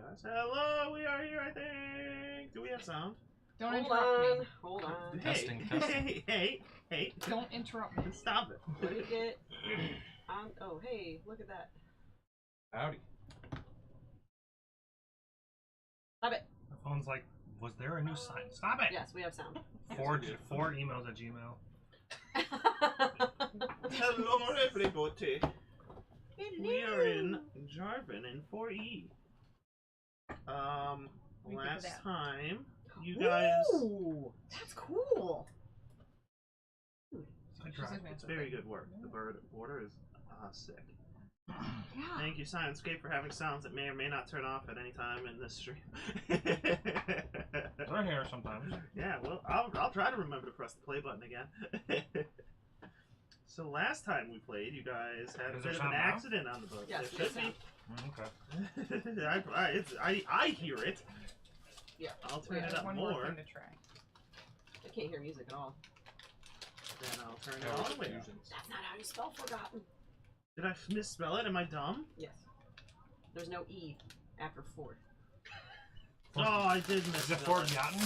guys. Hello, we are here, I think. Do we have sound? Don't interrupt me. Hold on. Hey, hey. Don't interrupt me. Stop it. Let me get on. Oh, hey, look at that. Howdy. Stop it. The phone's like, was there a new sign? Stop it! Yes, we have sound. Four emails at Gmail. Hello, everybody. We are in Jarvon in 4E. Last time, you guys... Ooh, that's cool. It's very good work. The border is sick. Yeah. Thank you, Science-Scape, for having sounds that may or may not turn off at any time in this stream. They're here sometimes. Yeah, well, I'll try to remember to press the play button again. So last time we played, you guys had a bit of an accident on the boat. Yes, There should be. Okay. I hear it. Yeah. I'll turn it up one more. thing to try. I can't hear music at all. Then I'll turn it all the way up. That's not how you spell Foregotten. Did I misspell it? Am I dumb? Yes. There's no E after 4. Oh, I did Is misspell it Foregotten?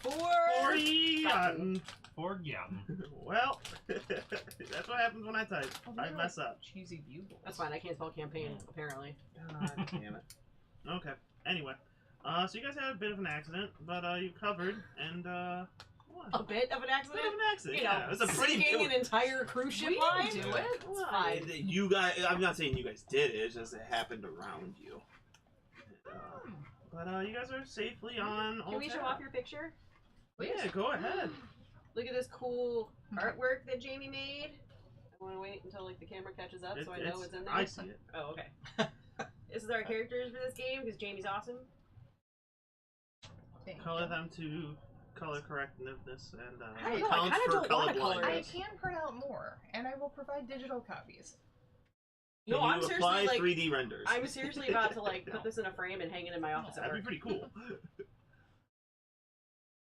Forgotten. Forgotten. Well, that's what happens when I type. I mess up. Cheesy bugles. That's fine. I can't spell campaign, apparently. God damn it. Okay. Anyway, so you guys had a bit of an accident, but you covered, and what? A bit of an accident? Bit of an accident. You Yeah, know, it was a pretty. sinking an entire cruise ship line? do it. It's fine. You guys, I'm not saying you guys did it. It's just it happened around you. But you guys are safely on. Can we show off your picture? Yeah, go ahead. Look at this cool artwork that Jamie made. I want to wait until like the camera catches up so I know what's in there. I see it. Oh, okay. This is our characters for this game because Jamie's awesome. Color them to color correctness and I don't know, I accounts kinda for don't wanna color color it. I blindness. can print out more, and I will provide digital copies. Can No, you I'm seriously apply like 3D renders? I'm seriously about to like put this in a frame and hang it in my office at That'd be work. pretty cool.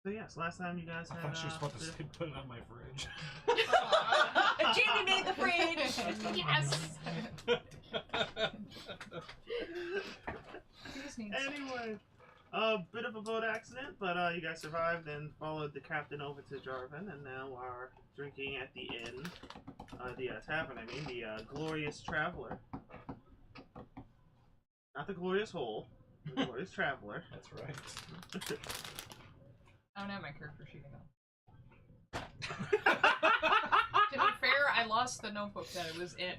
So yes, last time you guys I had. thought she was supposed to say put it on my fridge. Jamie made the fridge. Yes. Anyway, a bit of a boat accident, but you guys survived and followed the captain over to Jarvon, and now are drinking at the inn, the tavern. I mean, the Glorious Traveler. Not the Glorious Hole, the Glorious Traveler. That's right. I don't have my character sheet on. To be fair, I lost the notebook that it was in.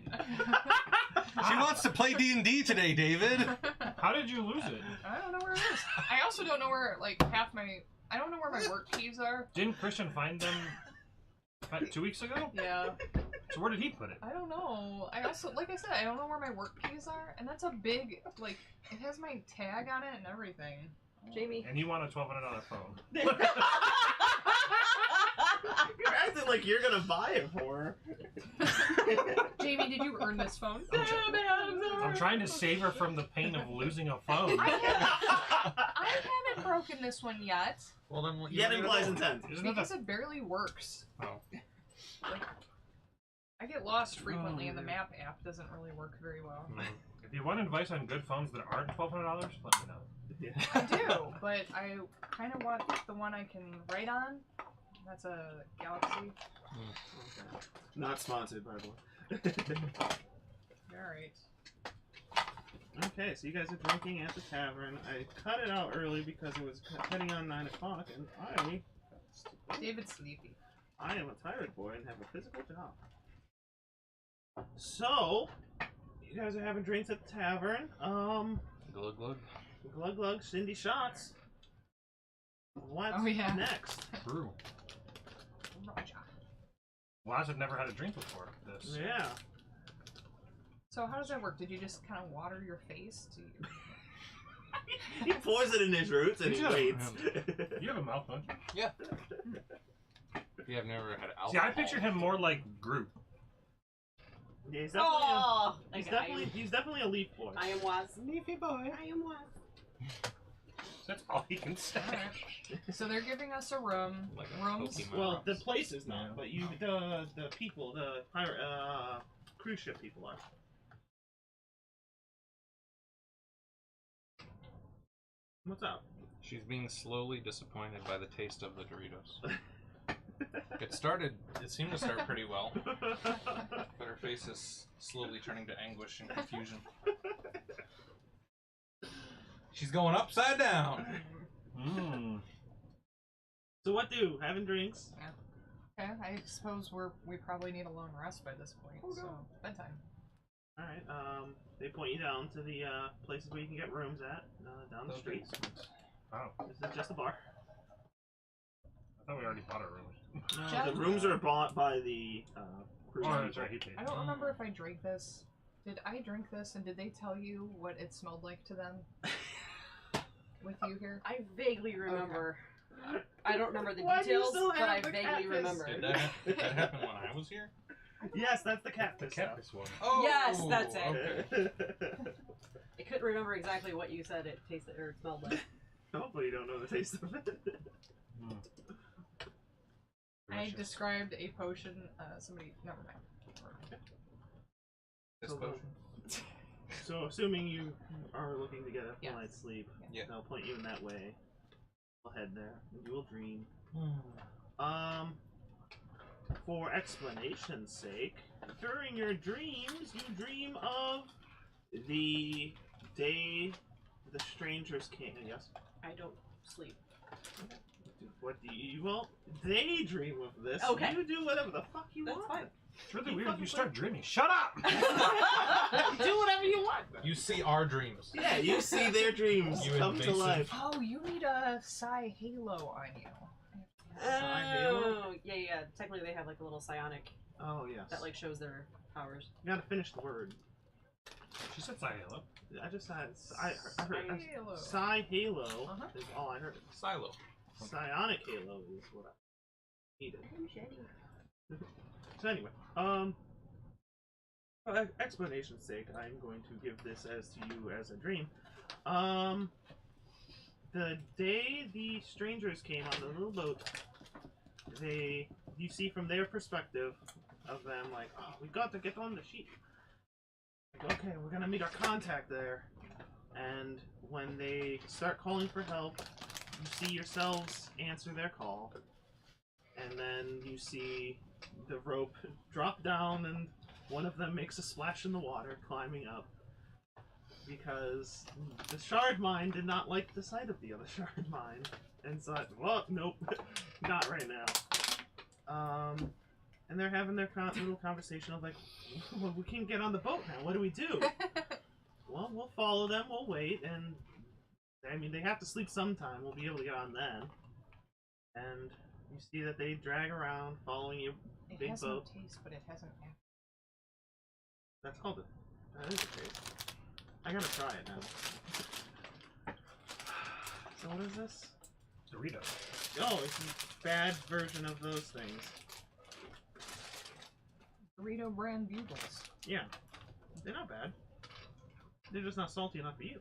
She wants to play D&D today, David. How did you lose it? I don't know where it is. I also don't know where, like, I don't know where my work keys are. Didn't Christian find them 2 weeks ago? Yeah. So where did he put it? I don't know. I also, like I said, I don't know where my work keys are, and that's a big, like, it has my tag on it and everything. Jamie. And you want a $1,200 phone. You're acting like you're gonna buy it for her. Jamie, did you earn this phone? I'm trying to save her from the pain of losing a phone. I haven't broken this one yet. Well, then Yet implies intent. Isn't it Because it barely works. Oh. Like, I get lost frequently, and the map app doesn't really work very well. If you want advice on good phones that aren't $1,200, let me know. Yeah. I do, but I kind of want the one I can write on. That's a Galaxy. Not sponsored, by the way. Alright. Okay, so you guys are drinking at the tavern. I cut it out early because it was heading on 9 o'clock, and David's sleepy. I am a tired boy and have a physical job. So, you guys are having drinks at the tavern. Glug glug. Glug glug, Cindy shots. What's next? True. Roger. Waz have never had a drink before this. Yeah. So how does that work? Did you just kind of water your face to He pours it in his roots and he waits. You have a mouth, don't you? Yeah. You have never had alcohol. See, I pictured him more like Groot. Yeah, he's definitely, Oh, he's definitely a leaf boy. I am Waz. Leafy boy. I am Waz. That's all he can say. So they're giving us a room. Like a Rooms. Pokemon Well, the Rocks. place is not, but you, the people, the pirate, cruise ship people are. What's up? She's being slowly disappointed by the taste of the Doritos. It seemed to start pretty well, but her face is slowly turning to anguish and confusion. She's going upside down. Mmm. So what do? Having drinks? Okay, I suppose we probably need a long rest by this point, so bedtime. Alright, they point you down to the places where you can get rooms at, down the street. Oh, This is just a bar. I thought we already bought our rooms. No, the rooms are bought by the cruise Oh, people. that's right. He paid. I don't remember if I drank this. Did I drink this, and did they tell you what it smelled like to them? With you here? I vaguely remember. Okay. I don't remember the Why do you details, still but have I the vaguely cactus? remember. Did that happen when I was here? Yes, that's the cat. The cactus one. Oh, Yes, that's it. Okay. I couldn't remember exactly what you said it tasted or smelled like. Hopefully you don't know the taste of it. Mm. I Delicious. described a potion. Somebody. Never mind. This So, potion? So assuming you are looking to get a Yes. full night's sleep, Yeah. they'll point you in that way. We'll head there, and you will dream. For explanation's sake, during your dreams, you dream of the day the strangers came. Yes? I don't sleep. What do you? Well, they dream of this. Okay. You do whatever the fuck you That's want. fine. It's really You weird. fucking You start dreaming. Shut up! Do whatever you want. You see our dreams. Yeah, you see their dreams You come to invasive. life. Oh, you need a psi halo on you. Oh, yeah. Technically, they have like a little psionic Oh yes. that like shows their powers. You gotta finish the word. She said Halo. I just said I heard Halo. Psi Halo Uh-huh. is all I heard. Silo. Psionic Halo is what I needed. So anyway, for explanation's sake, I'm going to give this as to you as a dream. The day the strangers came on the little boat, you see from their perspective of them like, oh, we got to get on the ship. Like, okay, we're gonna meet our contact there. And when they start calling for help, you see yourselves answer their call. And then you see the rope drop down and one of them makes a splash in the water, climbing up. Because the shard mine did not like the sight of the other shard mine. And thought, well, nope, not right now. And they're having their little conversation of like, well, we can't get on the boat now, what do we do? Well, we'll follow them, we'll wait, and I mean, they have to sleep sometime, we'll be able to get on then. And you see that they drag around, following your It big has boat. no taste, but it has an act. That's called it. That is a taste. I gotta try it now. So what is this? Doritos. Oh, it's a bad version of those things. Dorito brand bugles. Yeah. They're not bad. They're just not salty enough for you.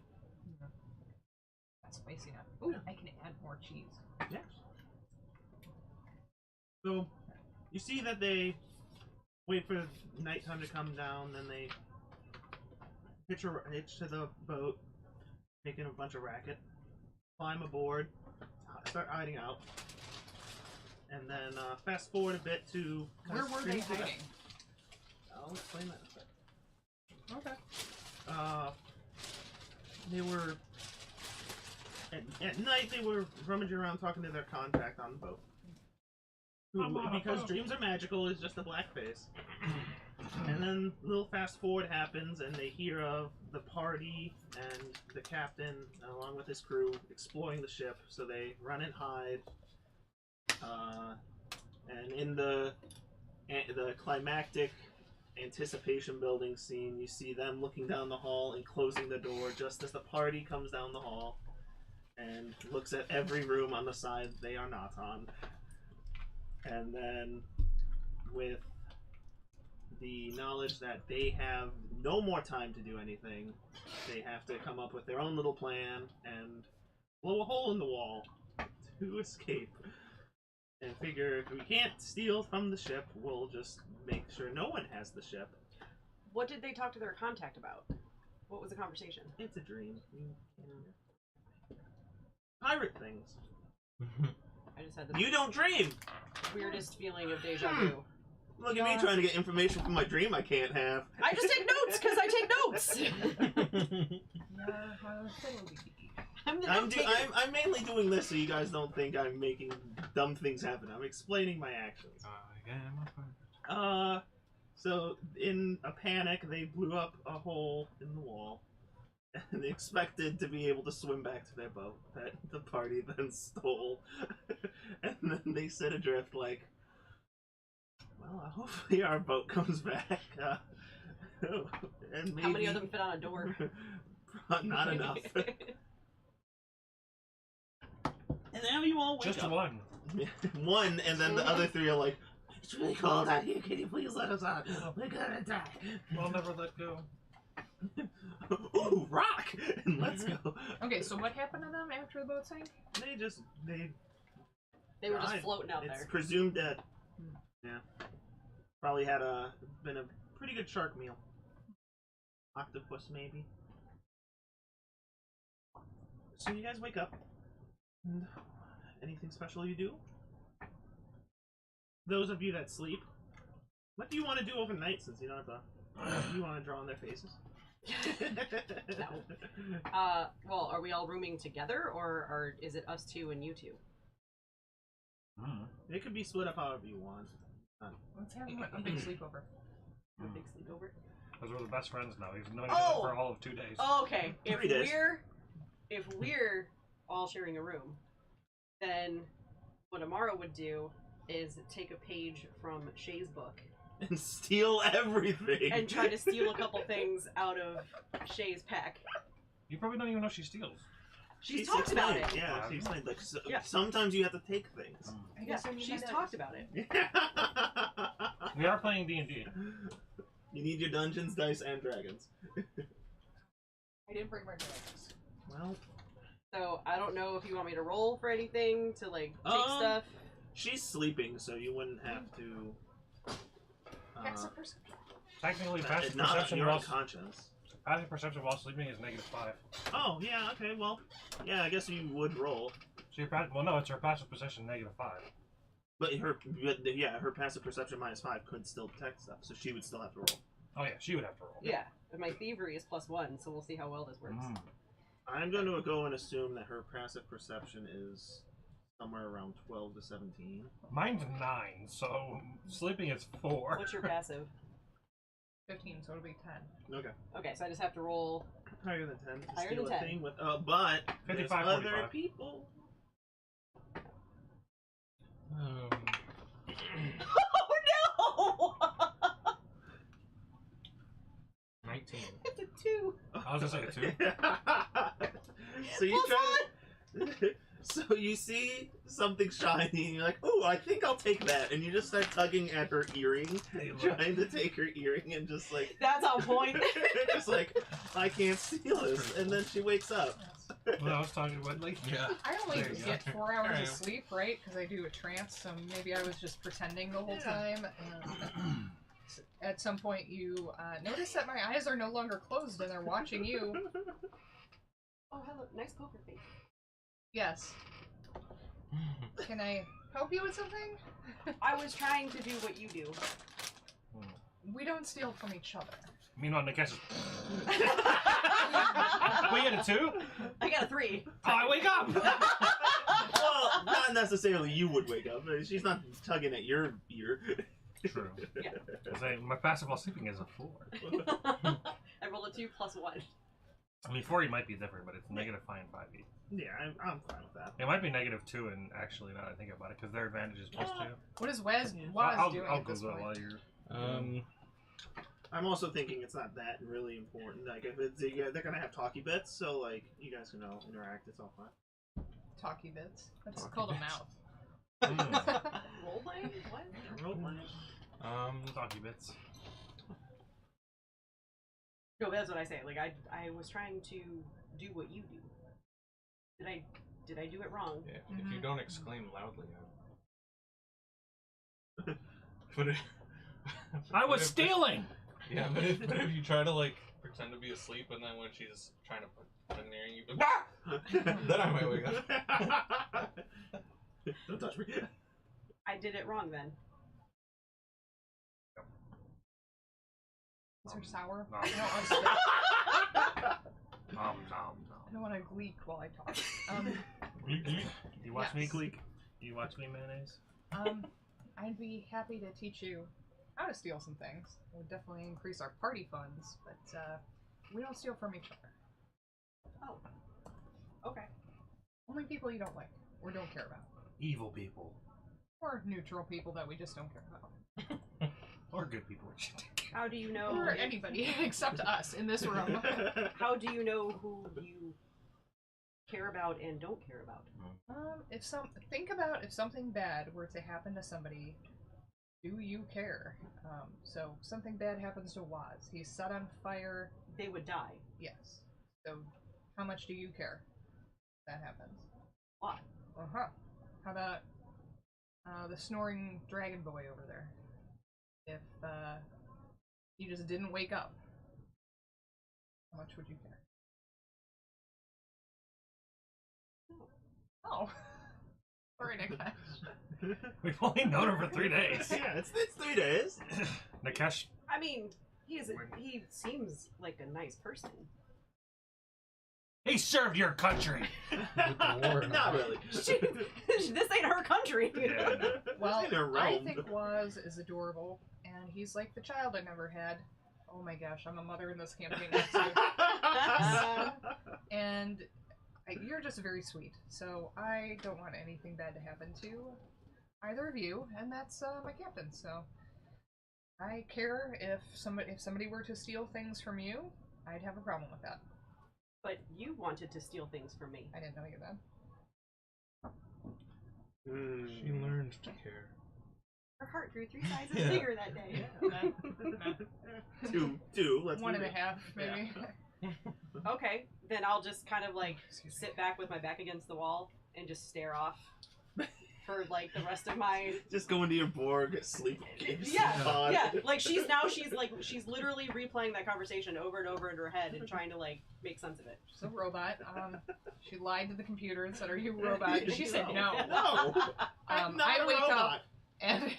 That's spicy enough. Ooh, Yeah. I can add more cheese. Yes. So, you see that they wait for nighttime to come down, then they hitch to the boat, making a bunch of racket, climb aboard, start hiding out, and then fast forward a bit to... Where were they hiding? I'll explain that in a bit. Okay. They were... At night, they were rummaging around talking to their contact on the boat. Who, because dreams are magical, is just a black face. And then a little fast forward happens, and they hear of the party and the captain, along with his crew, exploring the ship. So they run and hide. And in the climactic anticipation building scene, you see them looking down the hall and closing the door just as the party comes down the hall and looks at every room on the side they are not on. And then, with the knowledge that they have no more time to do anything, they have to come up with their own little plan and blow a hole in the wall to escape. And figure if we can't steal from the ship, we'll just make sure no one has the ship. What did they talk to their contact about? What was the conversation? It's a dream. pirate things. I just had the You don't dream! weirdest feeling of deja vu. Look at me trying to get information from my dream I can't have. I just take notes because I take notes. I'm the note taker. I'm mainly doing this so you guys don't think I'm making dumb things happen. I'm explaining my actions. I am a pirate. So in a panic, they blew up a hole in the wall, and they expected to be able to swim back to their boat that the party then stole, and then they set adrift like, well, hopefully our boat comes back. And maybe... How many of them fit on a door? Not enough. And now you all wake Just up. one. One, and then the other three are like, it's really cold out here, can you please let us out? We're gonna die. We'll never let go. Ooh, rock! And let's go. Okay, so what happened to them after the boat sank? They were just died. floating out It's there. presumed dead. Yeah. Probably had been a pretty good shark meal. Octopus, maybe. So you guys wake up. And anything special you do? Those of you that sleep, what do you want to do overnight since you don't have to... You want to draw on their faces? No. Well, are we all rooming together, or is it us two and you two? It could be split up however you want. Let's have a big sleepover. A big sleepover? Because we're the best friends now. We've known each Oh! other for all of 2 days. Okay, 3 days. if we're all sharing a room, then what Amara would do is take a page from Shay's book And steal everything! and try to steal a couple things out of Shay's pack. You probably don't even know she steals. She's talked about it. Yeah, she explained. Like, Yeah. sometimes you have to take things. I Yeah, guess I need she's my talked dice. about it. We are playing D&D. You need your Dungeons, Dice, and Dragons. I didn't bring my dice. Well, So I don't know if you want me to roll for anything to like take stuff. she's sleeping, so you wouldn't have to. Passive perception. Technically, passive Not perception you're while unconscious. passive perception while sleeping is -5. Oh yeah, okay. Well, yeah, I guess you would roll, So your well, no, it's her passive perception -5. but her passive perception -5 could still detect stuff, so she would still have to roll. Oh yeah, she would have to roll. Yeah, but my thievery is +1, so we'll see how well this works. I'm going to go and assume that her passive perception is somewhere around 12 to 17. Mine's 9, so sleeping is 4. What's your passive? 15, so it'll be 10. Okay. Okay, so I just have to roll. Higher than 10 to Higher steal than a 10. thing with, but there's 55, other 45. people. Oh no! 19. It's a 2. I was gonna say 2. So you Plus try. So you see something shiny, and you're like, "Ooh, I think I'll take that," and you just start tugging at her earring, trying to take her earring, and just like, That's on point. just like, I can't steal this, and then she wakes up. Well, I was talking about like I only There you get go. 4 hours There of you go. sleep, right? Because I do a trance, so maybe I was just pretending the whole Yeah. time. And at some point, you notice that my eyes are no longer closed and they're watching you. Oh, hello. Nice poker face. Yes. Can I help you with something? I was trying to do what you do. We don't steal from each other. Meanwhile, Nikesh is. We get a 2? I got a 3. Oh, I wake up! Well, not necessarily you would wake up. She's not tugging at your ear. True. Yeah. I say, my passive while sleeping is a 4. I rolled a 2 plus 1. I mean, 4 might be different, but it's -5 and 5e. Yeah, I'm fine with that. It might be -2, and actually, now that I think about it, because their advantage is +2. What is Waz I'll doing I'll at this Google it point? while you're. I'm also thinking it's not that really important. Like, if it's, they're gonna have talkie bits, so like you guys can all interact. It's all fine. Talkie bits. That's Talkie called bits. a mouth. Role playing? What? Role playing. Talkie bits. No, that's what I say. Like, I was trying to do what you do. Did I do it wrong? Yeah, if Mhm. you don't exclaim loudly, but I was stealing! Yeah, but if you try to like pretend to be asleep, and then when she's trying to put near you, be like, ah! Then I might wake up. Don't touch me. I did it wrong then. Is her sour? No. I don't want to Nom. I don't want to gleek while I talk. You watch me Yes. gleek? You watch me mayonnaise? I'd be happy to teach you how to steal some things. It would definitely increase our party funds, but we don't steal from each other. Oh. Okay. Only people you don't like or don't care about. Evil people. Or neutral people that we just don't care about. Or good people. We should take care. How do you know? Or anybody except us in this room. How do you know who you care about and don't care about? Think about if something bad were to happen to somebody, do you care? So something bad happens to Waz. He's set on fire. They would die. Yes. So how much do you care if that happens? A lot. Uh-huh. How about the snoring dragon boy over there? If he just didn't wake up, how much would you care? Oh. Sorry, Nikesh. We've only known her for 3 days. Yeah, it's 3 days. Nikesh, I mean, he seems like a nice person. he served your country. With the war in Not mind. really. This ain't her country. Yeah, no. Well, This ain't a I realm. think Waz is adorable, and he's like the child I never had. Oh my gosh, I'm a mother in this campaign too. And you're just very sweet, so I don't want anything bad to happen to either of you, and that's my captain. So I care if somebody were to steal things from you, I'd have a problem with that. But you wanted to steal things from me. I didn't know you then. She learned to care. Her heart grew 3 sizes bigger that day. Two. Let's One move and a it. half, maybe. Okay, then I'll just kind of like sit back with my back against the wall and just stare off for like the rest of my. Just go into your Borg sleep. Yeah, pod. yeah. Like she's literally replaying that conversation over and over in her head and trying to like make sense of it. She's a robot. She lied to the computer and said, "Are you a robot?" And she said no. No. I'm not I a wake robot. up and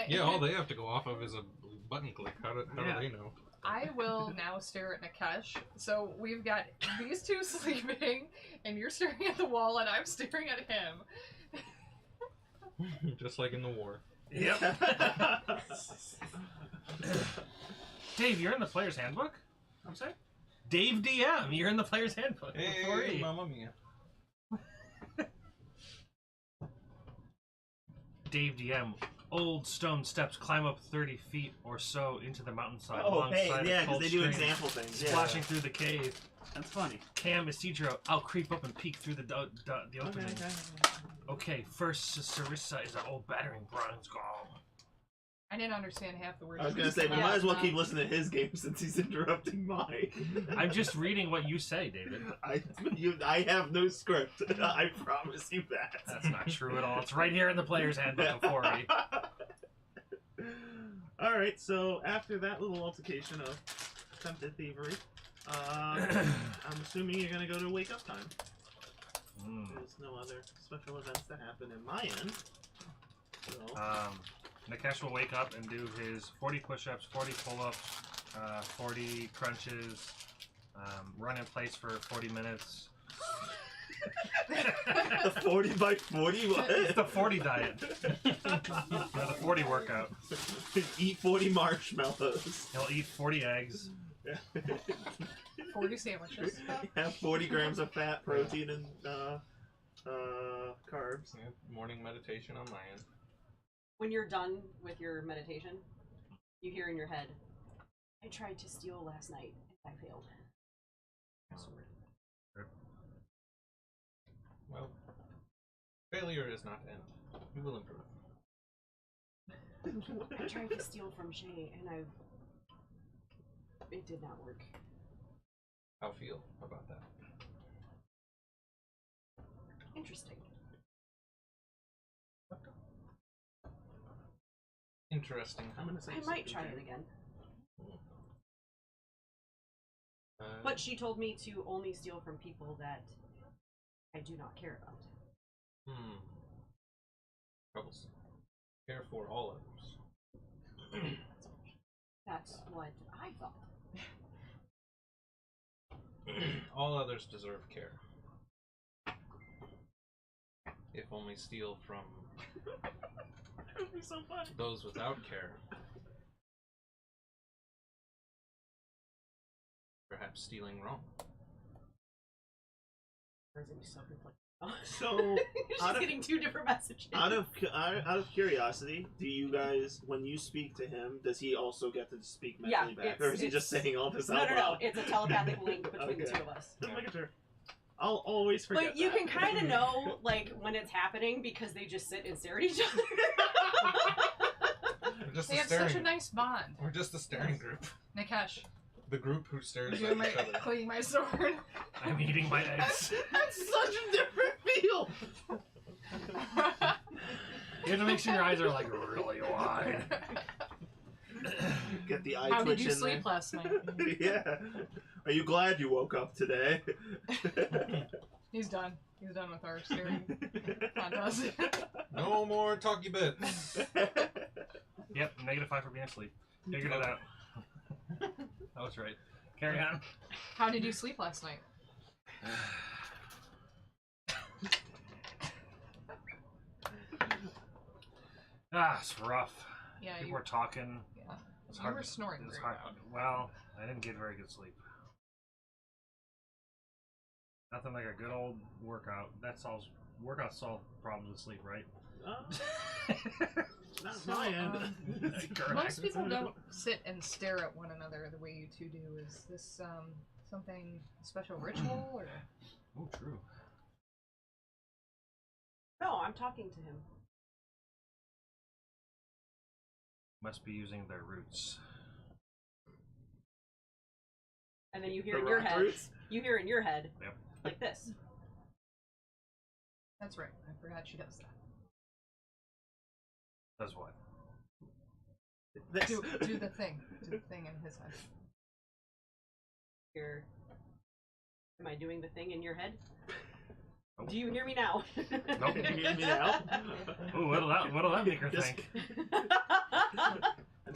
Yeah, all they have to go off of is a button click. How do they know? I will now stare at Nikesh. So we've got these two sleeping, and you're staring at the wall, and I'm staring at him. Just like in the war. Yep. Dave, you're in the player's handbook? I'm sorry? Dave DM, you're in the player's handbook. Hey, Mamma Mia. Dave DM. Old stone steps climb up 30 feet or so into the mountainside Oh, hey, alongside yeah, a because cold they do stream, example things. Yeah. splashing through the cave. That's funny. Cam is Cedro. I'll creep up and peek through the opening. Okay, first Sarissa is an old battering bronze golem. I didn't understand half the words. I was you gonna say we said. might as well keep listening to his game since he's interrupting mine. I'm just reading what you say, David. I have no script. I promise you that. That's not true at all. It's right here in the player's handbook of 4E. Alright, so after that little altercation of attempted thievery, I'm assuming you're gonna go to wake up time. There's no other special events that happen in my end. So, Nikesh will wake up and do his 40 push-ups, 40 pull-ups, 40 crunches, run in place for 40 minutes. the 40 by 40? What? It's the 40 diet. Or the 40 workout. Eat 40 marshmallows. He'll eat 40 eggs. 40 sandwiches. Have 40 grams of fat, protein, and carbs. Yeah, morning meditation on my end. When you're done with your meditation, you hear in your head, "I tried to steal last night and I failed." Well, failure is not end. We will improve. I tried to steal from Shay and it did not work. How feel about that? Interesting. Interesting. I'm gonna say I might try it again. But she told me to only steal from people that I do not care about. Troublesome. Care for all others. That's what I thought. All others deserve care. If only steal from That would be so funny. those without care. Perhaps stealing wrong. Or is it just something like So, she's out of- getting two different messages. out of curiosity, do you guys, when you speak to him, does he also get to speak mentally back, or is he just saying all this out no, loud? it's a telepathic link between the Okay. two of us. Just making sure. I'll always forget. But you that. can kind of know, like, when it's happening because they just sit and stare at each other. We're just They a have staring. such a nice bond. We're just a staring group. Nikesh, The group who stares I'm at doing my, each other. cleaning my sword. I'm eating my eggs. That's such a different feel. You have to make sure your eyes are like really wide. Get the eye How twitch did you in sleep last night? there. Yeah. Are you glad you woke up today? He's done. He's done with our staring contest. No more talky bits. Yep, -5 for being asleep. Figured it out. I was right. Carry on. How did you sleep last night? It's rough. Yeah, People you, were talking. yeah. It's You hard. were snoring It's very hard. loud. Well, I didn't get very good sleep. Nothing like a good old workout. Workouts solve problems with sleep, right? Not So, my end. Correct. Most people don't sit and stare at one another the way you two do. Is this something special ritual or? Oh, true. No, I'm talking to him. Must be using their roots. And then you hear The in your rock head. roots? You hear in your head. Yep. Like this. That's right. I forgot she does that. Does what? This. Do the thing. Do the thing in his head. Here. Am I doing the thing in your head? Nope. Do you hear me now? Nope. You hear me now? Ooh, what'll that make her Just- think?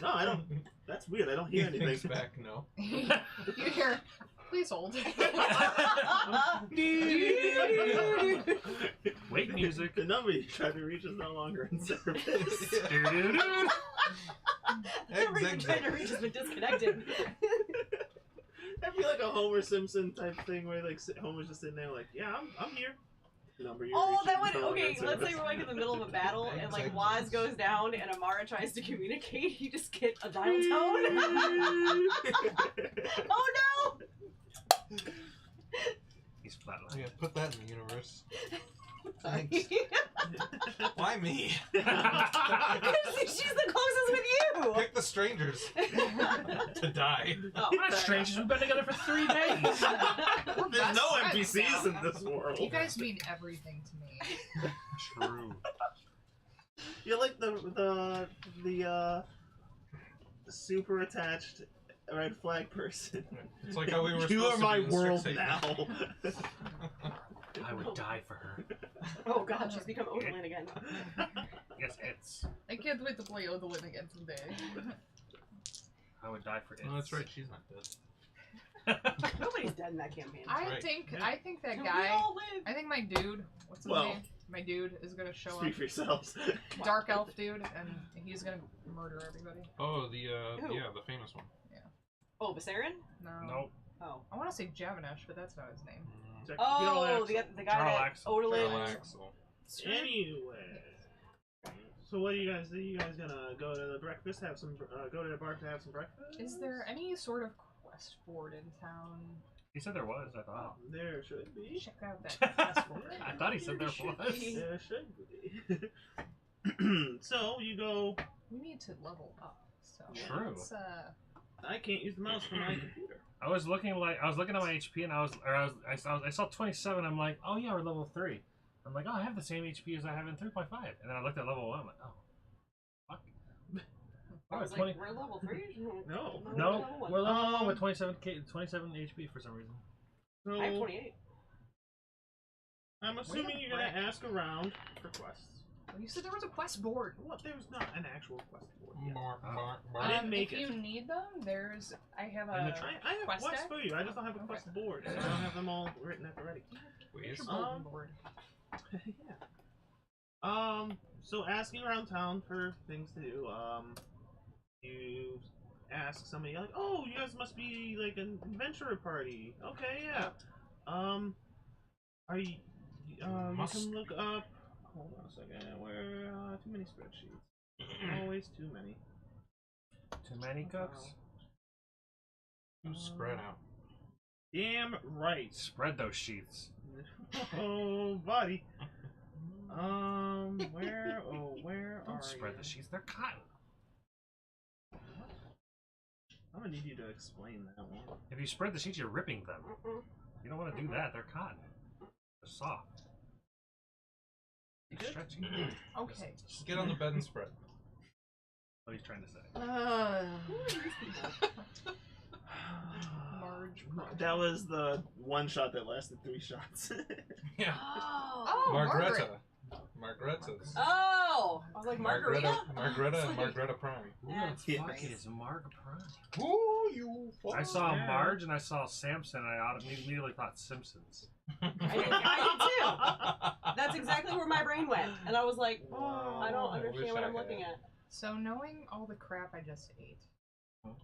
No, I don't. That's weird. I don't hear He thinks anything. back, no. You hear? Please hold. Wait, music. The number you tried to reach is no longer in service. Doo-doo-doo. The number you're trying to reach has been disconnected. That'd be like a Homer Simpson type thing where like Homer's just sitting there like, yeah, I'm here. The number you're Oh, reaching that is would no longer okay. in Let's say service. we're like in the middle of a battle and like Exactly. Waz goes down and Amara tries to communicate. You just get a dial tone. Oh no! He's flatlined. Yeah, put that in the universe. Sorry. Thanks. Why me? She's the closest with you. Pick the strangers to die. Oh, We're not strangers. We've been together for 3 days. We're There's best no friends NPCs now. in this world. You guys mean everything to me. True. You're like the super attached red flag person. It's like how we were You supposed are to my be in world Strixhaven. now. I would die for her. Oh god, she's become Odalyn again. Yes, it's. I can't wait to play Odalyn again someday. I would die for it. Oh, that's right, she's not dead. Nobody's dead in that campaign. I right. think Yeah. I think that And we guy. all live. I think my dude. What's his Well- name? My dude is gonna show Speak up. for yourselves. Dark elf dude, and he's gonna murder everybody. Oh, Who? the famous one. Oh, Viserin? No. Nope. Oh. I want to say Javanesh, but that's not his name. Check Oh, Jarl the guy that Jarlaxle. Odalyn. Jarlaxle. Anyway, so what do you guys do? You guys gonna go to the breakfast? Have some go to the bar to have some breakfast? Is there any sort of quest board in town? He said there was, I thought. There should be. Check out that quest board. I thought he said there was. There should be. So you go. We need to level up. So True. let's, I can't use the mouse for my computer. I was looking at my HP and I saw 27. I'm like, oh yeah, we're level 3. I'm like, oh, I have the same HP as I have in 3.5. And then I looked at level 1. I'm like, oh, fuck. I was like, we're level 3? No. No, we're level 1 Um, with 27 HP for some reason. So, I have 28. I'm assuming you're gonna ask around for quests. Well, you said there was a quest board. What? There's not an actual quest board yet. Oh. I didn't make if it. you need them, I have In the a I have quest quests deck? for you. I just don't have a quest board. So I don't have them all written at the ready. Please. bulletin board. yeah. So asking around town for things to do. You ask somebody like, "Oh, you guys must be like an adventurer party." Okay, yeah. Are you? You can look up. Hold on a second. Where? Too many spreadsheets. Always too many. Too many cooks? You spread out. Damn right. Spread those sheets. Oh, buddy. Where? Oh, where are Don't spread you? the sheets, they're cotton. I'm gonna need you to explain that one. If you spread the sheets, you're ripping them. You don't want to do that, they're cotton. They're soft. They're stretchy. Okay. Just get on the bed and spread. What are you trying to say? Marge. Project. That was the one shot that lasted 3 shots. Yeah. Oh, Margareta. Margareta's. Oh! I was like, Margarita? Margareta and Margareta Prime. Who That's the fuck nice. is Marg Prime? Ooh, you I saw yeah. Marge and I saw Samson and I immediately thought Simpsons. I did too. That's exactly where my brain went. And I was like, I don't I wish understand what I I'm looking had. at. So knowing all the crap I just ate,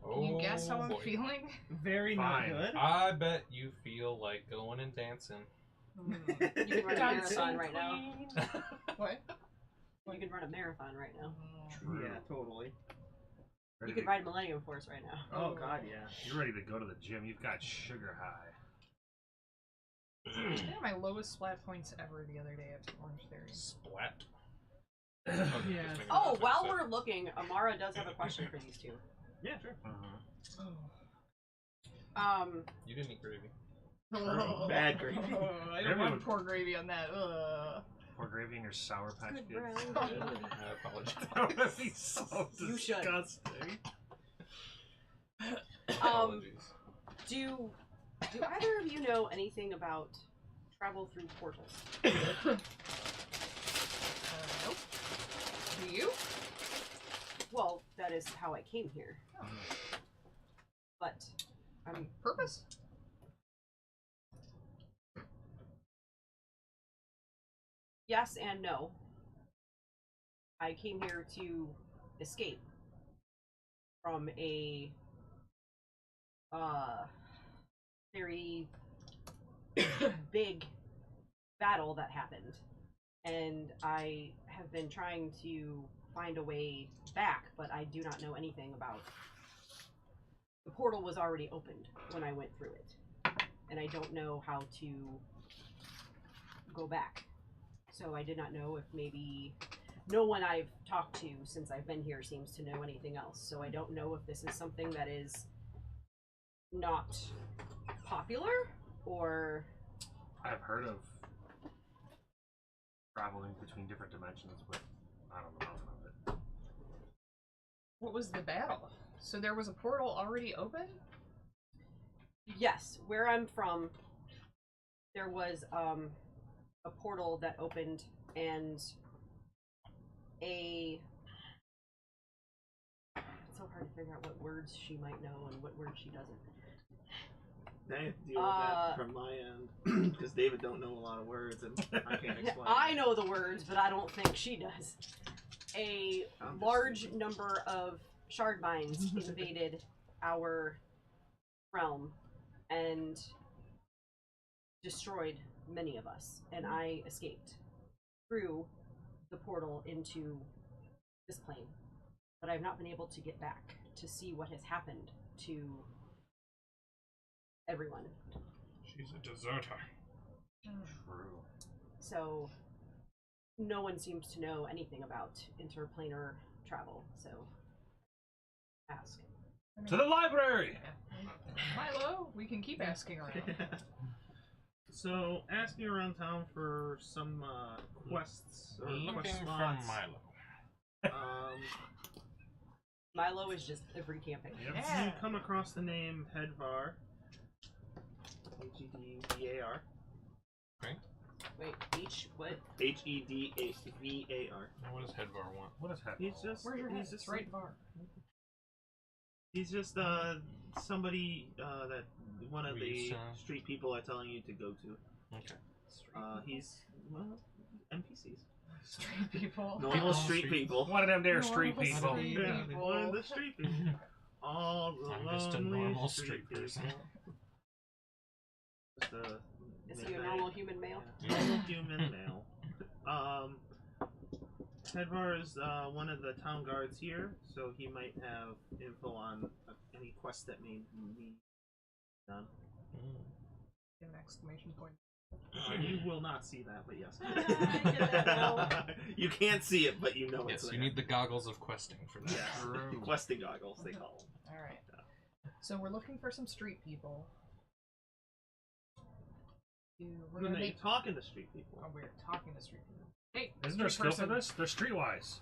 Oh, can you guess how I'm boy. feeling? Very Fine. not good. I bet you feel like going and dancing. You can run a marathon right now. What? You can run a marathon right now. True. Yeah, totally. You Ready could to- ride Millennium Force right now. Oh god, yeah. You're ready to go to the gym. You've got sugar high. I had my lowest splat points ever the other day at Orange Theory. Splat. Yeah. Oh, while we're looking, Amara does have a question for these two. Yeah, sure. You didn't eat gravy. Bad gravy. I don't Everyone- want poor gravy on that. Pour gravy in your Sour Patch Good Kids. brown I apologize. That would be so You should. disgusting. Apologies. Do either of you know anything about travel through portals? Nope. Do you? Well, that is how I came here. But I'm Purpose? yes and no. I came here to escape from a very big battle that happened, and I have been trying to find a way back, but I do not know anything about. The portal was already opened when I went through it, and I don't know how to go back. So I did not know if maybe no one I've talked to since I've been here seems to know anything else. So I don't know if this is something that is not popular or I've heard of traveling between different dimensions, but I don't know nothing of it. What was the battle? So there was a portal already open? yes, where I'm from, there was a portal that opened and it's so hard to figure out what words she might know and what words she doesn't. I have to deal with that from my end because David don't know a lot of words and I can't explain. I know the words, but I don't think she does. A I'm just large thinking. number of shard mines invaded our realm and destroyed many of us, and I escaped through the portal into this plane. But I've not been able to get back to see what has happened to everyone. She's a deserter. True. So no one seems to know anything about interplanar travel, so ask. I mean, To the library! Milo, we can keep asking around. So, asking around town for some quests or Looking quest for slots. Milo. Milo is just every campaign. Yep. Yeah. You come across the name Hedvar. Hedvar. Wait, what? Hedvar. Now, what does Hedvar want? What is happening? He's just. Where's your head? He's just It's right bar. He's just somebody that one of We the used to- street people are telling you to go to. Okay. He's NPCs. Street people. Normal street people. One of them there street Normal people. street Yeah, people. one of the street people. All the I'm just a lonely normal street street person. people. Just a Is he a midnight- normal human male? Yeah, normal human male. Hedvar is one of the town guards here, so he might have info on any quest that may be done. An exclamation point. You will not see that, but yes. I get that now. You can't see it, but you know it's Yes, there. you need the goggles of questing for that. Yeah, True. questing goggles, they call them. Alright. So we're looking for some street people. We're No, gonna you're make. talking to street people. Oh, we're talking to street people. Hey, Isn't there a street skill for person. this? They're streetwise.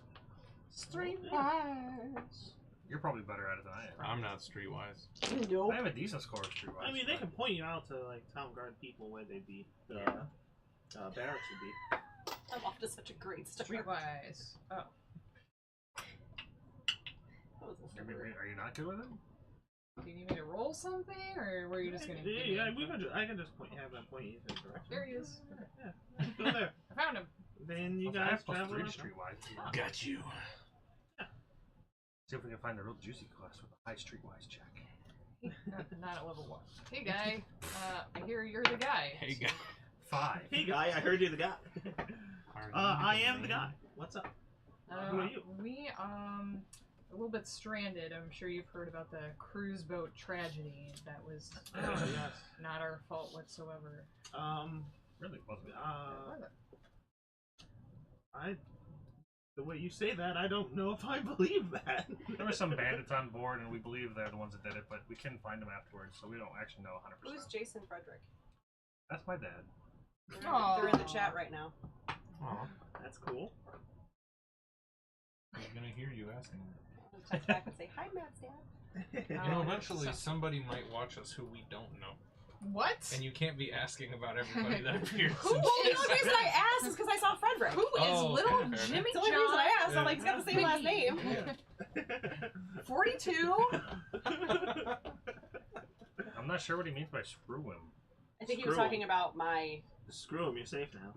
Streetwise. You're probably better at it than I am. I'm not streetwise. Nope. I have a decent score of streetwise. I mean, they but- can point you out to like town guard people where they'd be. The barracks would be. I'm off to such a great start. Streetwise. Oh. That was a I mean, super- are you not good with it? Do you need me to roll something, or were you just gonna? give me Yeah, info? I can just have them point you in the direction. There he is. Yeah, go there. I found him. Then you I guys have plus travel. 3 to on. streetwise. Got you. See if we can find a real juicy class with a high streetwise check. Not at level 1. Hey guy, I hear you're the guy. Hey, guy. 5. Hey guy, I heard you're the guy. I am the guy. What's up? Who are you? We a little bit stranded. I'm sure you've heard about the cruise boat tragedy. That was Yes. not our fault whatsoever. Really wasn't. The way you say that, I don't know if I believe that. There were some bandits on board, and we believe they're the ones that did it, but we couldn't find them afterwards, so we don't actually know 100%. Who's Jason Frederick? That's my dad. They're in the chat right now. Aw. That's cool. I'm gonna hear you asking. I'll text back and say, "Hi, Matt's dad." You know, eventually somebody might watch us who we don't know. What? And you can't be asking about everybody that appears. Well, the only reason I asked is because I saw Frederick. Who is Oh, okay, little fair Jimmy It's the only reason I asked. I'm like, he's got the same last name. Yeah. 42? I'm not sure what he means by screw him. I think he was Screw 'em. talking about my Screw him, you're safe now.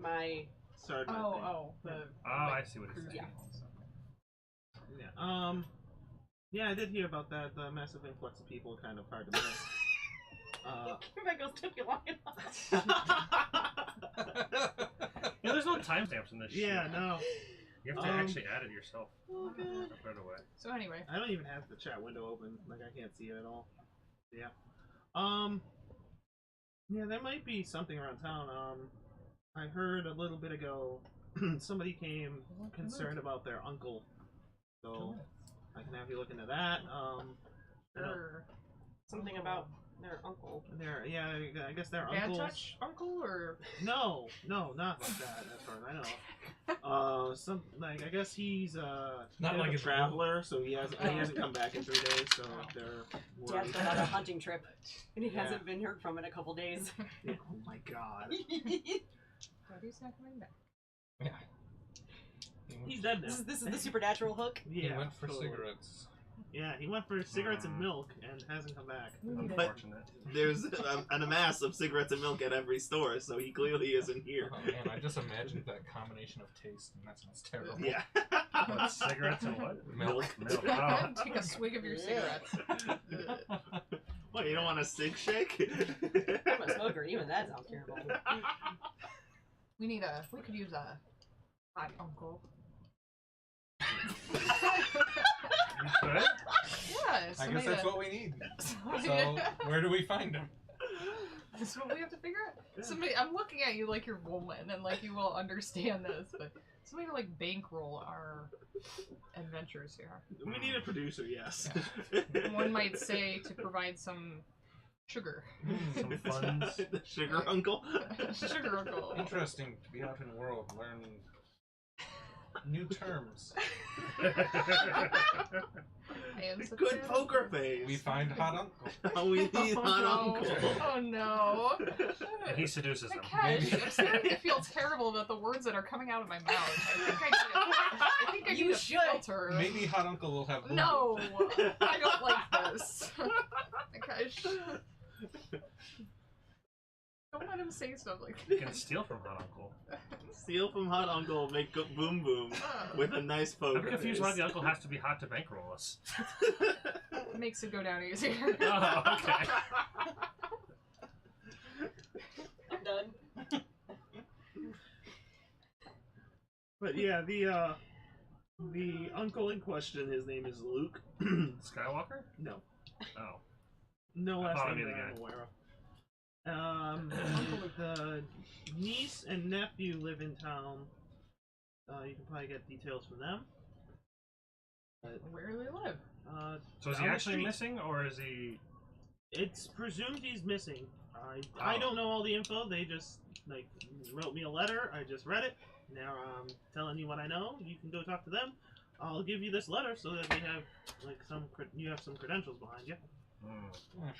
Sorry, my thing. Oh, the Oh, I see what he's cruise saying. people. Yeah. Yeah, I did hear about that. The massive influx of people, kind of hard to miss. Rebecca's took you long enough. Yeah, there's no timestamps in this shit. Yeah, no. You have to actually add it yourself. Oh, good. Put it away. So anyway, I don't even have the chat window open. Like, I can't see it at all. Yeah. Yeah, there might be something around town. I heard a little bit ago somebody came concerned about their uncle. So, I can have you look into that. Something about their uncle. I guess their bad uncle's... touch uncle or No, not like that, as far as I know. I guess he's Not bit like of a his traveler, so he hasn't come back in 3 days, so they're Dad's worried. been on a hunting trip, and he Yeah. hasn't been heard from in a couple days. Oh my god. Daddy's not coming back. Yeah. He's dead now. This is the supernatural hook. He Yeah, went for totally. cigarettes. Yeah, he went for cigarettes and milk and hasn't come back. We need a- But Unfortunate. there's an amass of cigarettes and milk at every store, so he clearly isn't here. Oh man, I just imagined that combination of taste, and that sounds terrible. Yeah. What, cigarettes and what? Milk. Milk. Oh. Take a swig of your cigarettes. What, you don't want a cig shake? I'm a smoker. Even that sounds terrible. We could use a hot uncle. You could? Yeah, I guess that's what we need. So, Yeah. where do we find him? That's what we have to figure out. Somebody, I'm looking at you like you're woman and like you will understand this, but somebody to like bankroll our adventures here. We need a producer, yes. One might say to provide some sugar. Some funds. The sugar uncle. Sugar uncle. Interesting to be out in the world, learn New terms. I am such Good a- poker face. We find hot uncle. Oh, we need hot no. uncle. Oh no. And he seduces them. Nikesh, I'm starting to feel terrible about the words that are coming out of my mouth. I think I You need a should. filter. Maybe hot uncle will have. boom No, I don't like this. Nikesh. Don't let him say stuff like You that. can steal from Hot Uncle. Steal from hot uncle, make go boom boom with a nice poker I'm confused face. why the uncle has to be hot to bankroll us. It makes it go down easier. Oh, okay. I'm done. But yeah, the uncle in question, his name is Luke. Skywalker? No. Oh. No I last thought I name knew the that I'm guy. aware of. The niece and nephew live in town. You can probably get details from them. But, Where do they live? So is he down the actually street. missing, or is he... It's presumed he's missing. I Oh. don't know all the info. They just like wrote me a letter. I just read it. Now I'm telling you what I know. You can go talk to them. I'll give you this letter so that we have like you have some credentials behind you.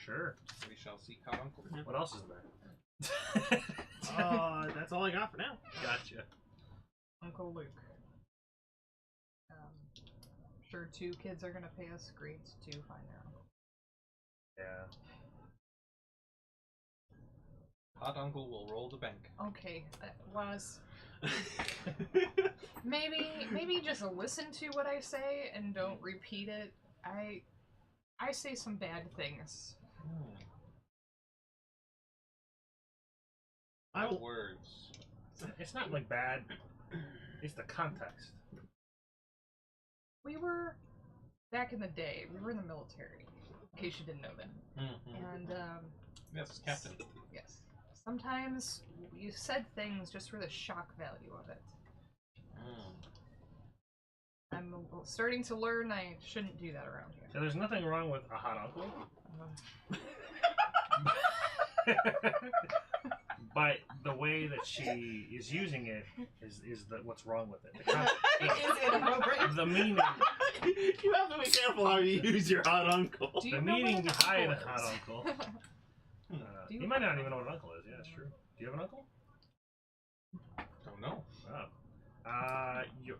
Sure. We shall seek hot uncle. What else is there? That's all I got for now. Gotcha. Uncle Luke. I'm sure 2 kids are gonna pay us great to find their uncle. Yeah. Hot uncle will roll the bank. Okay, was maybe just listen to what I say and don't repeat it. I say some bad things. I will. Words. It's not like bad. It's the context. We were back in the day. We were in the military. In case you didn't know that. And Yes, Captain. yes, sometimes you said things just for the shock value of it. I'm starting to learn I shouldn't do that around here. So there's nothing wrong with a hot uncle. But the way that she is using it is what's wrong with it. It is inappropriate. The meaning, You have to be careful how you use your hot uncle. Do you the know what meaning an behind uncle hot is? uncle. Do you- You might not even know what an uncle is. Yeah, that's true. Do you have an uncle? Don't know. Oh. Your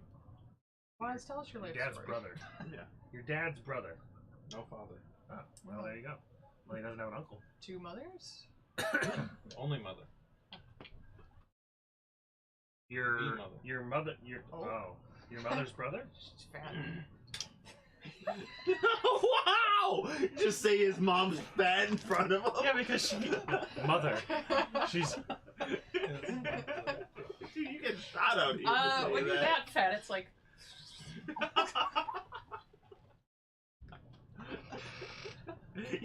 Wise, tell us your life dad's story. brother. Yeah. Your dad's brother. No father. Oh, well, there you go. Well, he doesn't have an uncle. 2 mothers? Only mother. Your The mother. your mother your Oh. your mother's brother? She's fat. Wow! Just say his mom's fat in front of him. Yeah, because she mother. She's Dude, you get shot out here. for saying When you're that fat, it's like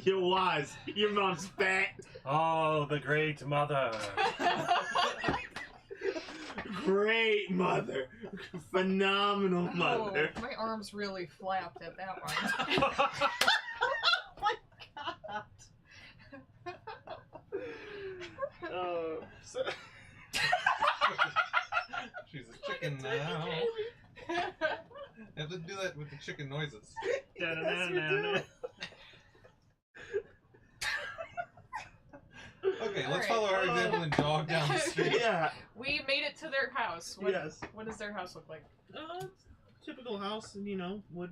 You're wise. Your mom's fat. oh the great mother. Great mother. Phenomenal mother. Oh, my arms really flapped at that one. So- She's a chicken now. You have to do that with the chicken noises. Da-da-da-da-da. Okay, let's Alright. follow our example and jog down the street. yeah. We made it to their house. What, Yes. What does their house look like? Typical house, wood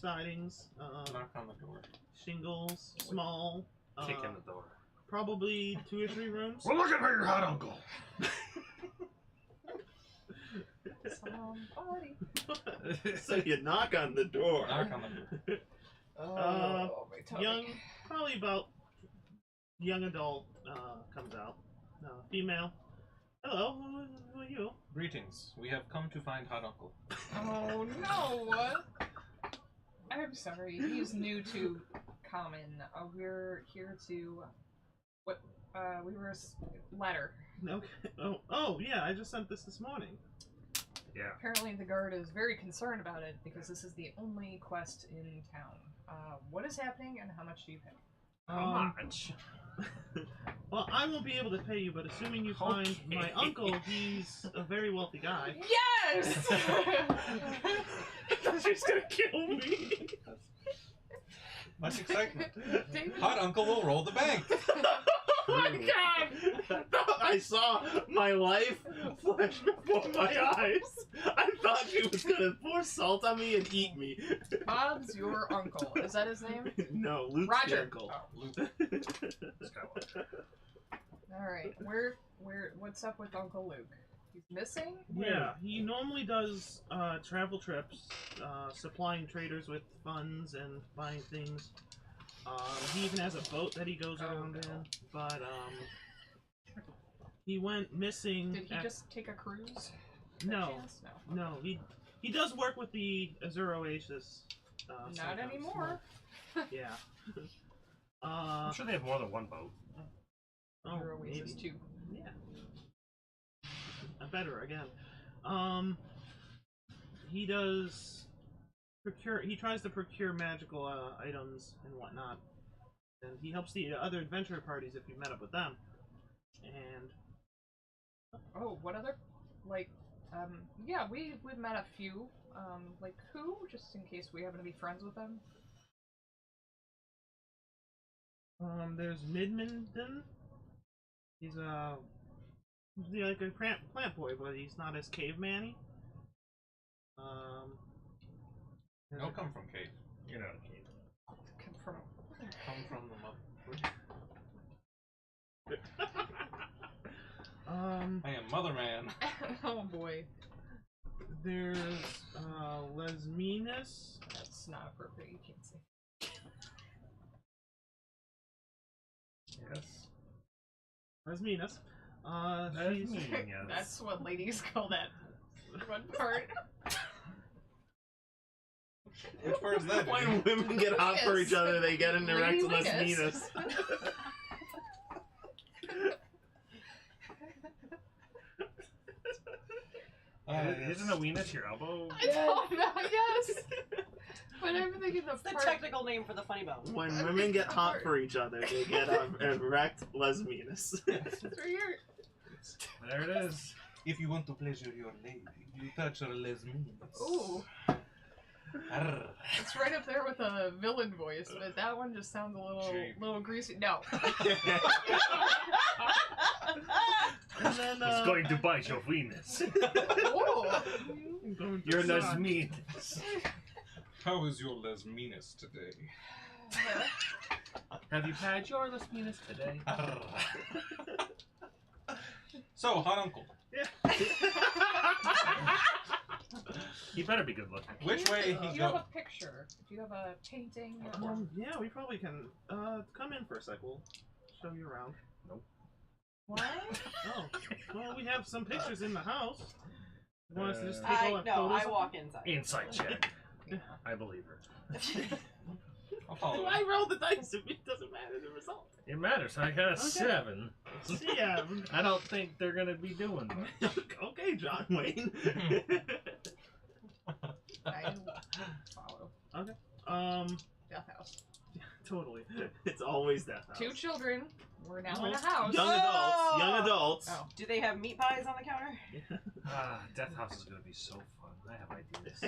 sidings, Knock on the door. shingles, small. Kick in the door. Probably 2 or 3 rooms. We're looking for your hot uncle. Somebody. So you knock on the door. Knock on the door. Oh, my tummy. Young, probably about young adult comes out. Female. Hello, who are you? Greetings. We have come to find hot uncle. Oh no! I'm sorry. He's new to common. We're here to. What? We were letter. Okay. Oh, yeah. I just sent this morning. Yeah. Apparently, the guard is very concerned about it because this is the only quest in town. What is happening and how much do you pay? How much? Well, I won't be able to pay you, but assuming you find Okay. my uncle, he's a very wealthy guy. Yes! She's gonna kill me. Much excitement. David- Hot Uncle will roll the bank. Oh my god! I saw my life flash before my eyes. I thought she was gonna pour salt on me and eat me. Bob's your uncle. Is that his name? No, Luke's Roger. your uncle. Oh. Skywalker. Alright, what's up with Uncle Luke? He's missing? Yeah, he normally does travel trips, supplying traders with funds and buying things. He even has a boat that he goes around in, but he went missing. Did he just take a cruise? No, Chance? no. He does work with the Azure Oasis. Not sometimes. anymore. Yeah. I'm sure they have more than one boat. Oh, Your maybe. Oasis too. Yeah. Better again. He does procure. He tries to procure magical items and whatnot, and he helps the other adventure parties if you've met up with them. And Oh, what other, like, yeah, we've met a few. Like who? Just in case we happen to be friends with them. there's Midmondon. He's like a plant boy, but he's not as caveman-y. No, come from Kate. You're not a kid. From Come from the mother. I am Mother Man. oh boy, There's Lesminus. that's not appropriate. You can't say. Yes. Lesminus. That's She's me, yes. That's what ladies call that one part. Which part is that? when women get hot for each other, they get an erect Lady Lesminus. Isn't a weenus your elbow? I don't know. Yes, but I'm thinking the The part. technical name for the funny bone. When women get hot for each other, they get an erect Lesminus. It's right here. There it is. If you want to pleasure your lady, you touch her lesbians. Ooh, it's right up there with a villain voice, but that one just sounds a little greasy. No. And then, It's going to bite your weenus. Ooh. You're Lesminus. How is your lesminus today? Have you had your Lesminus today? So, hot uncle, He better be good looking. which way Do he you have go? a picture? Do you have a painting? Or... yeah, we probably can. Come in for a sec. We'll show you around. What? Oh, well, we have some pictures in the house. You want us to just take all our No, photos? I walk inside. Insight check. Yeah. I believe her. I'll follow Why him. roll the dice if it doesn't matter the result? It matters. I got a 7. Yeah. I don't think they're gonna be doing much. Okay, John Wayne. I follow. Death house. Totally. It's always that house. 2 children. We're now in a house. Young adults. Young adults. Oh. Do they have meat pies on the counter? Death House is gonna be so fun. I have ideas.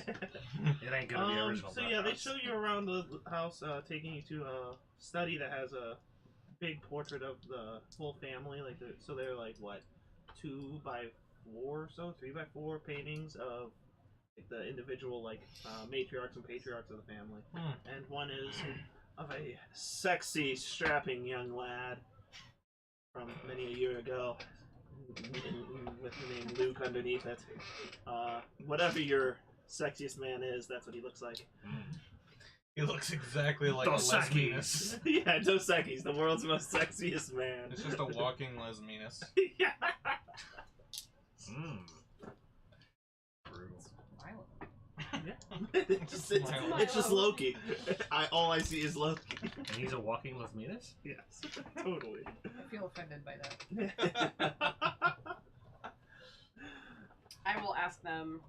It ain't gonna be original. So Death yeah, they House. show you around the house, taking you to a study that has a big portrait of the whole family. Like, they're like what, 2 by 4 or so, 3 by 4 paintings of like the individual matriarchs and patriarchs of the family, and one is of a sexy, strapping young lad from many a year ago, with the name Luke underneath it. Whatever your sexiest man is, that's what he looks like. He looks exactly like Dos a lesminus. Yeah, Dos Equis, the world's most sexiest man. It's just a walking lesminus. Yeah. True. It's just Loki. All I see is Loki. And he's a walking Lesminus? Yes, totally. I feel offended by that. I will ask them,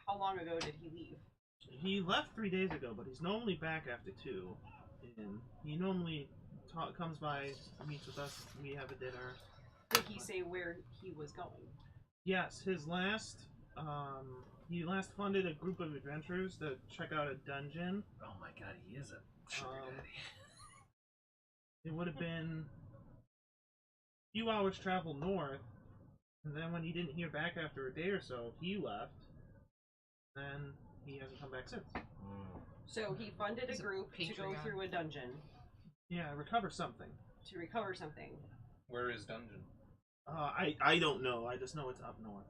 how long ago did he leave? He left 3 days ago, but he's normally back after 2. And he normally comes by, meets with us. We have a dinner. Did he say where he was going? Yes, his last, he last funded a group of adventurers to check out a dungeon. Oh my god, he is a sugar daddy. It would have been a few hours travel north, and then when he didn't hear back after a day or so, he left. Then he hasn't come back since. So he funded a He's a group to go Patreon. through a dungeon Yeah, recover something. to recover something. Where is dungeon? I don't know. I just know it's up north.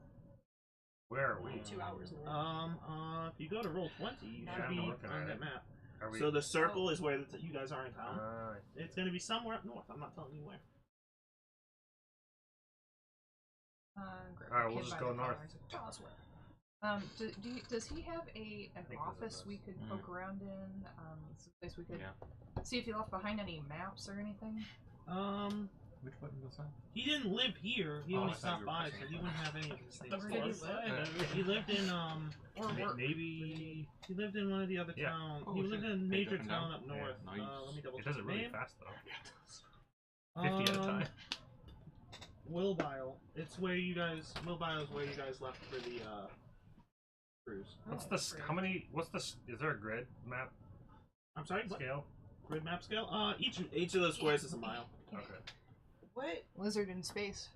Where are we? 2 hours more. If you go to Roll20, you Yeah, should I'm be looking on at that it. map. Are we? So the circle is where you guys are in town. Uh, It's gonna be somewhere up north. I'm not telling you where. Great. Alright, we'll Kid just by go the north. collar. Tell us where. Does he have an think office this is we could poke around in? Some place we could Yeah. see if he left behind any maps or anything? Which button was that? He didn't live here. He Oh, only I thought stopped you were by, pressing so a he button. wouldn't have any of his things. Where did he live? He lived in Or work? maybe He lived in one of the other Yeah. towns. Oh, he shit. lived in a Page major up and town down? up north. Yeah, nice. Let me double it check does it the really name. fast though. 50 at a time. Wilbile. It's where you guys. Wilbile is where you guys left for the cruise. What's Oh, the how many? What's the? Is there a grid map I'm sorry. What? scale? Grid map scale? Each of those squares is a mile. Okay. What Lizard in space.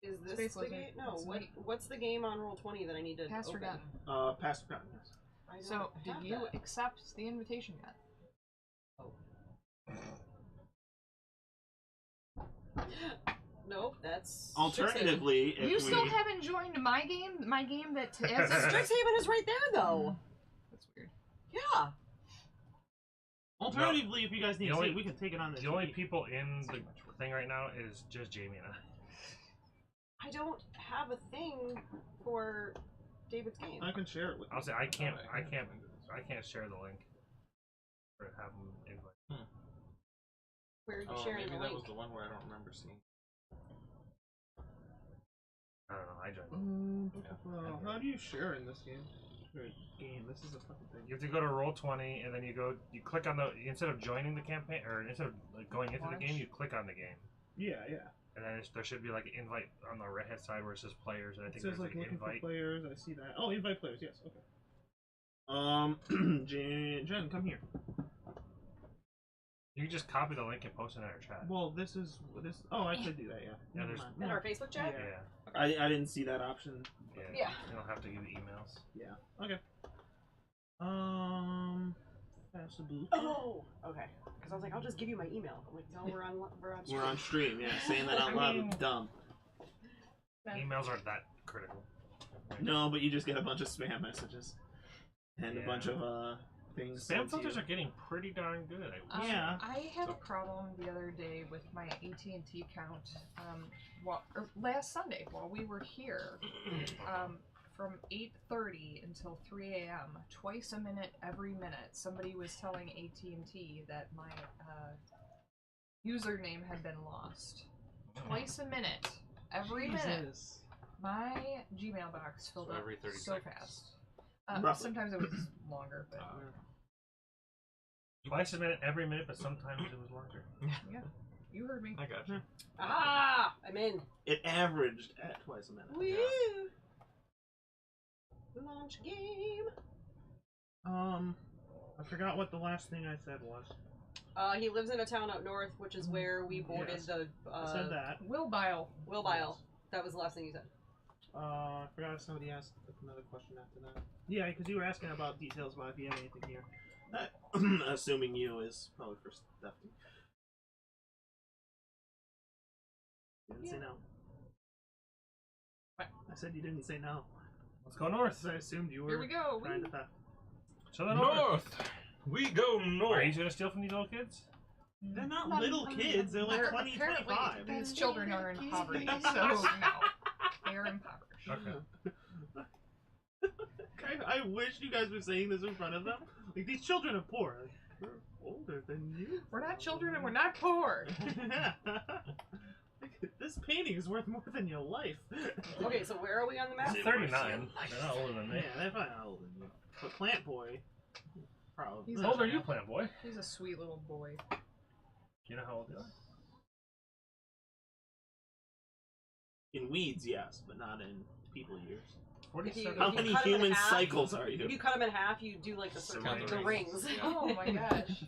is this? Space The Lizard. game? No. It's What? neat. What's the game on Roll20 that I need to Past open? Foregotten. Past Forgotten, yes. I don't So, did have you that. accept the invitation yet? Nope. That's Alternatively, if You we... still haven't joined my game? My game that has a Strixhaven is right there though. That's weird. Yeah. Alternatively, if you guys need The to see only- it, we can take it on this. The only week. people in the thing right now is just Jamie and I. I don't have a thing for David's game. I can share it with you. I'll say I can't share the link. Or have them invite. Where are you Oh, sharing maybe the that link? was the one where I don't remember seeing. I don't know. I joined. How do you share in this game? This is a fucking thing. You have to go to Roll20, and then you click on the instead of joining the campaign, or instead of like, going into the game, you click on the game, Yeah. and then there should be like an invite on the right hand side where it says players, and I It think says there's like like looking for invite. players. I see that. Oh, invite players. Yes. Okay. Jen, come here. You can just copy the link and post it in our chat. Well, this. Oh, I could do that. Yeah. Yeah, Never there's- mind. In our Facebook chat? Yeah. Yeah, I didn't see that option. Yeah. You don't have to give emails. Yeah. Okay. Pass the boot. Oh, okay. Because I was like, I'll just give you my email. I'm like, no, we're on stream. We're on stream. Yeah. Saying that out loud is dumb. Emails aren't that critical. No, but you just get a bunch of spam messages and a Yeah. bunch of things. Spam sent to filters you. are getting pretty darn good. Yeah. I had a problem the other day with my AT&T account. Last Sunday while we were here, from 8:30 until 3 a.m., twice a minute, every minute, somebody was telling AT&T that my username had been lost. Twice a minute, every minute. Jesus. My Gmail box filled So up every 30 so seconds. fast. Roughly. Sometimes it was longer, but Twice a minute, every minute, but sometimes it was longer. you heard me. I got you. Ah, I'm in. It averaged at twice a minute. Woo! Launch game. I forgot what the last thing I said was. He lives in a town up north, which is where we boarded Yes. the I said that. Wilbile. Wilbile. That was the last thing you said. I forgot if somebody asked another question after that. Yeah, because you were asking about details about if you have anything here. Assuming you is probably for stuff. You didn't say no. What? I said you didn't say no. Let's go north. So I assumed you were Here we go. trying to theft. To the north. We go north. Are you gonna steal from these little kids? They're not little kids. They're like 20, apparently 25. These children are in poverty, so no. They are impoverished. Okay. I wish you guys were saying this in front of them. Like, these children are poor. Like, we're older than you. We're not children and we're not poor. This painting is worth more than your life. Okay, so where are we on the map? They're 39. They're not older than me. Yeah, they're probably not older than you. But Plant Boy, probably. He's How old are you, plant boy? He's a sweet little boy. You know how old they are? In weeds, yes, but not in people years. 47. How If you many cut 'em in human half- cycles are If you? you cut them in half, you do like the Some circle, of the the rings. rings. Oh my gosh.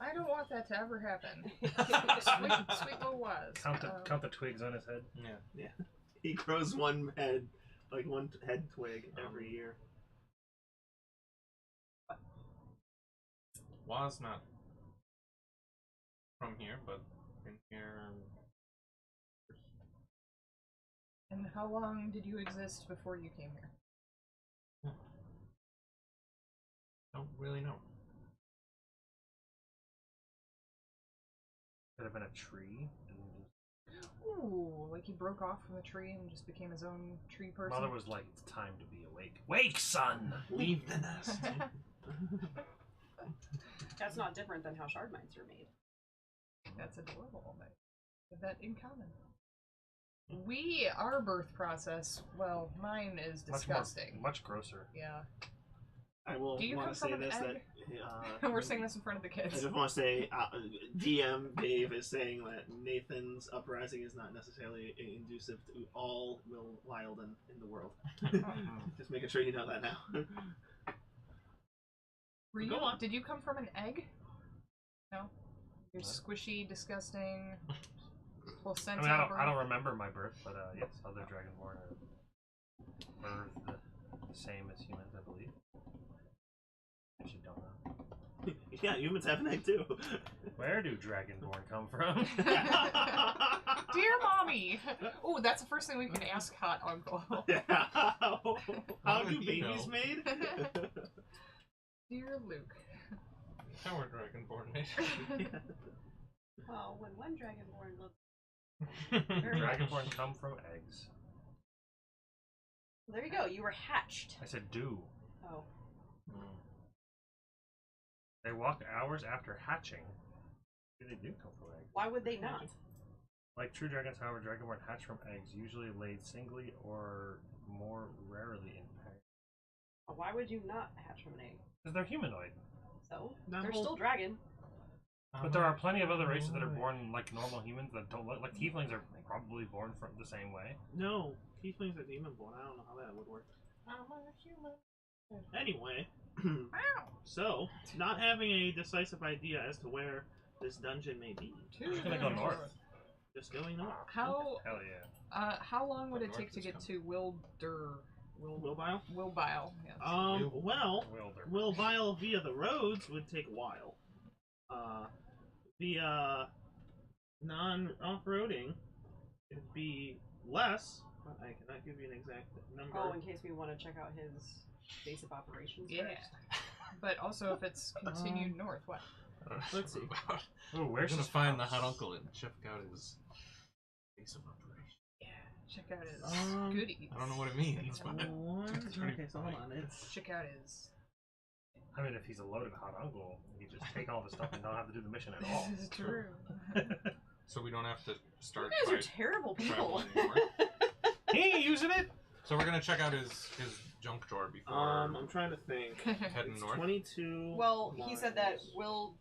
I don't want that to ever happen. Sweet little was. Count the twigs on his head. Yeah. He grows one head, like one head twig every year. Was not from here, but been here. And how long did you exist before you came here? Don't really know. Could have been a tree. Ooh, like he broke off from the tree and just became his own tree person. Mother was like, "It's time to be awake. Wake, son! Leave the nest. That's not different than how shard mines are made. That's adorable. But we have that in common. Our birth process, well, mine is disgusting. Much grosser. Yeah. I will Do you want come to say from an this egg? that We're saying this in front of the I kids. just want to say DM Dave is saying that Nathan's uprising is not necessarily inducive to all Will Wilden in the world. Just making sure you know that now. Were you, Go on. Did you come from an egg? No? You're What? squishy, disgusting, I placenta. mean, I don't remember my birth, but yes, other Dragonborn are birthed the same as humans, I believe. Actually, don't know. Yeah, humans have an egg too. Where do Dragonborn come from? Dear mommy! Oh, that's the first thing we can ask Hot Uncle. How do did you babies know? made? Dear Luke. How were Dragonborn made? Well, when one dragonborn lived, Very Dragonborn come from eggs. there you go. You were hatched. I said do. Oh, They walk hours after hatching. They do come from eggs. why would they not? Like true dragons, however, Dragonborn hatch from eggs, usually laid singly or more rarely in pairs. Why would you not hatch from an egg? Because they're humanoid. So That they're whole- still dragon. But there are plenty of other races that are born like normal humans that don't look like tieflings are probably born from the same way. No, tieflings are demon born. I don't know how that would work. I'm a human. Anyway, Ow! so not having a decisive idea as to where this dungeon may be, I'm just gonna go north. just going north. How Hell yeah. how long would it North take to is get coming. to Wilbile? Wilbile? Yes. Well, Wilder. Wilbile via the roads would take a while. Via non-off-roading, it'd be less, but I cannot give you an exact number. Oh, in case we want to check out his base of operations Yeah. first. But also if it's continued north, what? Let's see. Ooh, We're where's gonna his find the house? hot uncle and check out his base of operation. Yeah. Check out his goodies. I don't know what it means, but Okay, so hold on. It's Check out his. I mean, if he's a loaded hot uncle, he could just take all the stuff and not have to do the mission at all. This is true. so we don't have to You start guys are by terrible people. traveling anymore. He ain't using it. So we're gonna check out his junk drawer before I'm trying to think. heading It's north. 22. Well, he said that miles.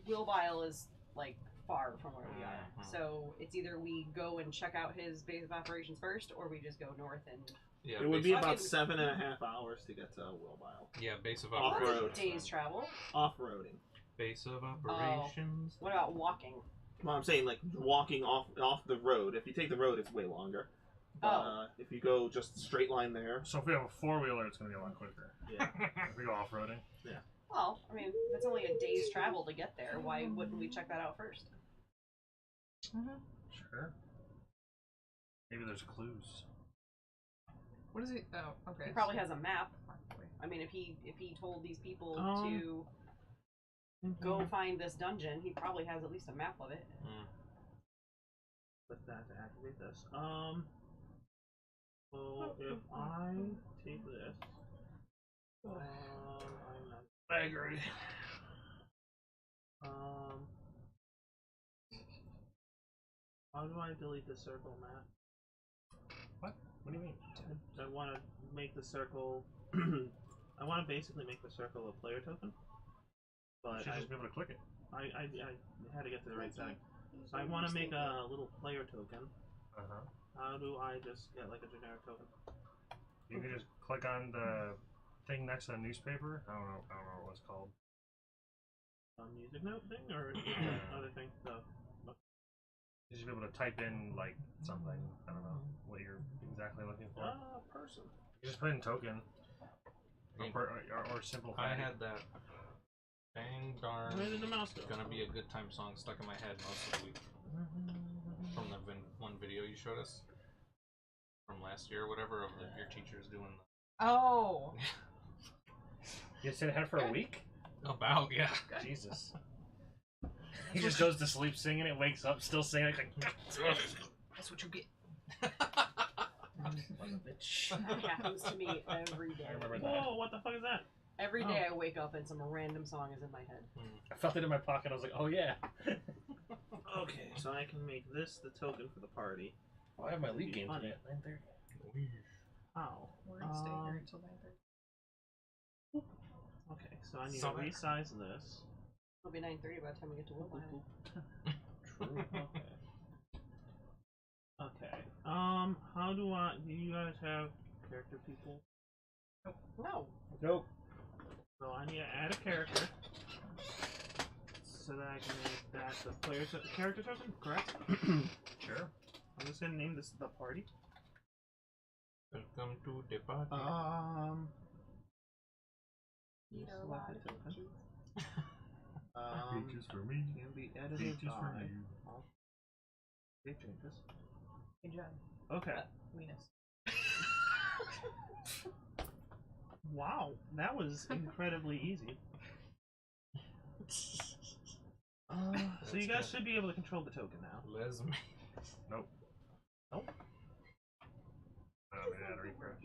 Wilbile is like far from where we are. Mhm. So it's either we go and check out his base of operations first, or we just go north and. Yeah, It would base be of- about Fucking- 7.5 hours to get to Wilbile. yeah, base of Off-road. That's a operations. day's travel. Off-roading. Base of operations. What about walking? Well, I'm saying like walking off the road. If you take the road, it's way longer. Oh. If you go just straight line there, So if we have a four-wheeler, it's gonna be a lot quicker. yeah. If we go off-roading. Well, I mean, it's only a day's travel to get there. Why wouldn't we check that out first? Sure. Maybe there's clues. What is it? Oh, okay. He probably has a map. Probably. I mean, if he told these people Um, to go find this dungeon, he probably has at least a map of it. Click that to activate this. So if I take this, I'm not. I agree. How do I delete the circle map? What do you mean? I want to make the circle. I want to basically make the circle a player token. You But should I, just be able to click it. I had to get to the right setting. So I want to make a little player token. How do I just get like a generic token? You can just click on the thing next to the newspaper. I don't know what it's called. A music note thing or other thing? So, You should be able to type in like something. I don't know what you're exactly looking for. person. You just put in token or simplify. I had that dang darn Where did the mouse go? gonna be a good time song stuck in my head most of the week from the one video you showed us from last year or whatever of your teachers doing Oh. You sit ahead for a week? about yeah. Jesus. He just goes to sleep singing it, wakes up still singing it. Like, That's what you get. bitch. That happens to me every day. I remember that. Whoa, what the fuck is that? Every day I wake up and some random song is in my head. I felt it in my pocket. I was like, oh yeah. Okay, so I can make this the token for the party. Oh, I have my league game Funny. today at 9:30. How? We're gonna stay here until 9:30. Okay, so I need So- to resize this. It'll be 9:30 by the time we get to Wilbur. True. Okay. Okay. How do you guys have character people? No. Nope. So I need to add a character so that I can make that the character token, correct? Sure. I'm just gonna name this the party. Welcome to the party. Need a select lot the of token. peaches. for me. Can be edited by all save changes. Hey, John. Okay. Weenus. Wow, that was incredibly easy. So you guys should be able to control the token now. Les me. Nope. Nope. I don't need to refresh.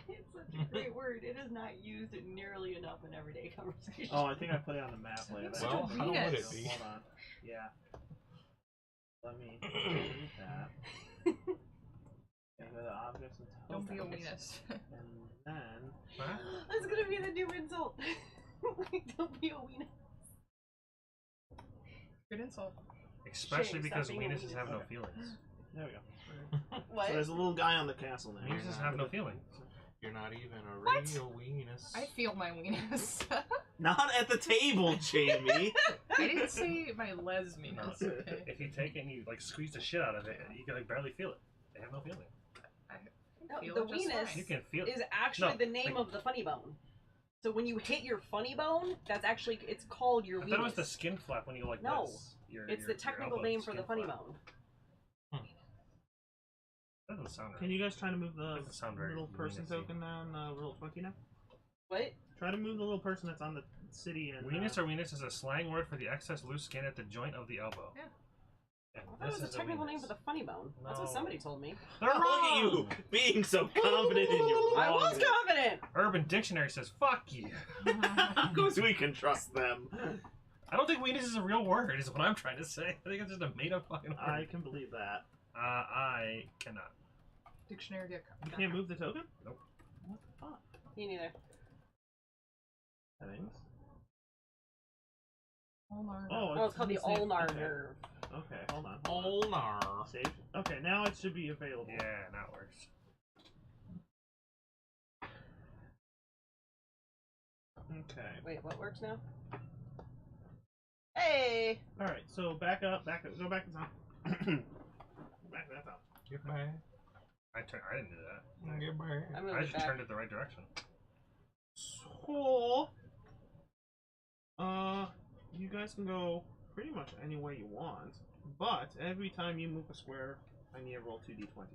It's such a great word. It is not used nearly enough in everyday conversation. Oh, I think I put it on the map later. Well, how would it be? Hold on. Yeah. Let me delete that. Okay, go to objects and Don't be a tokens. weenus. And then Huh? That's gonna be the new insult. Don't be a weenus. Good insult. Especially Shame, because stop being a weenuses have no weenus. feelings. there we go. What? So there's a little guy on the castle now. Weenuses have no feelings. You're not even a What? real weenus. I feel my weenus. Not at the table, Jamie. I didn't say my les No, meanus, okay? if you take it and you like squeeze the shit out of it, you can like barely feel it. They have no feeling. No, Feel the it just weenus fine. You can feel is actually No, the name like- of the funny bone. So when you hit your funny bone, that's actually it's called your I weenus. thought it was the skin flap when you like No, this. It's the technical name for the funny bone. That doesn't sound right. Can you guys try to move the Doesn't sound very little person weenusy. token on roll 20 now? What? Try to move the little person that's on the city and Weenus or weenus is a slang word for the excess loose skin at the joint of the elbow. Yeah. And I thought it this was is the technical name weenus. for the funny bone. That's what No. somebody told me. They're Look at you wrong! being so confident in your I was wrongness. confident. Urban Dictionary says fuck you. Of course we can trust them. I don't think weenus is a real word, is what I'm trying to say. I think it's just a made up fucking word. I can believe that. I cannot. Dictionary.com. You can't move the token? Nope. What the fuck? Me neither. Settings. Ulnar. Oh, it's called the saved. ulnar Okay. nerve. Okay, hold on. Ulnar. Save. Okay, now it should be available. Yeah, that works. Okay. Wait, what works now? Hey! Alright, so back up, go back to time. Back to that time. Get back. I didn't do that. Get back. I'm I gonna just back. turned it the right direction. So, you guys can go pretty much any way you want, but every time you move a square, I need to roll 2d20.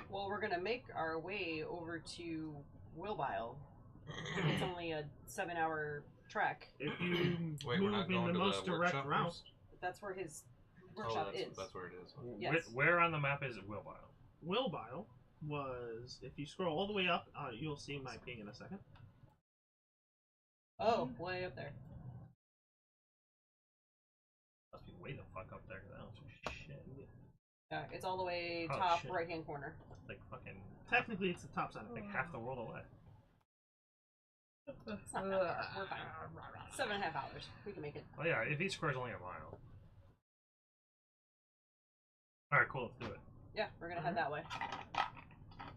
Well, we're gonna make our way over to Wilbile. It's only a 7-hour trek. If you Wait, we're not move in going the to most the direct workshop route, first? That's where his Oh, workshop is. that's where it is. Yes. Where on the map is Wilbile? Wilbile was, if you scroll all the way up, you'll see my ping in a second. Oh, way up there. Must be way the fuck up there because I don't see shit. Yeah, it's all the way Oh, top shit. right hand corner. Like fucking Technically, it's the top center. like half the world away. It's not that far. We're fine. 7.5 hours. We can make it. Oh yeah, if each square is only a mile. Alright, cool, let's do it. Yeah, we're gonna head that way.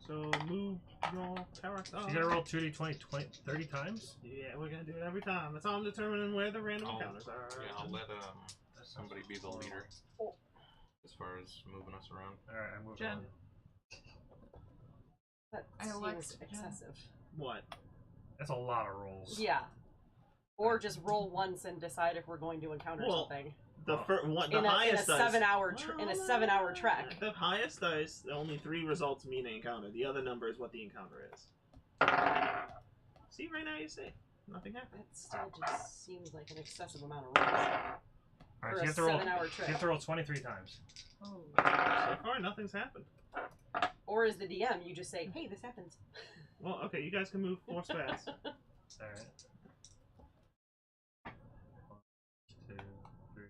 So move your character. She's gonna roll 2d20 30 times? Yeah, we're gonna do it every time. That's how I'm determining where the random Oh, encounters are. Yeah, I'll let somebody be the leader as far as moving us around. Alright, I moved Jen. on. That I like seems Jen. excessive. What? That's a lot of rolls. Yeah. Or just roll once and decide if we're going to encounter something. The In a highest dice. 7-hour trek. The highest dice, only 3 results mean an encounter. The other number is what the encounter is. See, right now you see. Nothing happened. That still just seems like an excessive amount of rolls Alright, for so a 7-hour you trek. have to roll 23 times. Oh. So far, nothing's happened. Or as the DM, you just say, "Hey, this happens." Well, okay, you guys can move 4 spats. Alright. 1, 2, 3.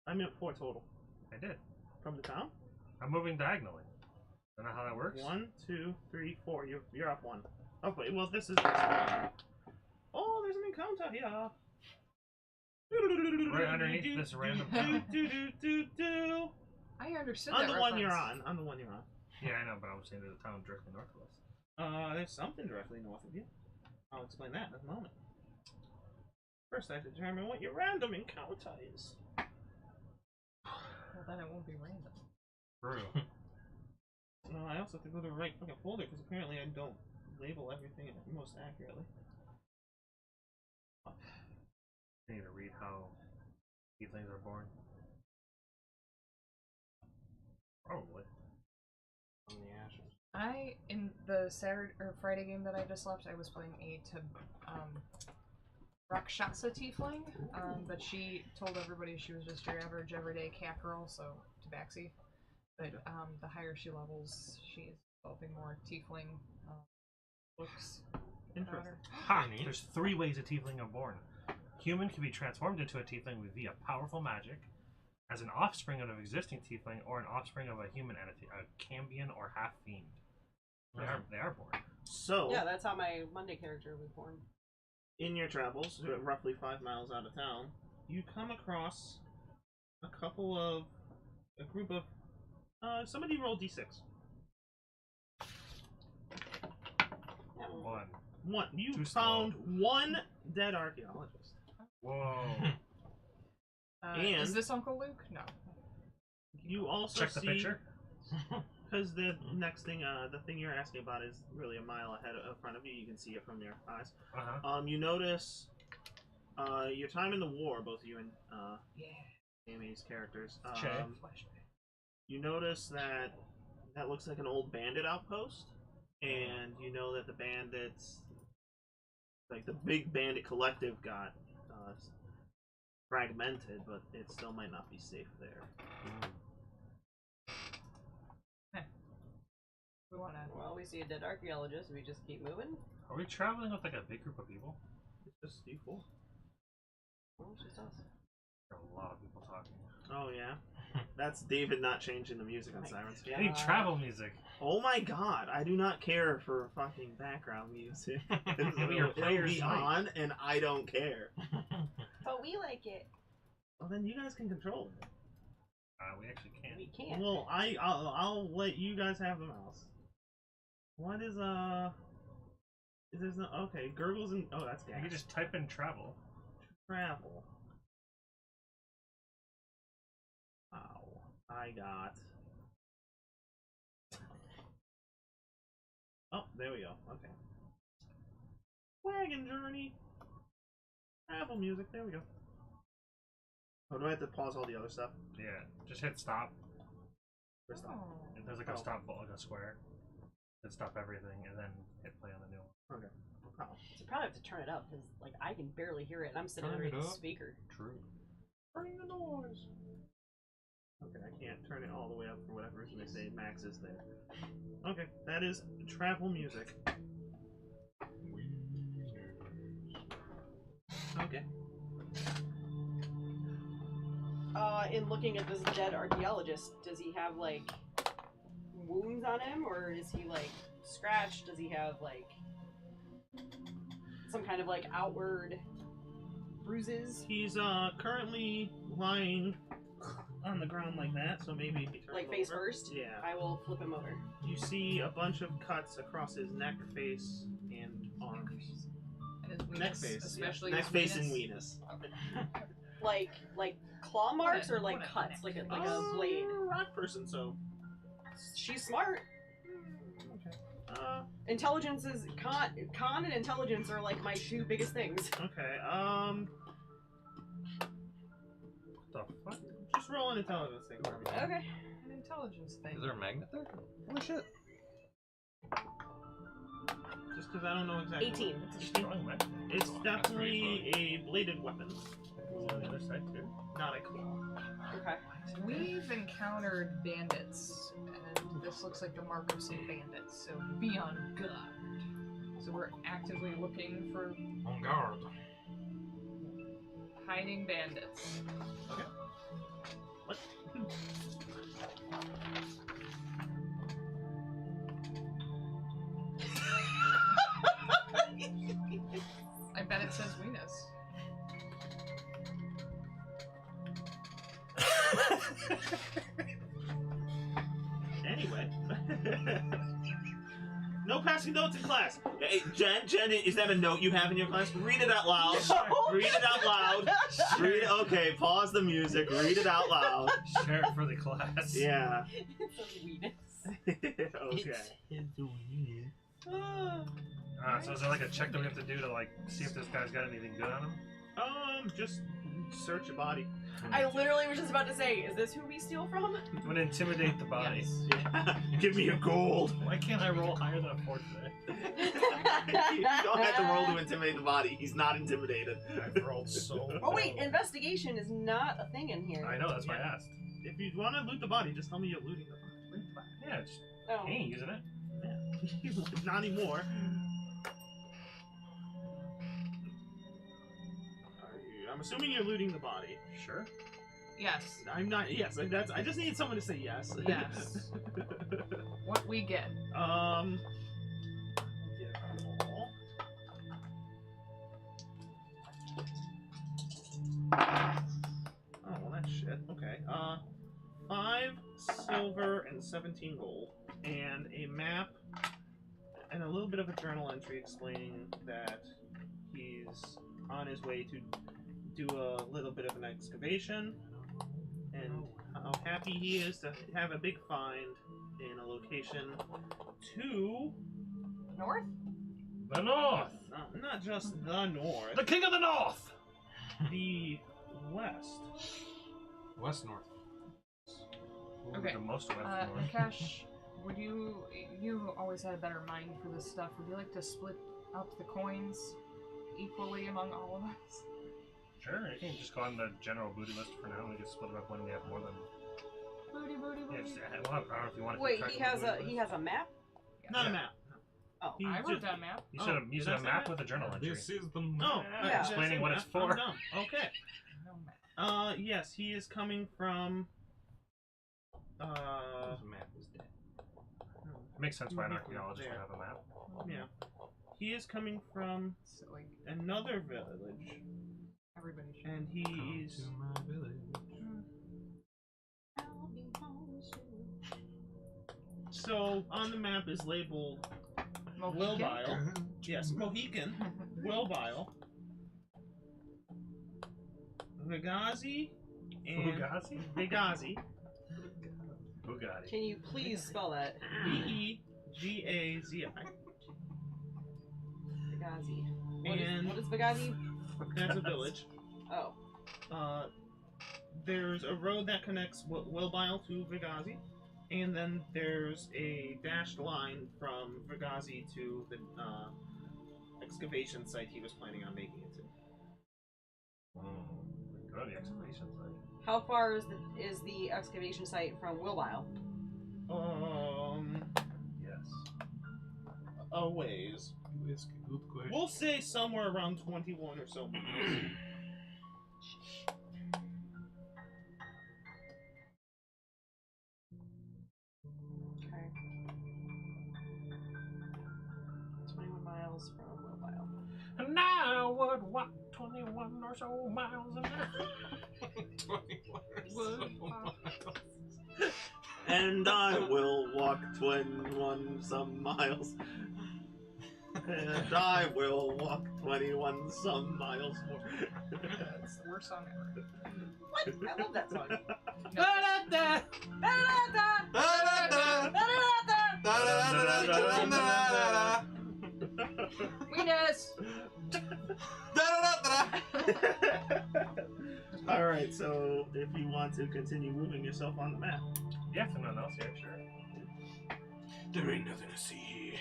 I meant 4 total. I did. From the town? I'm moving diagonally. Don't know how that works? 1, 2, 3, 4. You're up 1. Oh, wait, well, this is... Oh, there's an encounter here. Right underneath this random I understood On that the one you're reference. on. On the one you're on. Yeah, I know, but I was saying there's a town directly north of us. There's something directly north of you. I'll explain that in a moment. First, I have to determine what your random encounter is. Well, then it won't be random. True. No, I also have to go to the right fucking folder because apparently I don't label everything most accurately. I need to read how things are born. Probably. On the ashes. In the Saturday or Friday game that I just left, I was playing a Rakshasa tiefling, but she told everybody she was just your average everyday cat girl, so tabaxi. But the higher she levels, she is developing more tiefling looks. Interesting. Ha! There's 3 ways a tiefling are born. Human can be transformed into a tiefling via powerful magic, as an offspring of an existing tiefling, or an offspring of a human entity, a cambion or half-fiend. They are born. So, Yeah, that's how my Monday character was born. in your travels, roughly 5 miles out of town, you come across a group of, somebody roll d6. 1. You Too found 1 dead archaeologist. Whoa. And- Is this Uncle Luke? No. You also Check the see, picture. because the next thing, the thing you're asking about is really a mile ahead in front of you. You can see it from your eyes. Uh-huh. You notice, your time in the war, both you and Amy's characters. You notice that looks like an old bandit outpost, and you know that the bandits, like the big bandit collective, got fragmented, but it still might not be safe there. We wanna. Well, we see a dead archaeologist. We just keep moving. Are we traveling with like a big group of people? It's just you four. Well, it's just us. There are a lot of people talking. Oh yeah, that's David not changing the music on My Sirens. God. I need travel music. Oh my god, I do not care for fucking background music. Maybe your It'll players be might. on, and I don't care. But we like it. Well, then you guys can control it. We actually can't. We can't. Well, I'll let you guys have the mouse. What is there's no, okay, gurgles and oh, that's gas. You can just type in travel. Travel. Wow, I got. Oh, there we go. Okay. Wagon journey. Travel music. There we go. Oh, do I have to pause all the other stuff? Yeah, just hit stop. For stop. Oh. And there's like a stop, like a square. Hit stop everything, and then hit play on the new one. Okay. Oh. So you probably have to turn it up because, like, I can barely hear it, and I'm sitting Turn underneath it the up. speaker. True. Bring the noise. Okay, I can't turn it all the way up for whatever reason. They say max is there. Okay, that is travel music. Okay. In looking at this dead archaeologist, does he have like wounds on him, or is he like scratched? Does he have like some kind of like outward bruises? He's currently lying on the ground like that, so maybe if he turns Like face over- first? Yeah. I will flip him over. You see a bunch of cuts across his neck, face, and arms. And his Neck weenus, face, especially yeah. Neck, his face, and weenus. weenus. Like claw marks or like What a cuts, like a Oh, blade. you're a rock person, so. She's smart. Okay. Intelligence is con and intelligence are like my two biggest things. Okay. The fuck? Just roll an intelligence thing for me. Okay. An intelligence thing. Is there a magnet there? Holy shit. Just because I don't know exactly. 18. It's a strong weapon. It's That's pretty definitely a bladed weapon, On the other side too. not a claw. Okay. We've encountered bandits, and this looks like the mark of some bandits, so be on guard. So we're actively looking for On guard. hiding bandits. Okay. What? I bet it says weenus. Anyway. No passing notes in class. Hey, Jen, is that a note you have in your class? Read it out loud. Read it out loud. Read it. Okay, pause the music. Read it out loud. Share it for the class. Yeah. It's a weenus. Okay. So is there like a check that we have to do to like see if this guy's got anything good on him? Just search your body. I literally was just about to say, is this who we steal from? I'm gonna intimidate the body. Yes. Yeah. Give me a gold. Why can't I roll higher than a 4 today? You don't have to roll to intimidate the body. He's not intimidated. I've rolled so Oh wait, low. investigation is not a thing in here. I know, that's why I asked. If you want to loot the body, just tell me you're looting the body. Yeah, just Oh. he ain't using it. Yeah. Not anymore. I'm assuming you're looting the body. Sure. Yes. I'm not. Yes, I just need someone to say yes. Yes. What we get. Get a roll. Oh, well, that's shit. Okay. 5 silver and 17 gold, and a map, and a little bit of a journal entry explaining that he's on his way to do a little bit of an excavation, and how happy he is to have a big find in a location to North? The North! not just the north, The King of the North! the west. West north. Ooh, Okay. The most west north. Akash, would you always had a better mind for this stuff. Would you like to split up the coins equally among all of us? Sure, you can just go on the general booty list for now. We can split it up when we have more than. Booty, booty, Yeah, booty. just, I don't know if you want to. Wait, keep track he of has the a booty he list. has a map? Not Yeah. a map. Oh. He I just- wrote that map. You should have did used I a say map that? with a journal entry. This is the No, Yeah. Explaining what it's for. I'm dumb. Okay. No map. Yes, he is coming from. Whose map is dead? It makes sense why an archaeologist would There. have a map. Yeah. He is coming from So like another village, everybody should. and he's. To my village. So on the map is labeled Wilbile. Yes, Mohican. Wilbile. Vigazi and Fugazi? Vigazi. Bugatti. Can you please spell that? Vegazi. Bagazi. And- What is Bagazi? That's a village. Oh. There's a road that connects Wilbile to Vigazi, and then there's a dashed line from Vigazi to the excavation site he was planning on making it to. Go to the excavation site. How far is the excavation site from Wilbile? Yes. A ways. It's a good question. We'll say somewhere around 21 or so meters. Okay. 21 miles from Wilbile. No! walk 21 or so miles an hour. 21 or so miles. And I will walk 21 some miles. And I will walk 21 some miles more. That's the worst song ever. What? I love that song. Weenus! Alright, so if you want to continue moving yourself on the map. Yeah, if nothing else here, sure. There ain't nothing to see here.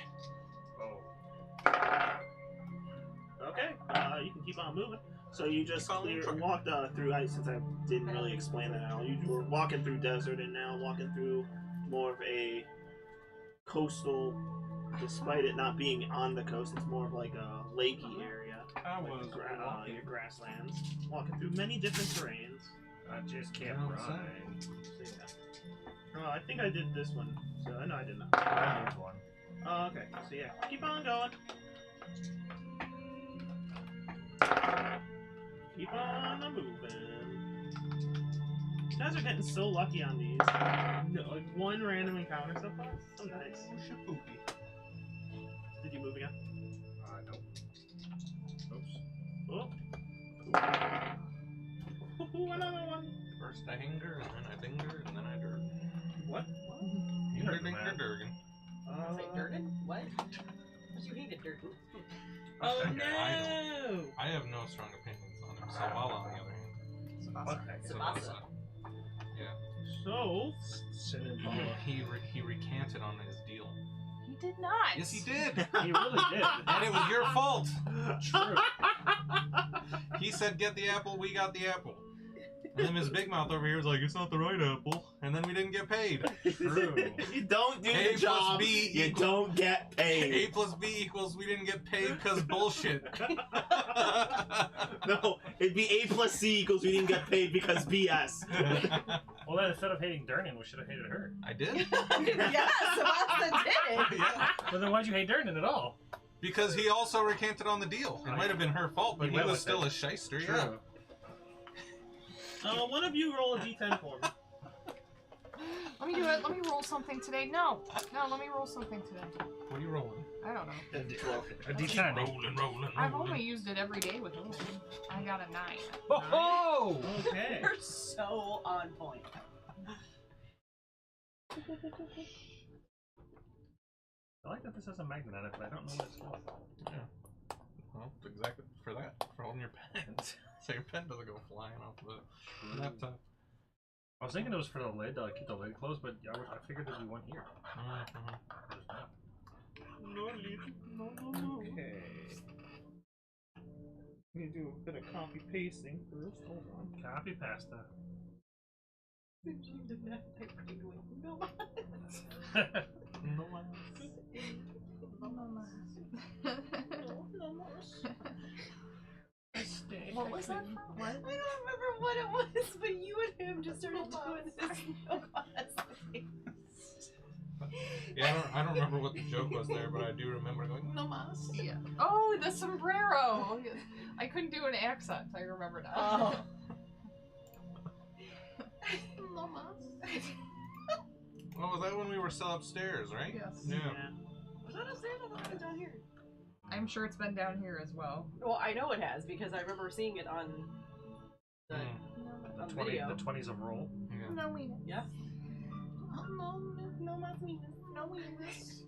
Oh. Okay, you can keep on moving. So you just Keep on walked through ice, since I didn't really explain that at all. You were walking through desert and now walking through more of a coastal, despite it not being on the coast, it's more of like a lakey area. I Like was walking. your grasslands. Walking through many different terrains. I just can't Outside. run. So, yeah. Oh, I think I did this one. So, no, I did not. I moved one. Oh, okay. So, yeah. Keep on going. Keep on moving. You guys are getting so lucky on these. No, like one random encounter so far. So nice. Did you move again? Nope. Oops. Oh. Ooh, another one. First I hinger, and then I dinger, and then I dirt. What? You Hinger, heard the dinger, man. durgan. Say Durden? What? But you hated Durden. Oh Okay, no! I have no strong opinions on him. Sabala, on the other hand. Okay. Sabasa. Yeah. So, Sin and Paula. He recanted on his deal. He did not. Yes, he did. He really did. And it was your fault. True. He said, "Get the apple." We got the apple. And then Ms. Big Mouth over here was like, "It's not the right apple," and then we didn't get paid. True. You don't do A the plus job, B you equals- don't get paid. A plus B equals we didn't get paid because bullshit. No, it'd be A plus C equals we didn't get paid because BS. Well, then instead of hating Durnan, we should have hated her. I did? Yeah, Sabasa did it. Yeah. Well, then why'd you hate Durnan at all? Because he also recanted on the deal. It might have been her fault, but He he went was with still it. a shyster. True. Yeah. One of you roll a d10 for me. Let me do it. Let me roll something today. No, let me roll something today. What are you rolling? I don't know. A Keep D10. rolling. I've only used it every day with rolling. I got a 9. Oh! Okay. You're so on point. I like that this has a magnet on it, but I don't know what it's for. Yeah. Well, it's exactly for that. For holding your pen. So your pen doesn't go flying off the laptop. I was thinking it was for the lid, to keep the lid closed, but I figured there'd be one here. There's not. Okay. Let me do a bit of copy pasting first. Hold on. Copy pasta. What was that from? What? I don't remember what it was, but you and him just started doing this. Yeah, I don't remember what the joke was there, but I do remember going, "No mas." Yeah. Oh, the sombrero. I couldn't do an accent. I remember now. Oh. No mas. Oh, was that when we were still upstairs, right? Yes. Yeah. Was that upstairs? I thought it was down here. I'm sure it's been down here as well. Well, I know it has because I remember seeing it on the The on 20, video. the 20s of roll. Yeah. No weenus. Yeah. No mas weenus. No weenus.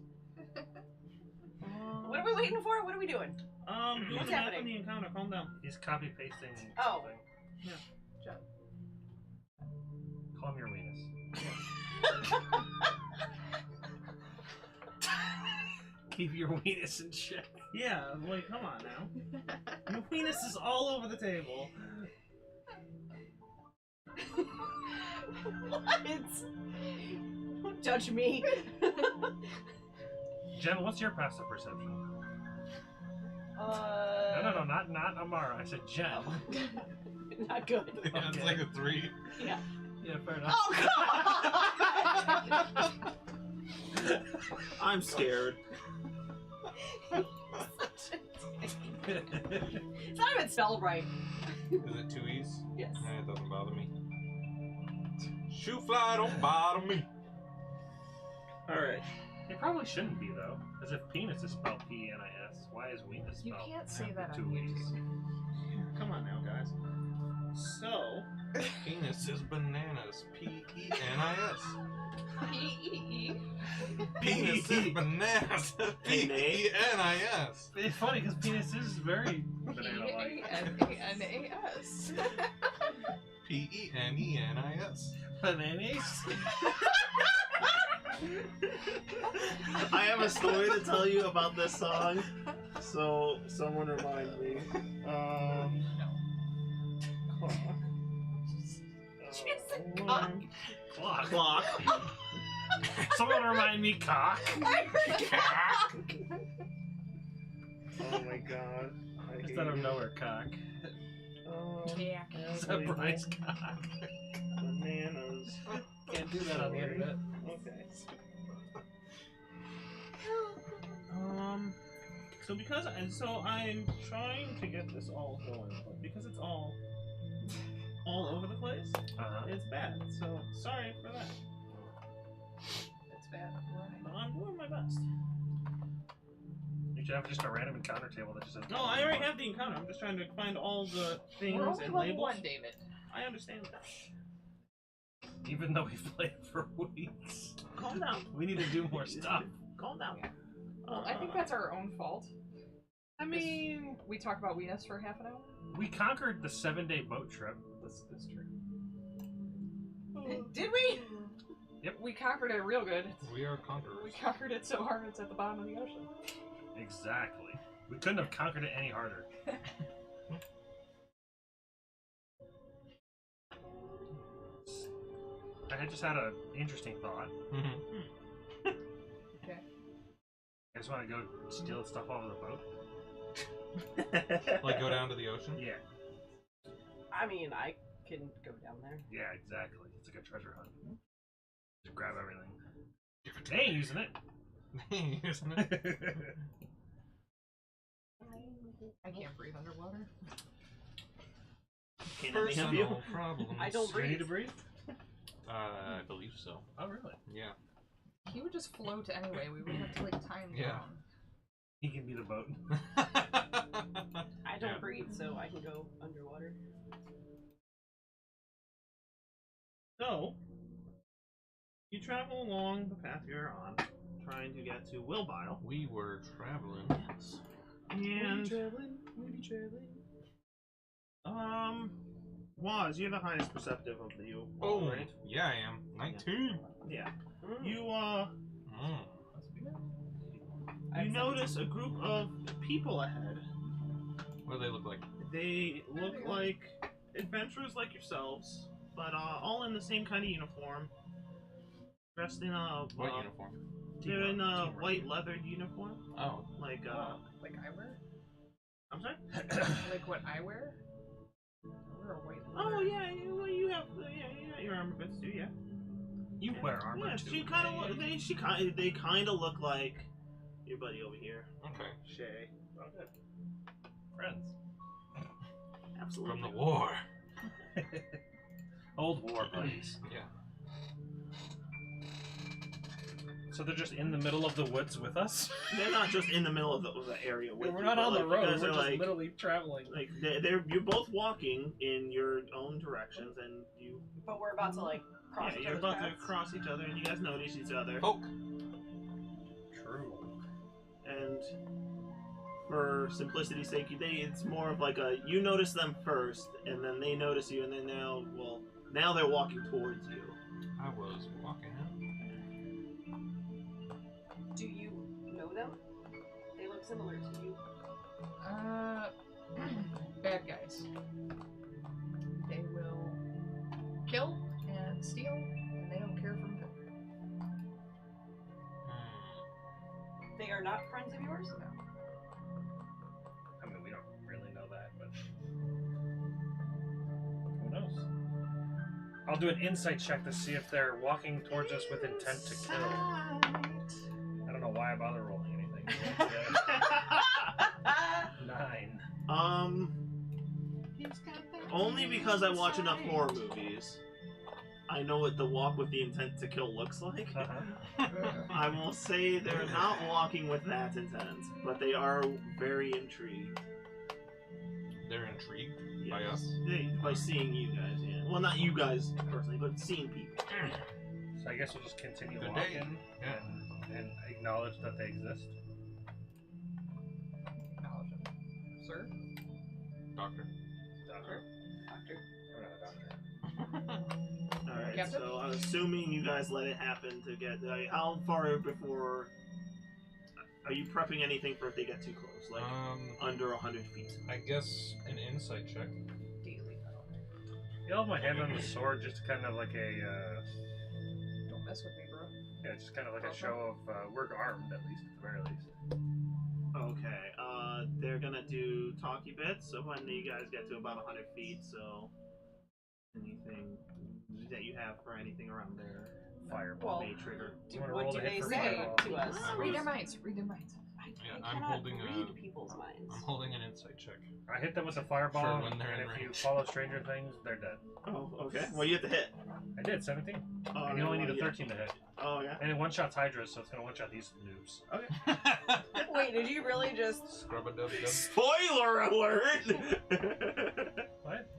What are we waiting for? What are we doing? Doing What's the math happening? on the encounter. Calm down. He's copy pasting Oh. something. Joe. Call him your weenus. Keep your weenus in check. Yeah, like, come on now. Your penis is all over the table. What? Don't judge me. Jen, what's your passive perception? No, not Amara. I said Jen. Not good. Yeah, it's like a 3. Yeah. Yeah, fair enough. Oh God! I'm scared. Such a dick. It's not even spelled right. Is it 2 E's? Yes. It doesn't bother me. Shoe fly don't bother me. Alright. It probably shouldn't be though, because if penis is spelled P-E-N-I-S, why is weenus You spelled can't say that on two E's? YouTube. Come on now, guys. So, Penis is bananas. P-E-N-I-S. P-E-E. Penis is bananas. P-E-N-I-S. It's funny because penis is very banana-like. P-A-N-A-N-A-S. P-E-N-E-N-I-S. Bananas? I have a story to tell you about this song. So, someone remind me. No. Clock. She said cock. Clock. Clock. Someone remind me cock. Oh my god. I hate Instead of you. nowhere cock. Yeah. It's a Bryce cock. Bananas. Can't do that on the internet. Okay. So I'm trying to get this all going, but because it's all over the place, it's bad. So sorry for that. It's bad. But I'm doing my best. You should have just a random encounter table that just says. No, I already have the encounter. I'm just trying to find all the things We're only and level labels. 1, David. I understand that. Even though we've played for weeks, Calm down. we need to do more stuff. Calm down. Yeah. Well, I think that's our own fault. I mean, We talked about weenus for half an hour. we conquered the 7-day boat trip. That's true. Did we? Yep. We conquered it real good. We are We conquerors. conquered it so hard it's at the bottom of the ocean. Exactly. We couldn't have conquered it any harder. I had just had an interesting thought. Mm-hmm. Okay. I just want to go steal stuff off of the boat. Like go down to the ocean? Yeah. I mean, I can go down there. Yeah, exactly. It's like a treasure hunt. Just grab everything. They ain't using it. Isn't it? I can't breathe underwater. Can I help you? Personal problems. I don't Do you need breathe. to breathe? I believe so. Oh, really? Yeah. He would just float anyway. We would have to like time Yeah. down. He can be the boat. I don't Yeah. breathe, so I can go underwater. So, you travel along the path you're on, trying to get to Wilbile. We were traveling. Yes. And, We be traveling. Waz, you're the highest perceptive of the you, Oh, right? yeah, I am. 19. Yeah. Mm. You, Mm. you notice a group of people ahead. What do they look like? They look like adventurers like yourselves, but all in the same kind of uniform. Dressed in a What uniform? they're in a Teamwork. white leathered uniform, Oh. like Like I wear? I'm sorry. Like what I wear? I wear a white Oh leather. yeah, you have you got your armor bits too, yeah. You wear armor Yeah, too. she kind of they kind of look like your buddy over here, Okay. Shay. Oh, good. Friends. Absolutely. From the war. Old war buddies. Yeah. So they're just in the middle of the woods with us? They're not just in the middle of the area with We're you, not but, on the like, you road, guys we're are, just like, literally traveling. like you're both walking in your own directions, and you But we're about to like cross each you're other's about to paths. cross each other, and you guys notice each other. Poke. True. And for simplicity's sake, it's more of like a you notice them first, and then they notice you, and then now they're walking towards you. I was walking. Do you know them? They look similar to you. Bad guys. They will kill and steal, and they don't care for me. They are not friends of yours? No. I mean, we don't really know that, but who knows? I'll do an insight check to see if they're walking towards us with intent to kill. I don't know why I bother rolling anything. 9. only because I watch enough horror movies. I know what the walk with the intent to kill looks like. I will say they're not walking with that intent, but they are very intrigued. They're intrigued by us. By seeing you guys, yeah. Well, not you guys personally, but seeing people. So I guess we'll just continue Good walking day. Yeah. and acknowledge that they exist. Acknowledge him. Sir? Doctor. Doctor. Doctor. We're not a doctor. Alright, Captain? so I'm assuming you guys let it happen to get. How far before. Are you prepping anything for if they get too close? Like under 100 feet? I guess an insight check. Daily. You hold my hand on the sword, just kind of like a. Don't mess with me, bro. Yeah, just kind of like a show of we're armed at least, at the very least. Okay, they're gonna do talky bits, so when you guys get to about 100 feet, so anything that you have for anything around there, Fireball. Well, may trigger. What do they say to us? Read their minds. Read their minds. Yeah, I I'm cannot holding read a- people's minds. I'm holding an insight check. I hit them with a fireball, For when they're and in if you range. follow Stranger Things, they're dead. Oh, okay. Well, you have to hit. I did, 17. Oh, And you no, only need a yeah. 13 to hit. Oh, yeah? And it one-shots Hydra, so it's going to one-shot these noobs. Okay. Wait, did you really just? Scrub a dub dub. Spoiler alert! What?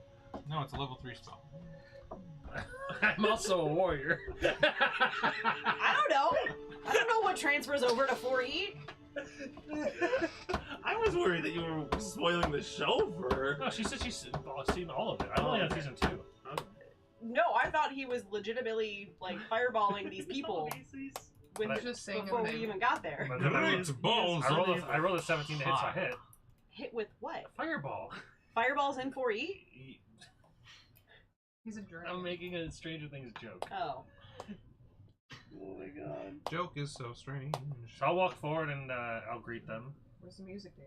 No, it's a level 3 spell. I'm also a warrior. I don't know. I don't know what transfers over to 4E. I was worried that you were spoiling the show for. No, she said she's seen all of it. I'm only on season 2. No, I thought he was legitimately like fireballing these people when, But I- Just saying before a we thing. even got there. But then I, Great balls. I rolled a 17 to hit, so I hit. Hit with what? Fireball. Fireballs in 4E? He's a dragon. I'm making a Stranger Things joke. Oh. Oh my god. Joke is so strange. So I'll walk forward and I'll greet them. Where's the music, dude?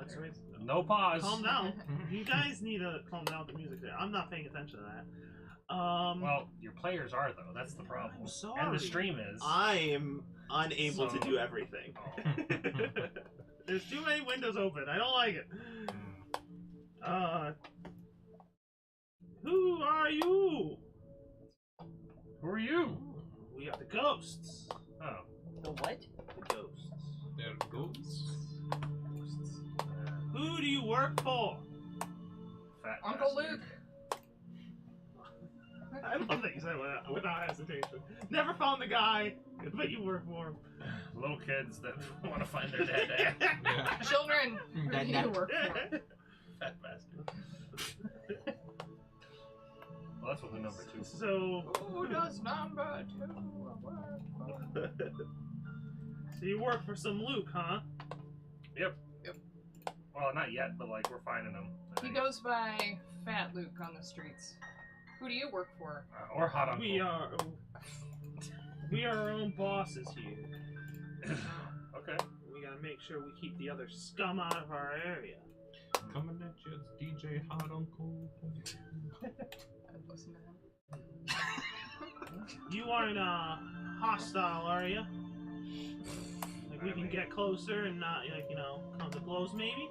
So it's- No pause. calm down. You guys need to calm down with the music there. I'm not paying attention to that. Well, your players are, though. That's the problem. I'm sorry. And the stream is. I am unable So- to do everything. Oh. There's too many windows open. I don't like it. Who are you? Who are you? We are the ghosts. Oh. The what? The ghosts. There goes. Who do you work for? Fat Uncle bastard. Luke. I love that you said it without hesitation. Never found the guy, but you work for him. Little kids that want to find their dad. Yeah. Children. Who do you work for? Fat bastard. Well, that's what the number 2. So, Who does number 2 work for? so you work for some Luke, huh? Yep. Well, not yet, but like we're finding them. He goes by Fat Luke on the streets. Who do you work for? Or Hot Uncle. We are our own bosses here. Okay. We gotta make sure we keep the other scum out of our area. Coming at you, it's DJ Hot Uncle. I'd listen to him. You aren't hostile, are you? Like we can get closer and not, like, you know, come to blows, maybe.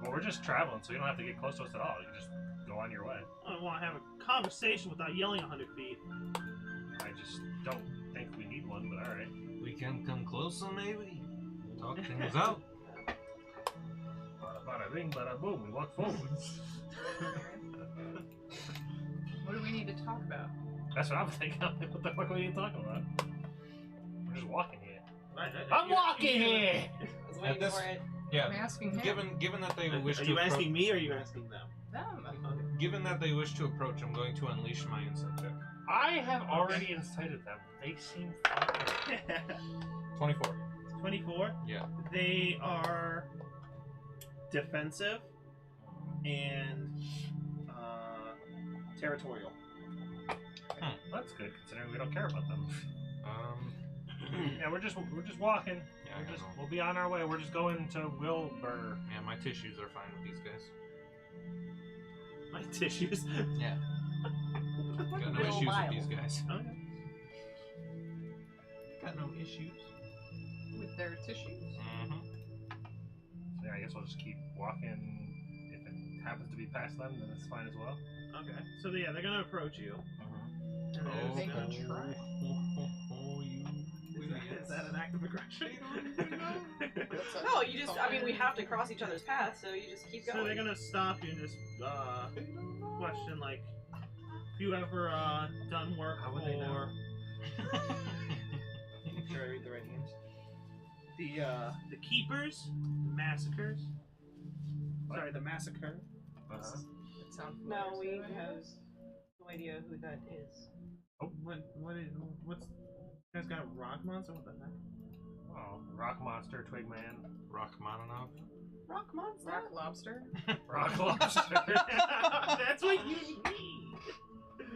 Well, we're just traveling, so you don't have to get close to us at all. You can just go on your way. I don't want to have a conversation without yelling 100 feet. I just don't think we need one, but alright. We can come closer, maybe. Talk things out. Bada bada bing, bada boom. We walk forward. What do we need to talk about? That's what I'm thinking. What the fuck are you talking about? We're just walking here. I'm walking here! I was At waiting this- for it. I'm Yeah. asking him. Given that they wish Are to you appro- asking me or are you asking them? Them. given that they wish to approach, I'm going to unleash my insight check. I have already incited them. They seem fine. 24. 24? Yeah. They are defensive and territorial. That's good, considering we don't care about them. Yeah, we're just walking. Yeah, I know. We'll be on our way. We're just going to Wilbur. Yeah, my tissues are fine with these guys. My tissues. Yeah. Got no Real issues wild. with these guys. Okay. Got no issues. With their tissues. Mm-hmm. So yeah, I guess we'll just keep walking. If it happens to be past them, then it's fine as well. Okay. So yeah, they're gonna approach you. And Oh, They there's, can try. is that an act of aggression? No, you just, I mean, we have to cross each other's paths, so you just keep going. So they're gonna stop you and just question like, if you ever done work How would they know? Make sure I read the right names. The keepers, massacres. Sorry, the massacre. Uh-huh. It sounds No, familiar, we so I have guess. no idea who that is. What's you guys got a rock monster? What the heck? Oh, Rock Monster, Twig Man, Rachmaninoff. Rock monster? Rock lobster. Rock Lobster. That's what you need.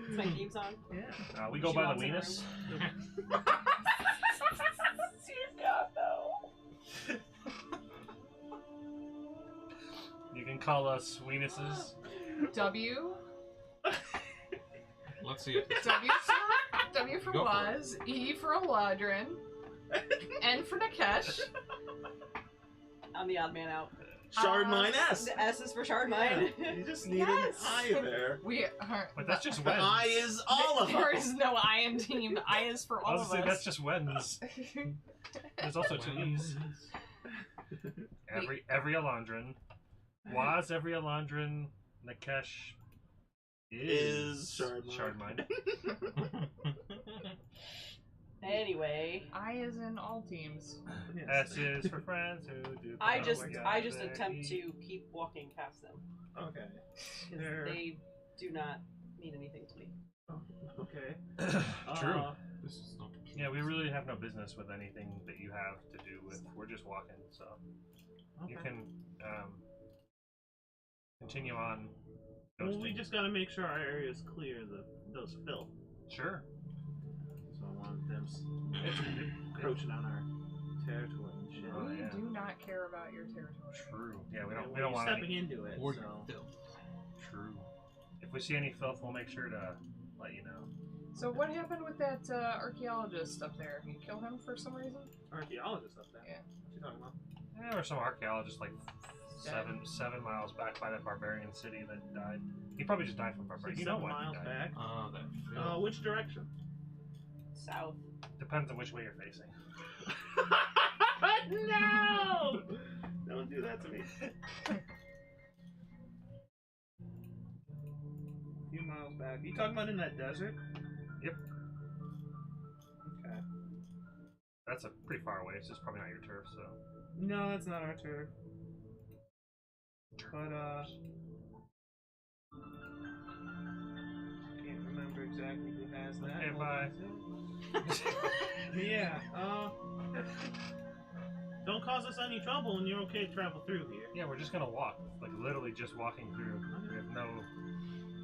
It's my theme song. Yeah. We go She by the walks in the weenus. You can call us weenuses. W. Let's see it. W for Go for Waz. E for Eladrin. N for Nakesh. I'm the odd man out. Shard Mine S. The S is for Shard Mine. You just needed Yes. I there. We are. But that's just The Wens. I is all of There them. is no I in team. The I is for I all was of gonna say, that's us. just Wens. There's also two E's. Every Elandrin. Waz every Elandrin. Nakesh Is Shard Mine. Anyway, I is in all teams. S is for friends who do. I oh just my God, I just they're attempt E. to keep walking past them Okay. because They're- they do not mean anything to me. Oh, okay. True. This is not. Yeah, we really have no business with anything that you have to do with. We're just walking, so Okay. you can continue on. Well, we ghosting. just gotta make sure our area is clear of those filth. Sure. So I want them It's encroaching on our territory and shit. Oh, We yeah. do not care about your territory. true. Yeah, we Yeah, don't. well, We don't you're want stepping any. into it. Or so. True. If we see any filth, we'll make sure to let you know. So what happened with that archaeologist up there? You kill him for some reason? Archaeologist up there. Yeah. What you talking about? Yeah, there were some archaeologists like Dead. seven miles back by the barbarian city that died. He probably just died from barbarian. You know 7 why he miles died. back. That film. Which direction? South. Depends on which way you're facing. No! Don't do that to me. A few miles back. You talking about in that desert? Yep. Okay. That's a pretty far away. It's just probably not your turf, so. No, that's not our turf. But can't remember exactly who has that. Okay, Hold bye. on. Yeah. Don't cause us any trouble, and you're okay to travel through here. Yeah, we're just gonna walk. Like literally just walking through. We have no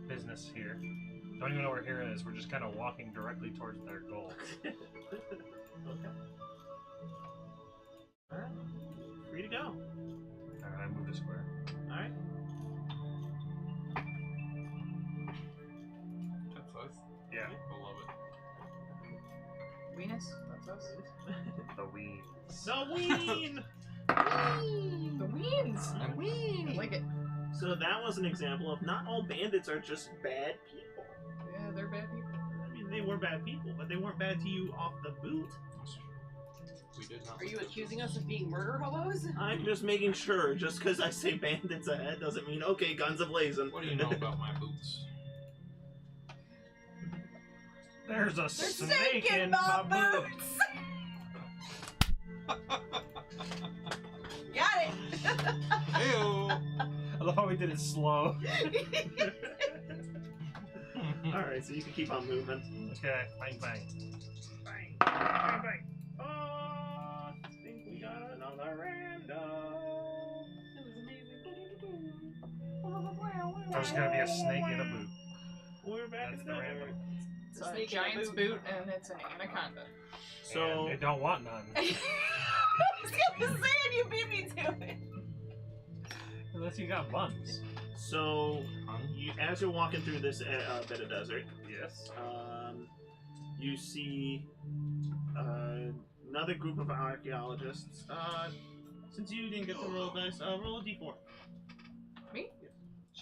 business here. Don't even know where here is. We're just kind of walking directly towards their goal. Okay. Alright. Free to go. Alright, I moved a square. Alright. That's us. Yeah. I love it. Venus? That's us. The weeds. The ween! The Weens! I like it. So that was an example of not all bandits are just bad people. Yeah, they're bad people. I mean, they were bad people, but they weren't bad to you off the boot. We did not. Are you accusing us of being murder hobos? I'm just making sure, just because I say bandits ahead doesn't mean, okay, guns a-blazing. What do you know about my boots? There's a There's snake in my boot. Got it! Heyo. I love how we did it slow. Alright, so you can keep on moving. Okay, bang bang. Bang, bang, bang. Oh, I think we got another random. That was amazing. There's gonna be a snake in a boot. We're back That's at the the random. It's The a snake in a giant's boot. boot, and it's an anaconda. So, And they don't want none. I was gonna say it, you beat me to it. Unless you got buns. so as you're walking through this bit of desert, Yes. you see another group of archaeologists. Since you didn't get to roll dice, roll a d4. Me?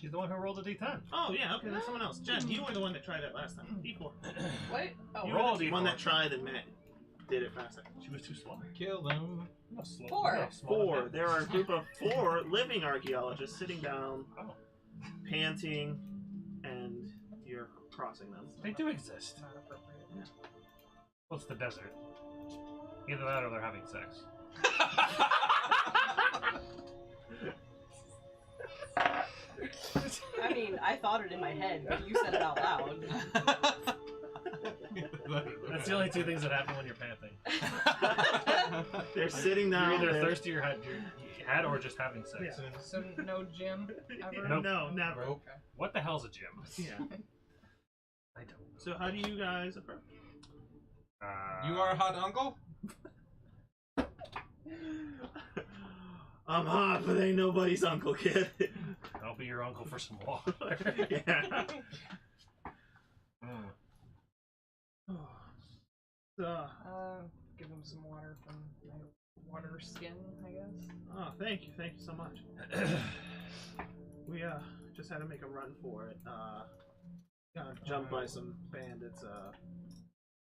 She's the one who rolled a d10. Oh yeah, okay, that's someone else. Jen, you were the one that tried that last time. D4. What? Oh, You roll were the D4. one that tried and Matt did it faster. She was too slow. Kill them. No, slow. 4. No, slow. 4. There are a group of 4 living archaeologists sitting down, Oh, panting, and you're crossing them. they do exist. not appropriate. Well, it's the desert. Either that or they're having sex. I mean, I thought it in my head, but you said it out loud. That's the only two things that happen when you're panting. They're sitting You're down. either they're- thirsty or had or just having sex. Yeah. So no gym ever. Nope. No, never. Nope. Okay. What the hell's a gym? Yeah. I don't know. So how do you guys approach? You are a hot uncle? I'm hot, but ain't nobody's uncle, kid. I'll be your uncle for some water. Yeah. Mm. Give him some water from my water skin, I guess. Oh, thank you so much. We just had to make a run for it. Got jumped by some bandits a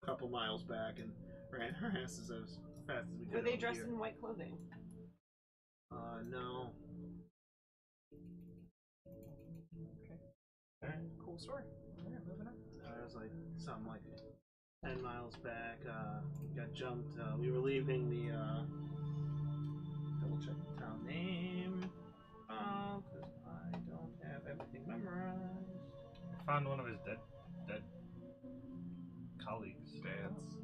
couple miles back and ran our asses as fast as we could. Were they over dressed here. in white clothing? No. Okay. Cool story. Alright, moving on. It was like something like 10 miles back. Got jumped. We were leaving the double check the town name. Because I don't have everything memorized. I found one of his dead colleagues. Dads.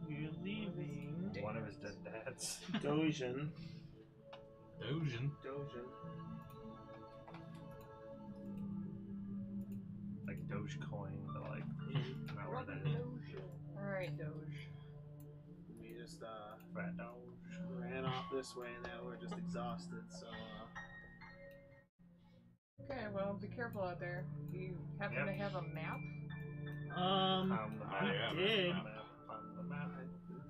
We're leaving One of his dead dads. Dojan. Dojan. Like Dogecoin, but like not where that is. Alright, Doge. We just Fat Doge. ran off this way, and now we're just exhausted. So Okay, well, be careful out there. Do you happen Yep. to have a map? Found the I map. am. did. Found the map.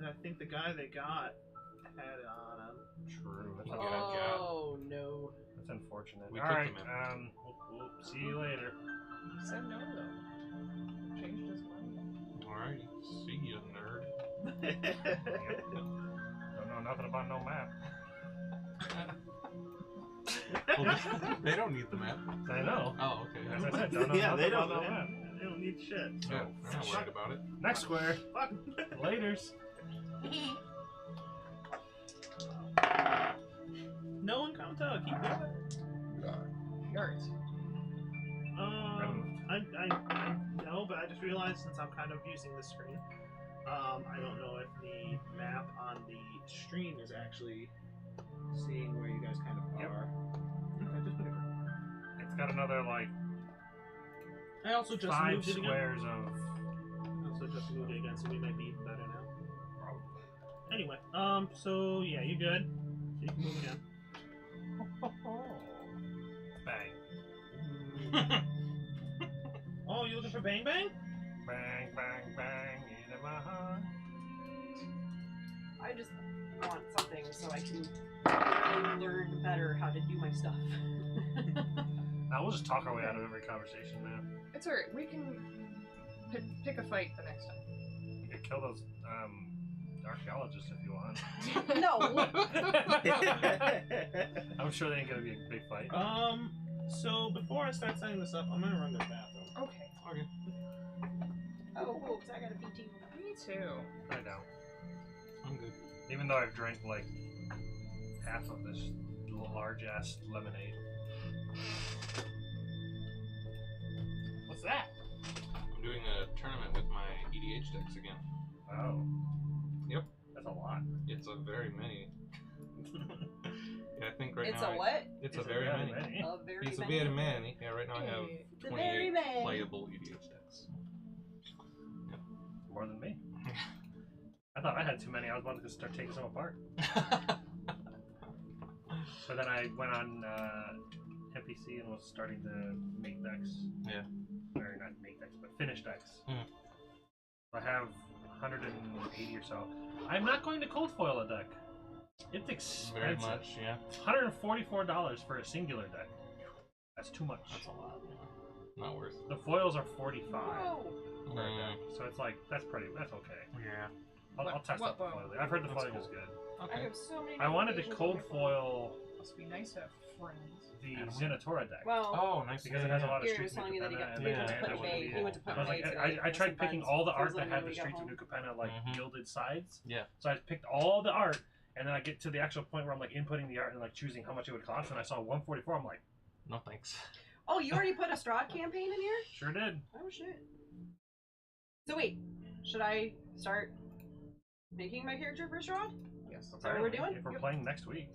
I think the guy they got had it on him. True. That's, Yeah. unfortunate. Oh no. That's unfortunate. We All took right. the We'll see you later. He said no, though. Changed his mind. Alright, see you, nerd. Don't know nothing about no map. Well, they don't need the map. I know. Oh, okay. As I said, don't know Yeah, nothing they don't. about no map. They don't need shit. Yeah, they're not worried about it. Next square. Fuck. Laters. No encounter. Keep going. Yards. I know, but I just realized since I'm kind of using the screen, I don't know if the map on the stream is actually seeing where you guys kind of Yep. are. Okay, just whatever. It's got another like I also just 5 moved it again. squares of. I also just moved it again, so we might be even better now. Anyway, so yeah, you good? So you can move again. Bang. Oh, you looking for Bang Bang? Bang, bang, bang in my heart. I just want something so I can learn better how to do my stuff. Now we'll just talk our way out of every conversation, man. It's alright. We can pick a fight the next time. You could kill those archaeologists if you want. No. I'm sure they ain't gonna be a big fight. So before I start setting this up, I'm gonna run to the bathroom. Okay. Okay. Oh, whoops, I got a PT. Me too. I know. I'm good. Even though I've drank like half of this large ass lemonade. What's that? I'm doing a tournament with my EDH decks again. Oh. Yep. That's a lot. It's a very many. Yeah, I think right It's now. a what? It's a very many. A very It's a many. very many. Yeah, right now I have The very 28 many. playable EDH decks. More than me. I thought I had too many. I was about to start taking some apart. So then I went on NPC and was starting to make decks. Yeah. Or not make decks, but finish decks. Mhm. I have 180 or so. I'm not going to cold foil a deck. It's expensive. Very much, yeah. $144 for a singular deck. That's too much. That's a lot. Yeah. Not worth. The foils are 45. Whoa. Per deck, so it's like that's okay. Yeah. I'll test what out the foil? foiling. I've heard the That's foiling cool. is good. I Okay. have so many. I wanted to notifications cold on my phone. foil Must be nice to have friends. the Animal. Zinatora deck Well, Oh, nice. because it has a lot of Gary Streets was of telling me that he got Nuka-Penna and he went to and Put it would Away- be- he went to Put I was Away like, today I with tried some picking friends. all the He was art that letting me had know the he got Streets of home. Nuka-Penna like Mhm. gilded sides. Yeah. So I picked all the art, and then I get to the actual point where I'm like inputting the art and like choosing how much it would cost, and I saw 144. I'm like, No thanks. Oh, you already put a Strahd campaign in here? sure did. Oh shit. So wait, should I start making my character for Strahd? Yes. that what we're Apparently, doing? If we're Yep. playing next week,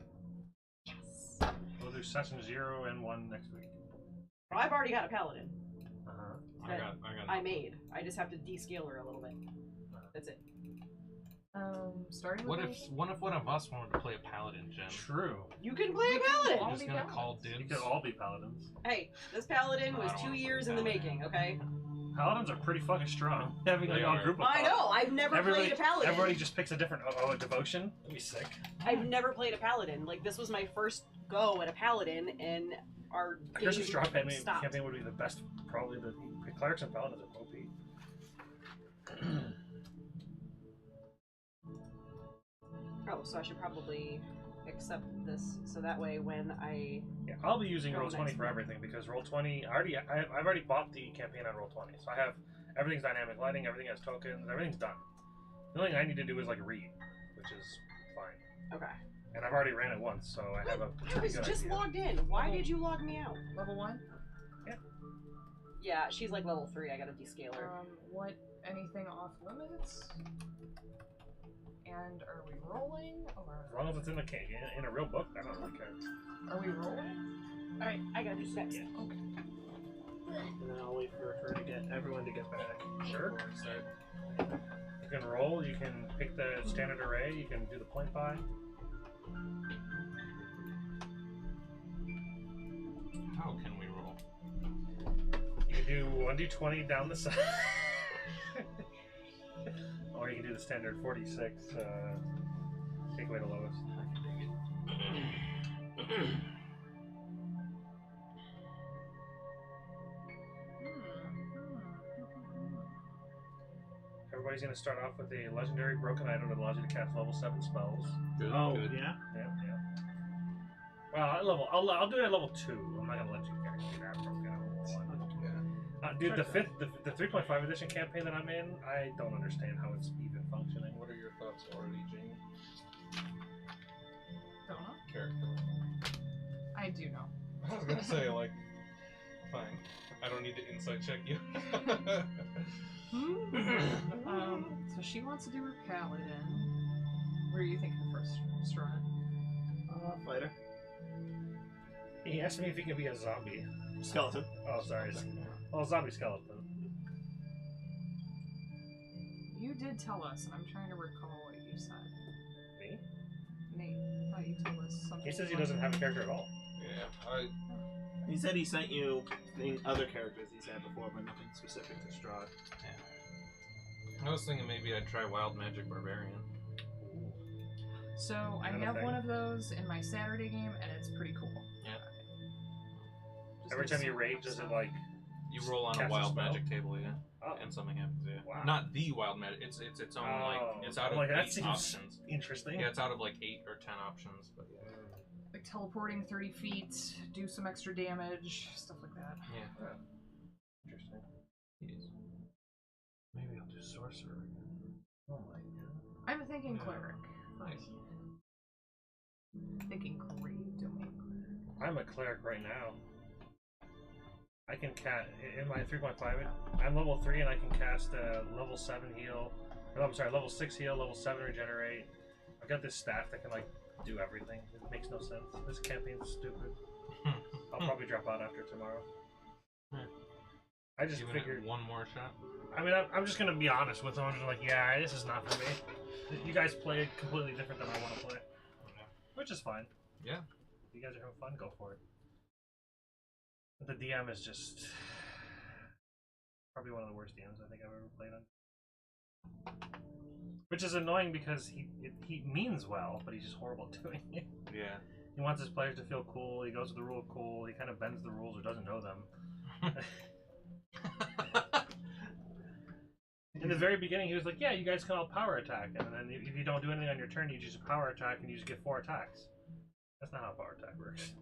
Yes. we'll do session 0 and 1 next week. Well, I've already got a paladin. Uh-huh. I got. I made. I just have to descale her a little bit. That's it. Starting What with if one of us wanted to play a paladin, Jen? True. You can play a all paladin. We're just be gonna paladins. call You dibs. could all be paladins. Hey, this paladin No, I was don't 2 wanna play years in the paladin. making. Okay. Paladins are pretty fucking strong. Having like They a are. group of I know. I've never Everybody, played a paladin. everybody just picks a different a devotion. That'd be sick. I've never played a paladin. Like this was my first go at a paladin, and our Here's a game straw campaign stopped. would be the best. Probably the clerics and paladins are OP. Oh, so I should probably accept this, so that way when I Yeah, I'll be using Oh, Roll20 nice. for everything because Roll20. I've already bought the campaign on Roll20, so I have everything's dynamic lighting, everything has tokens, everything's done. The only thing I need to do is like read, which is fine. okay. And I've already ran it once, so I have a I pretty was good just idea. logged in. Why did you log me out? level 1. Yeah, she's like level 3. I gotta descale her. What? Anything off limits? And are we rolling As or long as it's in in a real book, I don't really care. are we rolling? All right, I gotta do steps. Okay. And then I'll wait for her to get everyone to get back. Sure. before I start. You can roll. You can pick the standard array. You can do the point buy. How can we roll? You can do 1d20 down the side. Or you can do the standard 46, take away the lowest. I can dig it. Everybody's going to start off with a legendary broken item that allows you to cast level 7 spells. Good. Oh, good. yeah? Yeah. Well, I'll do it at level 2. I'm not going to let you guys do that broken at level 1. Yeah. Dude, the 3.5 edition campaign that I'm in, I don't understand how it's even functioning. What are your thoughts already, Jane? Don't know. Character. I do know. I was gonna say like, fine. I don't need to insight check you. So she wants to do her paladin. Where are you thinking first, Strahd? Fighter. He asked me if he could be a zombie. Skeleton. Oh, sorry. Oh, zombie skeleton. You did tell us, and I'm trying to recall what you said. Me? Nate, I thought you told us something. He says he doesn't have a character at all. Yeah. He said he sent you other characters he's had before, but nothing specific to Strahd. I was thinking maybe I'd try Wild Magic Barbarian. So I Kind of have thing. one of those in my Saturday game, and it's pretty cool. Yeah. Just Every do time you some raid, does it stuff. like? You roll on Cast a a Wild spell? Magic table, yeah, Oh, and something happens. Yeah. Wow. Not the Wild Magic. It's its own it's out of like, that 8 seems options. interesting. Yeah, it's out of like 8 or 10 options, but yeah. like teleporting 30 feet, do some extra damage, stuff like that. Yeah. Interesting. Yes. Maybe I'll do sorcerer again. Oh my god. I'm thinking Yeah. cleric. Nice. Thinking grave domain cleric. I'm a cleric right now. I can cast in my 3.5. I'm level 3 and I can cast level 7 heal. Or, I'm sorry, level 6 heal, level 7 regenerate. I've got this staff that can like do everything. It makes no sense. This campaign's stupid. I'll probably drop out after tomorrow. I just Giving it figured. one more shot. I mean, I'm just gonna be honest with them. I'm just like, yeah, this is not for me. You guys play it completely different than I want to play, which is fine. Yeah. If you guys are having fun, go for it. But the DM is just probably one of the worst DMs I think I've ever played on. Which is annoying because he means well, but he's just horrible at doing it. Yeah. He wants his players to feel cool. He goes with the rule of cool. He kind of bends the rules or doesn't know them. In the very beginning, he was like, "Yeah, you guys can all power attack, and then if you don't do anything on your turn, you just power attack, and you just get 4 attacks." That's not how power attack works.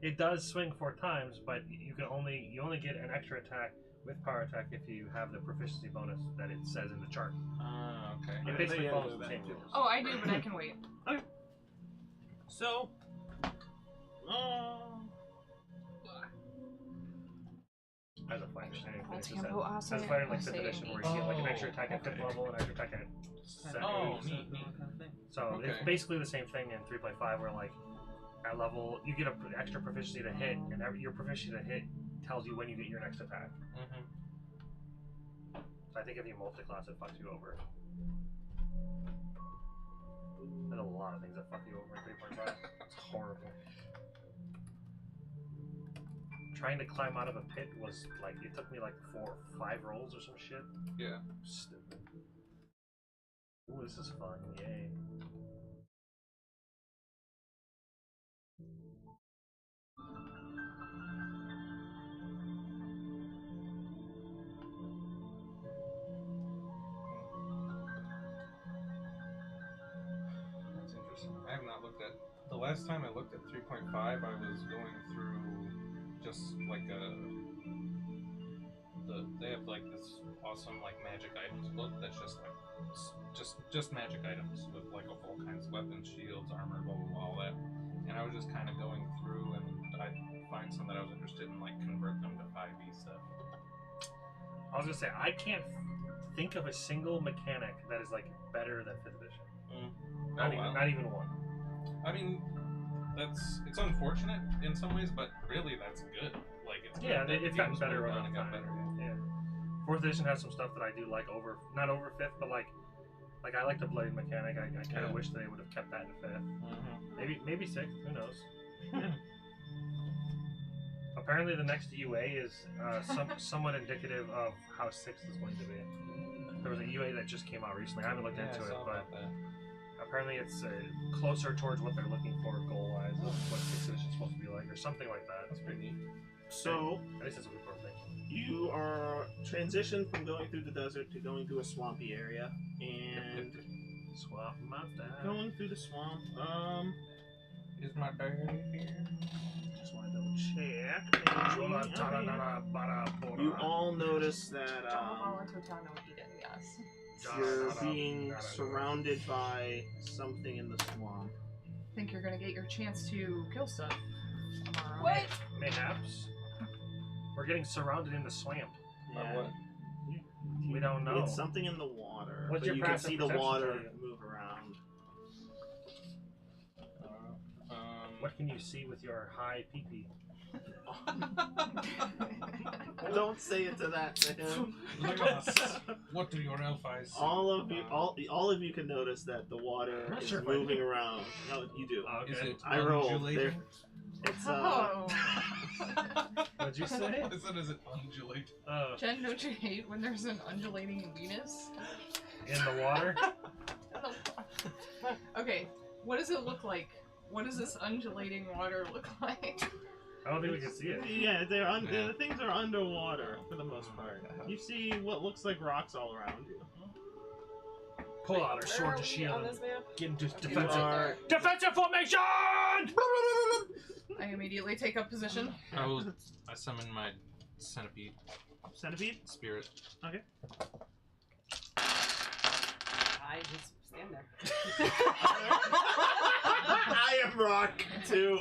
It does swing 4 times, but you only get an extra attack with power attack if you have the proficiency bonus that it says in the chart. Okay. It basically Yeah, follows yeah, the that same too. rules. Oh, I do, but I can wait. So, As a fighter, Full as tempo a asset, fighter like 5th save edition, where you me. get like an extra attack at 5th Okay. level and an extra attack at 7th. Oh, so neat. kind of thing. So it's Okay. basically the same thing in 3.5, where like at level you get an extra proficiency to hit, and your proficiency to hit tells you when you get your next attack. Mm-hmm. So I think if you multi-class, it fucks you over. There's a lot of things that fuck you over in 3.5. It's horrible. Trying to climb out of a pit was like, it took me like 4 or 5 rolls or some shit. Yeah. Stupid. Ooh, this is fun, yay. That's interesting. I have not looked at. The last time I looked at 3.5, I was going through just like they have like this awesome like magic items book that's just like just magic items with like all kinds of weapons, shields, armor, blah blah blah, all that. And I was just kind of going through, and I'd find some that I was interested in, like convert them to 5e stuff. I was gonna say, I can't think of a single mechanic that is like better than 5th edition. Oh, wow. Not even one. I mean, it's unfortunate in some ways, but really that's good. Like it's good that it's gotten games better moved over on and got time. better. Yeah. 4th edition has some stuff that I do like not over 5th, but like I like the blade mechanic. I kind of Yeah. wish they would have kept that in 5th. Mm-hmm. Maybe 6th. Who knows? Apparently, the next UA is somewhat indicative of how 6th is going to be. There was a UA that just came out recently. I haven't looked into it, but apparently it's closer towards what they're looking for goal-wise of what 6th edition is supposed to be like, or something like that. That's pretty neat. So At least it's a good thing. you are transitioned from going through the desert to going through a swampy area, and Swap my dad. going through the swamp. Is my dad here? Just want to double check. You all notice that you're being surrounded by something in the swamp. Think you're gonna get your chance to kill stuff. Tomorrow. What? Mayhaps. We're getting surrounded in the swamp. Yeah. What? We don't know. It's something in the water. What's but your you can passive see the perception water tell you? move around. What can you see with your high PP? Don't say it to that to him. What do your elf eyes see? All of you can notice that the water not is sure if I moving do. around. No, you do. Okay. Is it I rolled. undulating? It's Oh. What'd you say? I said, is it undulate? Jen, don't you hate when there's an undulating Venus? In the water? Okay, what does it look like? What does this undulating water look like? I don't think we can see it. Yeah, Yeah. the things are underwater for the most part. You see what looks like rocks all around you. Pull out our Where sword are and we shield on and this map? get into Okay, defensive. right there. Defensive formation! I immediately take up position. I summon my centipede Centipede? spirit. Okay. I just stand there. I am rock too.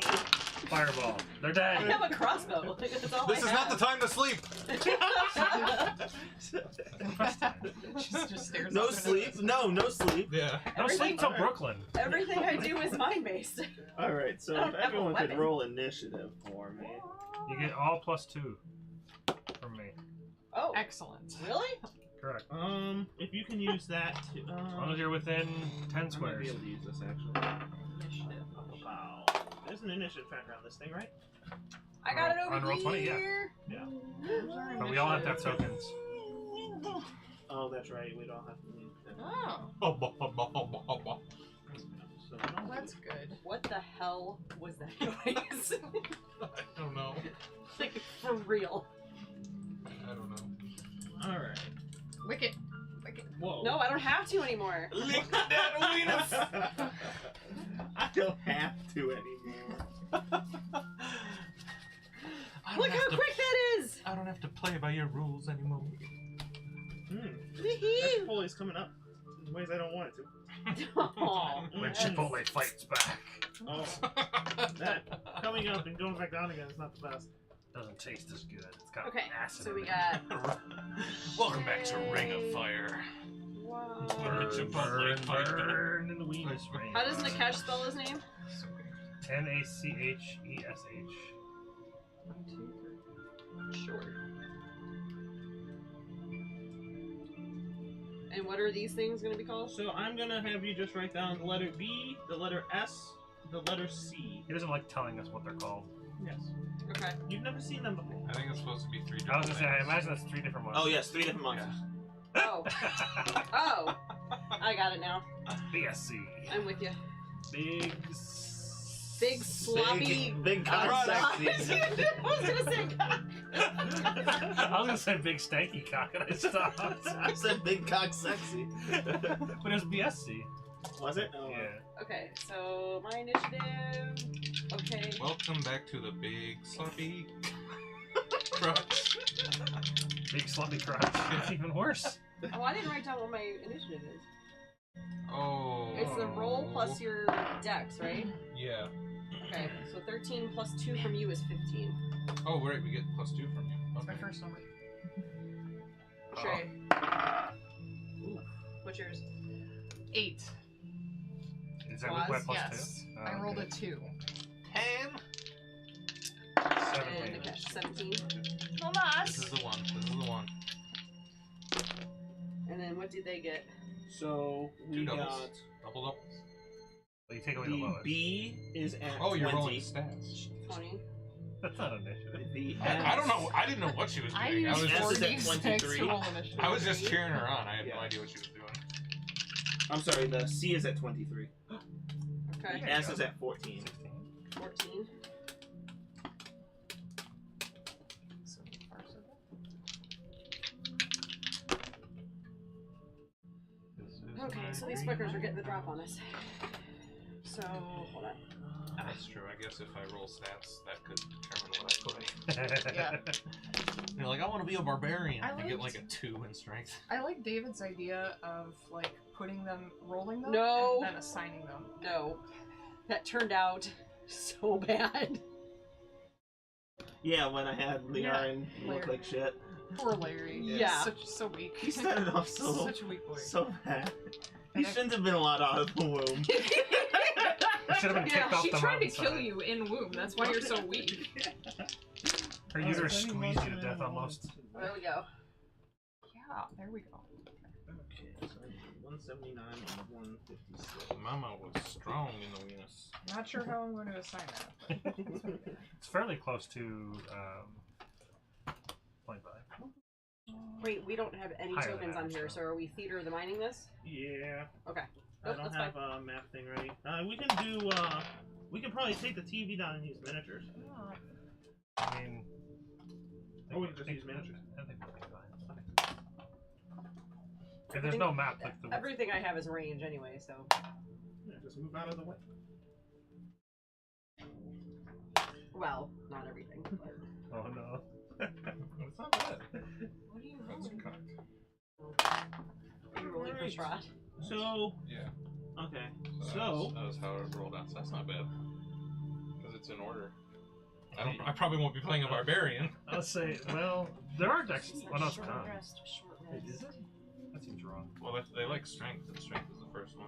Fireball. They're I dead. have a crossbow. That's all This I is not the time to sleep! She just stares No up into sleep. this. No sleep. Yeah. No sleep till Brooklyn. Everything I do is mind-based. All right. So I don't if have a everyone could weapon. roll initiative for me. You get all +2 from me. Oh, Excellent. really? Correct. If you can use that to. As long as you're within 10 I might be squares. able to use this actually. Initiative. Wow. There's an initiative factor on this thing, right? I got it over On roll 20, yeah. here. But we all have to have tokens. Oh, that's right. We don't have to. Oh, So, well, that's good. What the hell was that noise? I don't know. Like, for real. I don't know. all right. Lick it. Lick it. Whoa. No, I don't have to anymore. Lick that weenus! I don't have to anymore. Look how quick that is! I don't have to play by your rules anymore. That Chipotle's coming up in ways I don't want it to. Aw, When yes. Chipotle fights back. Oh, that coming up and going back down again is not the best. Doesn't taste as good. It's got Okay, acid so in we it. got Welcome back to Ring of Fire. wow. Burn, Chipotle fighter. burn in the weenus ring. How does Nikesh spell his name? Nachesh. 1, 2, 3. Sure. And what are these things going to be called? So I'm gonna have you just write down the letter B, the letter S, the letter C. He doesn't like telling us what they're called. Yes. Okay. You've never seen them before. I think it's supposed to be 3 different I was gonna say, I things. imagine that's 3 different ones. Oh yes, 3 different monsters. Oh. Oh. I got it now. BSC. I'm with you. Big Sloppy. Big cock sexy. I was going to say cock. I was gonna say big stanky cock and I stopped. I said big cock sexy. But it was BSC. Was it? Oh, Yeah. Okay, so my initiative. Okay. Welcome back to the big sloppy crutch. Big sloppy crotch. It's even worse. Oh, I didn't write down what my initiative is. Oh. It's the roll plus your dex, right? Yeah. Okay, so 13 plus 2 from you is 15. Oh, right, we get +2 from you. That's my Okay. first number. Shay. What's yours? 8. Is that with my Was? plus Yes. 2? I rolled a 2. 10. And 17. Nikesh, 17. Well, This is the one. This is the one. And then what did they get? So we 2 got doubles. Double doubles. Well, you take away the the lowest. B is at Oh, you're 20. rolling stats. 20. That's not initiative. The I don't know. I didn't know what she was I doing. I was used S just, is at 4d6 23. to roll initiative. I was just cheering her on. I had Yeah. no idea what she was doing. I'm sorry, the C is at 23. Okay. Yeah. S is at 14. 14. So far, so good. Okay, so these fuckers are getting the drop on us. So, hold on. That's true. I guess if I roll stats, that could determine what I play. Yeah. You're like, I want to be a barbarian. I I get liked- like a 2 in strength. I like David's idea of like putting them, rolling them, No. and then assigning them. No. That turned out so bad. Yeah, when I had Leon look Larry. like shit. Poor Larry. Yeah. So weak. He started off so Such a weak boy. so bad. He And I- shouldn't have been allowed out of the womb. You should have been kicked off She the tried to mountainside. kill you in womb. That's why you're so weak. Her uterus squeezed you to death almost. There we go. Yeah, there we go. Okay, so I need 179 and 156. Mama was strong in the weenus. Not sure how I'm going to assign that. But It's fairly close to 0.5. Wait, we don't have any Higher tokens than on here, that, so are we theater the mining this? Yeah. Okay. I Nope, don't that's have a map thing ready. We can do, we can probably take the TV down and use miniatures. I mean, Or we can just use miniatures. I think we'll be fine. If there's no map, like the Everything I have is range anyway, so. Yeah, just move out of the way. Well, not everything. But... oh no. It's not bad. What are you That's rolling? cocked. Are you rolling for Strahd? So, Yeah. okay. So So, that was how it rolled out. So that's not bad. Because it's in order. I probably won't be playing a barbarian. I'll say, well, there are decks. Oh no, it's Short not. rest, short rest. Is it? That seems wrong. Well, they like strength, and strength is the first one.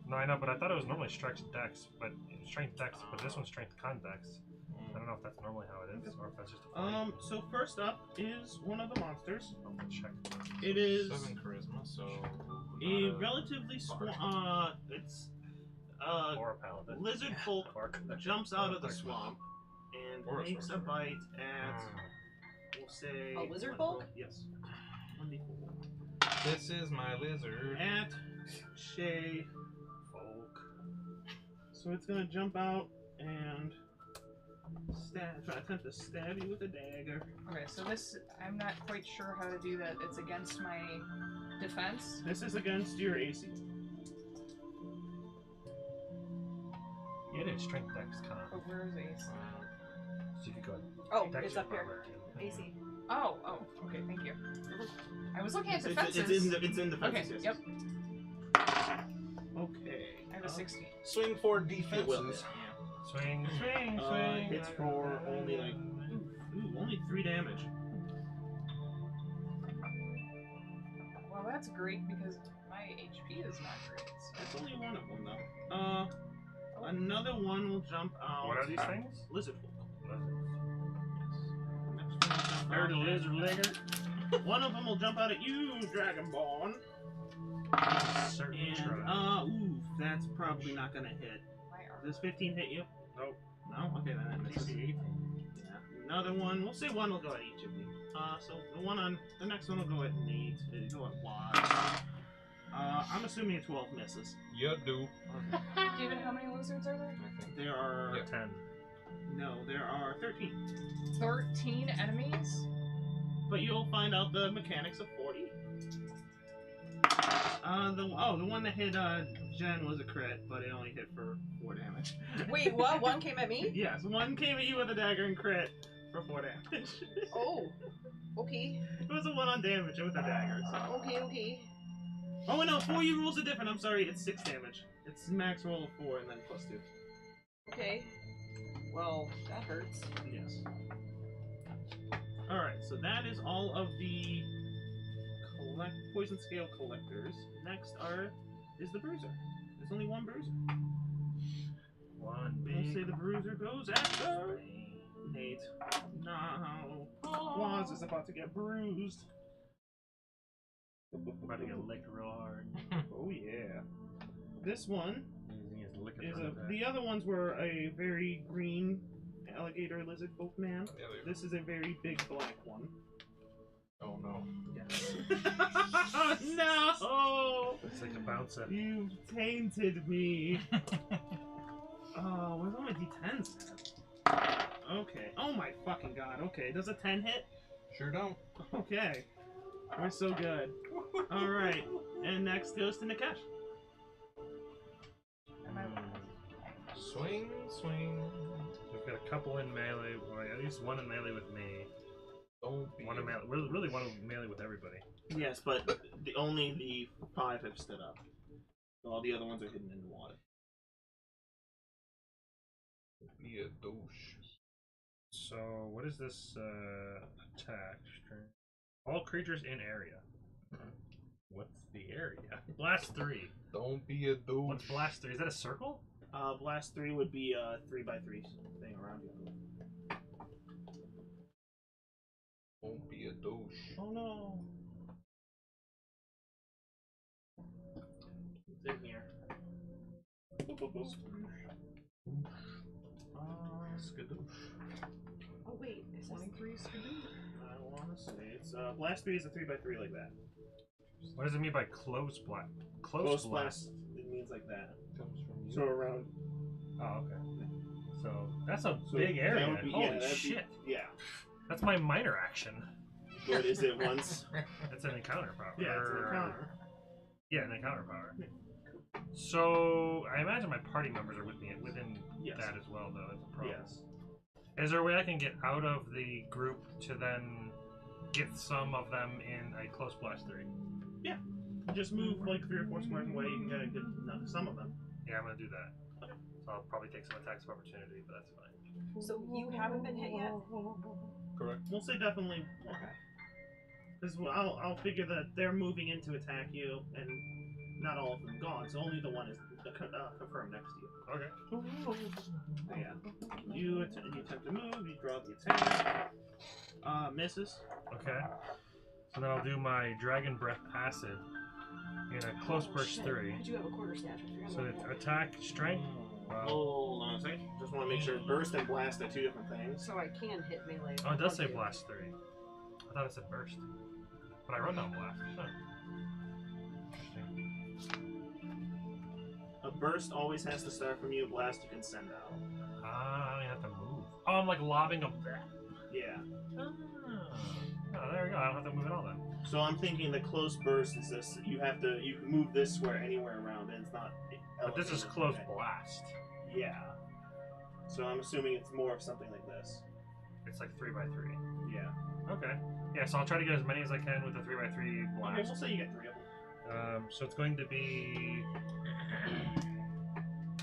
No, I know, but I thought it was normally strength dex, but strength dex, but this one's strength con dex. I don't know if that's normally how it is, or if that's just a fight. so first up is one of the monsters. I'll check. It is 7 charisma, so a not relatively it's Or a paladin. lizard folk Quark. jumps out of the swamp and Or a makes a sorcerer. bite at, we'll say... A lizard one- folk? Yes. 1d4. This is my lizard. At Shay Folk. So it's gonna jump out and attempt to stab you with a dagger. Okay, so this, I'm not quite sure how to do that. It's against my defense. This is against your AC. It is strength dex con. But where is AC? So you could go Oh, dex it's or up here. barbarian. AC. Oh, okay, thank you. I was looking at It's defenses. in defenses. Okay, yes. yep. Okay. I have a 16. Swing for It will hit. defenses. Swing, swing, swing. Hits for only like only 3 damage. Well, that's great because my HP is not great. So. That's only one of them though. Another one will jump out. What are these things? Lizard folk. They're the lizard lizard. One of them will jump out at you, Dragonborn. Certainly And try. that's probably not gonna hit. My arm. Does 15 hit you? Nope. No? Okay, then that misses. Yeah. Another one. We'll say one will go at each of you. So the next one will go at Nate. It'll go at Wad. I'm assuming a 12 misses. You do. David, how many lizards are there? I think. There are 10. there are 13. 13 enemies? But you'll find out the mechanics of 40. The one that hit Jen was a crit, but it only hit for 4 damage. Wait, what? One came at me? Yes, one came at you with a dagger and crit for 4 damage. Oh, okay. It was a 1 on damage with a dagger. So. Okay. Oh no, 4U rules are different. I'm sorry, it's 6 damage. It's max roll of 4 and then plus 2. Okay. Well, that hurts. Yes. Alright, so that is all of the poison scale collectors. Next is the bruiser. There's only one bruiser. One We'll say big. the bruiser goes after Nate. No. Waz is about to get bruised. About to get licked real hard. Oh yeah. This one Using his liquor is attack. the other ones were a very green alligator lizard folk man. Yeah, they- This is a very big black one. Oh no. Yes. No! It's like a bouncer. You've tainted me. Oh, where's all my D10s at? Okay. Oh my fucking god. Okay, does a 10 hit? Sure don't. Okay. We're so good. Alright. And next goes to Nikesh. Am I... Swing, swing. We've got a couple in melee, or at least one in melee with me. Don't be. One in melee, really one in melee with everybody. Yes, but only the 5 have stood up. All the other ones are hidden in the water. Be a douche. So, what is this attack? All creatures in area. What's the area? Blast 3. Don't be a douche. What's Blast 3? Is that a circle? Blast 3 would be a 3x3 thing around you. Don't be a douche. Oh no. It's in here. Skadoosh. Oh wait, is this... 23 skidoo? I want to say it's blast 3 is a 3x3 like that. What does it mean by close blast? Close blast. It means like that. Comes from you. So around. Oh, okay. So, that's a So big that area. would be- Holy that'd be- shit. Yeah. That's my minor action. What is it once? That's an encounter power. Yeah, it's an encounter. Yeah, an encounter power. So, I imagine my party members are within Yes. that as well, though. That's a problem. Yes. Is there a way I can get out of the group to then get some of them in a close blast 3? Just move like 3 or 4 squares away, you can get a good some of them. Yeah, I'm gonna do that. So I'll probably take some attacks of opportunity, but that's fine. So you haven't been hit yet? Correct. We'll say definitely. Okay. Because I'll figure that they're moving in to attack you, and not all of them gone, so only the one is confirmed next to you. Okay. So, yeah. You attempt to move, you draw the attack. Misses. Okay. So then I'll do my Dragon Breath Passive in a close burst 3. I do have a quarter stash. I forgot So about it's that. attack, strength. Wow. Hold on a second. Just want to make sure burst and blast are 2 different things. So I can hit melee. Oh, it does say Thank you. blast 3. I thought it said burst. But I wrote down blast. Huh. burst always has to start from you. Blast you can send out. Ah, I don't have to move. Oh, I'm like lobbing a bat. Yeah. Oh, there we go. I don't have to move at all then. So I'm thinking the close burst is this. You can move this square anywhere around, and it's not. But this is elevated. close Okay. blast. Yeah. So I'm assuming it's more of something like this. It's like 3x3. Yeah. Okay. Yeah, so I'll try to get as many as I can with the 3x3 Okay, blast. we'll say you get 3 of them. So it's going to be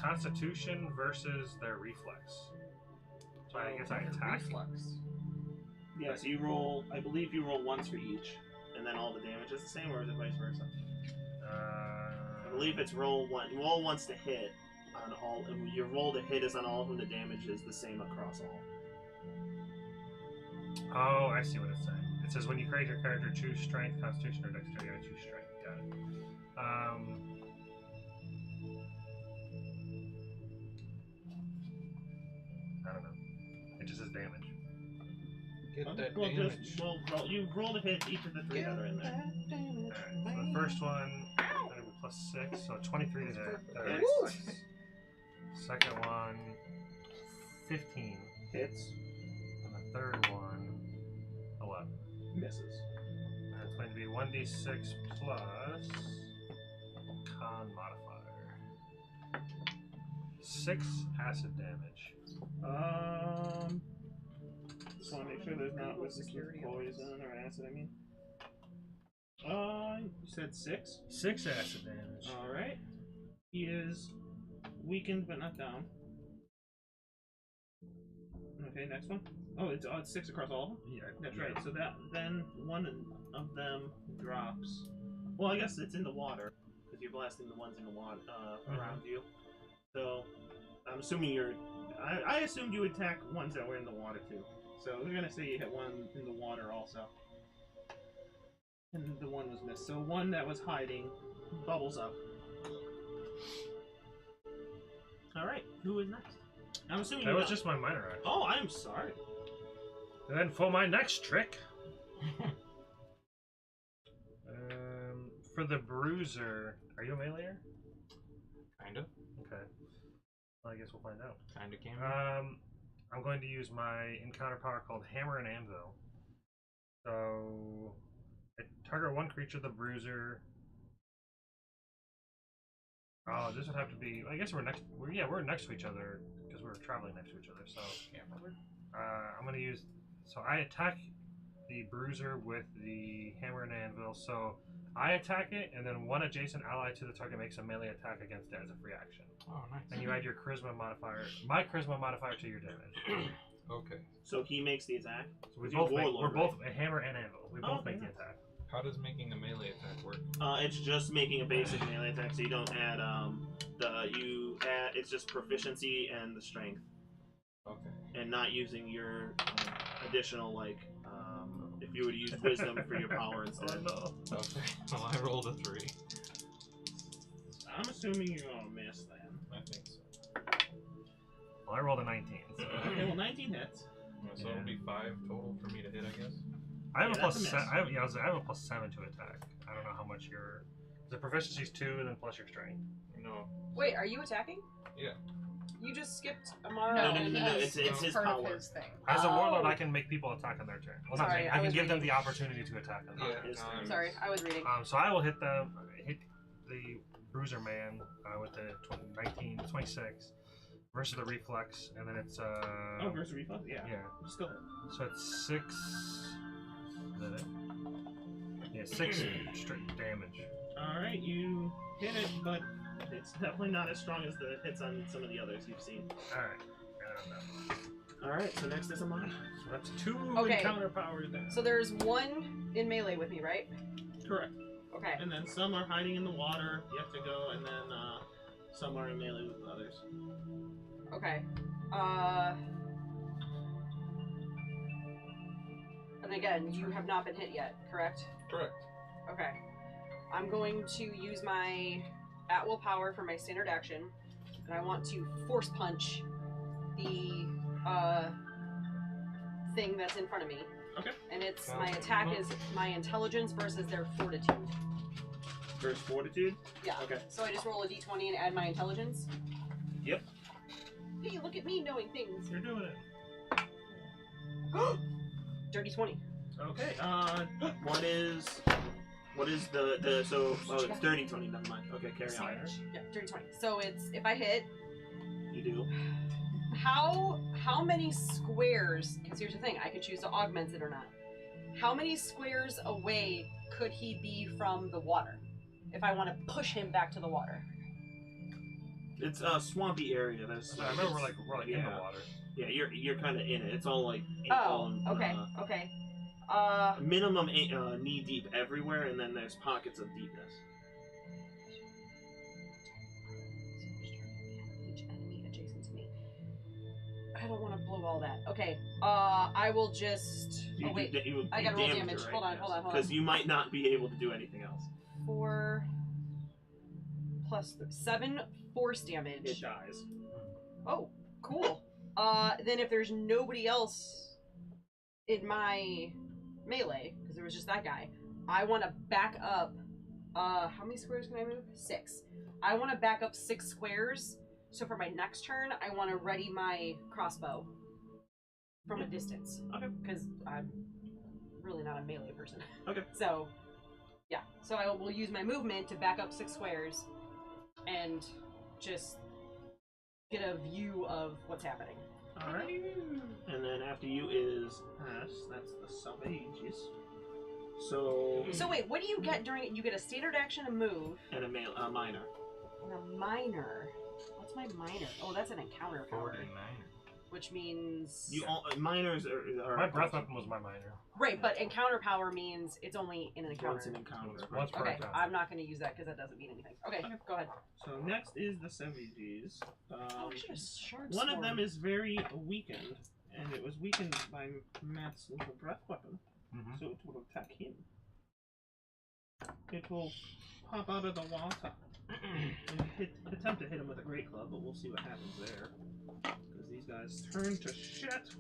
Constitution versus their reflex. So I guess I attack. Reflux. Yeah. So you roll. I believe you roll once for each, and then all the damage is the same, or is it vice versa? I believe it's roll once to hit on all. And your roll to hit is on all of them. The damage is the same across all. Oh, I see what it's saying. It says when you create your character, choose strength, constitution, or dexterity. I choose strength. Got it. I don't know. It just says damage. Get that Well, damage. just roll. You roll to hit each of the 3 that are in there. Alright, so the first one, that'll be plus 6, so 23 to hit. Woo! Second one, 15. Hits. And the third one, 11. Misses. And it's going to be 1d6 plus con modifier. 6 acid damage. Just want to make sure there's not resistance to poison or acid. I mean. You said 6. 6 acid damage. All right. He is weakened but not down. Okay, next one. Oh, it's 6 across all of them. Yeah, That's right. So then one of them drops. Well, I guess it's in the water because you're blasting the ones in the water around you. So I'm assuming I assumed you attack ones that were in the water too. So we're gonna say you hit one in the water also. And the one was missed. So one that was hiding bubbles up. All right. Who is next? I'm assuming That you was know. just my minor action. Oh, I'm sorry. And then for my next trick, for the bruiser, are you a meleeer? Kinda. Okay. Well, I guess we'll find out. Kinda can. I'm going to use my encounter power called Hammer and Anvil. So, target one creature, the bruiser. Oh, this would have to be. I guess we're next to each other because we're traveling next to each other. So, I'm going to use. So I attack the bruiser with the hammer and anvil. So I attack it, and then one adjacent ally to the target makes a melee attack against it as a free action. Oh, nice. And you add your charisma modifier, my charisma modifier, to your damage. Okay. So he makes the attack. So we You're both make, warlord, we're both a hammer and anvil. We both make the attack. How does making a melee attack work? It's just making a basic melee attack, so you don't add it's just proficiency and the strength, Okay. and not using your additional if you would use wisdom for your power instead. Oh, no. Okay. Well, I rolled a 3. I'm assuming you're gonna miss then. I think so. Well, I rolled a 19. So. Okay, well 19 hits. So it'll be 5 total for me to hit, I guess. I have Yeah, a plus that's a seven. miss. I have a plus 7 to attack. I don't know how much your. The proficiency's 2, and then plus your strength. No. Wait, are you attacking? Yeah. You just skipped Amara. No, and it's his part power. of his thing. As a warlord, Oh. I can make people attack on their turn. Well, not Sorry, make, I I can was give them reading. the opportunity to attack on their Yeah. turn. His turn. Sorry, I was reading. So I will hit the bruiser man with the 26 versus the reflex, and then it's Oh, versus reflex? Yeah. yeah. Still hit. So it's 6. Is that it? Yeah, 6 straight damage. Alright, you hit it, but it's definitely not as strong as the hits on some of the others you've seen. All right. Alright, so next is Amon. So that's 2 Okay. encounter powers down. So there's one in melee with me, right? Correct. Okay. And then some are hiding in the water, you have to go, and then some are in melee with others. Okay. And again, you have not been hit yet, correct? Correct. Okay. I'm going to use my at-will power for my standard action, and I want to force punch the thing that's in front of me. Okay. And it's Sounds my good. attack is my intelligence versus their fortitude. First fortitude? Yeah. Okay. So I just roll a d20 and add my intelligence? Yep. Hey, look at me knowing things. You're doing it. Dirty 20. Okay, what is the so, oh, it's dirty 20, never mind. Okay, carry on. Yeah, dirty 20. So it's, if I hit, You do. how many squares, because here's the thing, I could choose to augment it or not. How many squares away could he be from the water? If I want to push him back to the water. It's a swampy area. There's, So I remember we're like in yeah. the water. Yeah, you're kind of in it. It's all like Okay. minimum knee deep everywhere, and then there's pockets of deepness. Each enemy adjacent to me. I don't want to blow all that. Okay. I will just. You Oh wait. you I gotta roll damage. Right? Hold on. Because you might not be able to do anything else. 4 plus 7 force damage. It dies. Oh, cool. Then if there's nobody else in my melee, because there was just that guy, I want to back up. How many squares can I move? 6. I want to back up 6 squares. So for my next turn, I want to ready my crossbow from a distance. Okay. Because I'm really not a melee person. Okay. So, yeah. So I will use my movement to back up 6 squares and just get a view of what's happening. Alright. And then after you is Pass. That's the Savages. So wait, what do you get during it? You get a standard action, a move, and a minor. and a minor. What's my minor? Oh, that's an encounter power. 49. Which means... You all minors are My breath weapon was my minor. Right, but encounter power means it's only in an encounter. once an encounter. Once per Okay, encounter. I'm not going to use that because that doesn't mean anything. Okay, go ahead. So next is the Savages. Oh, I should have shard One of sword. them is very weakened, and it was weakened by Matt's little breath weapon, Mhm. so it will attack him. It will pop out of the water and attempt to hit him with a great club, but we'll see what happens there. Because these guys turn to shit.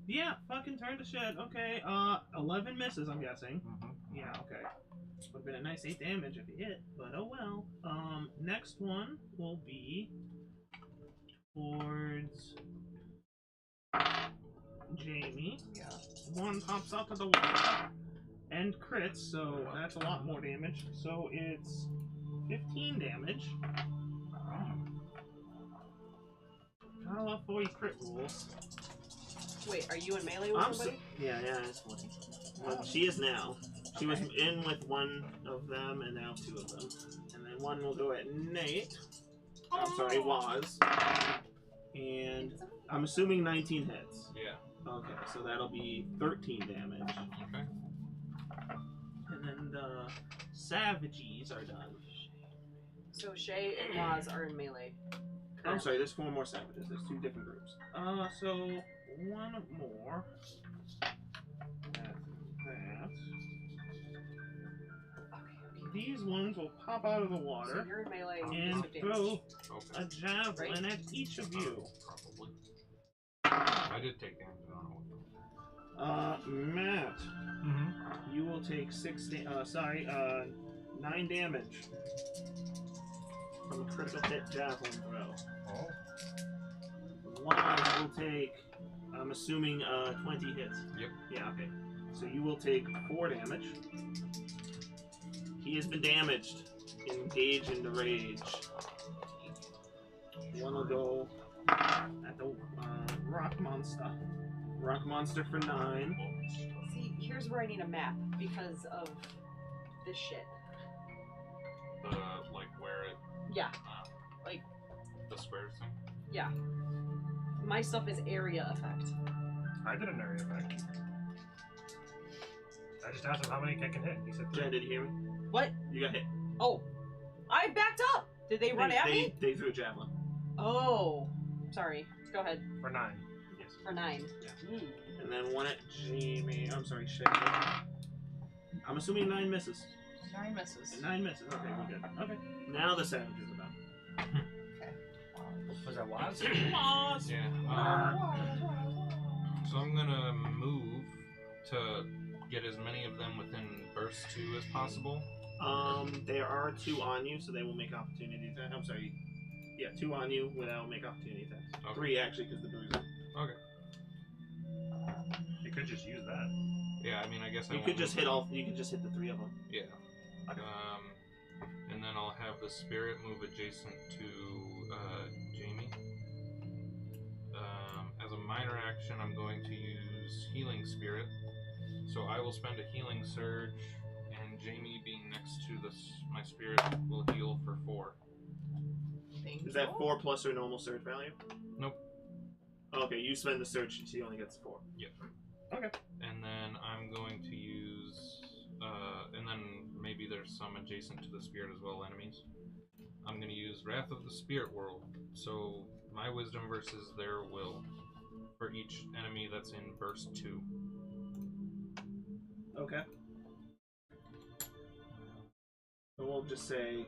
Yeah, fucking turn to shit. Okay, 11 misses, I'm guessing. Mhm. Yeah, okay. Would have been a nice 8 damage if he hit, but oh well. Next one will be towards Jamie. Yeah. One pops out of the water and crits, so that's a lot more damage. So it's 15 damage. I love 40 crit rules. Wait, are you in melee with somebody? Yeah, it's 40. Well, Oh. she is now. She was Okay. in with one of them, and now 2 of them. And then one will go at Nate. I'm sorry, was. And I'm assuming 19 hits. Yeah. Okay, so that'll be 13 damage. Okay. And then the Savages are done. So Shay and Waz are in melee. I'm sorry, there's 4 more Savages. There's 2 different groups. So one more. That's that. These ones will pop out of the So water you're in melee and with throw Okay. a javelin at each of you. Probably. I did take damage. I don't know what. Matt, Mhm. you will take 9 damage from a critical hit javelin throw. Oh. One will take, I'm assuming, 20 hits. Yep. Yeah, okay. So you will take 4 damage. He has been damaged. Engage into rage. One will go at the rock monster. Rock monster for 9. See, here's where I need a map because of this shit. Like where it, Yeah, like, the squares thing. yeah. My stuff is area effect. I did an area effect. I just asked him how many I can hit. He said 3. Jen, did you hear me? What? You got hit. Oh, I backed up. Did they run at me? They threw a javelin. Oh, sorry. Go ahead. For 9. Yes. For 9. Yeah. And then one at Jamie. I'm sorry, Shay. I'm assuming 9 misses. 9 misses. 9 misses. Okay, we're good. Okay. Now the Savages are done. Was that Waz? Yeah. So I'm gonna move to get as many of them within burst 2 as possible. There are 2 on you, so they will make opportunity attacks. I'm sorry. Yeah, 2 on you without make opportunity attacks. Okay. 3 actually, because the bruiser. Okay. You could just use that. Yeah, I mean, I guess I You won't could just move hit them. all. You could just hit the 3 of them. Yeah. Okay. And then I'll have the spirit move adjacent to Jamie. As a minor action, I'm going to use Healing Spirit. So I will spend a Healing Surge, and Jamie being next to my spirit will heal for 4. Thank Is that you. 4 plus her normal surge value? Nope. Okay, you spend the surge, so she only gets 4. Yep. Okay. And then I'm going to use, and then maybe there's some adjacent to the spirit as well, enemies. I'm going to use Wrath of the Spirit World. So my wisdom versus their will for each enemy that's in burst 2. Okay. So we'll just say.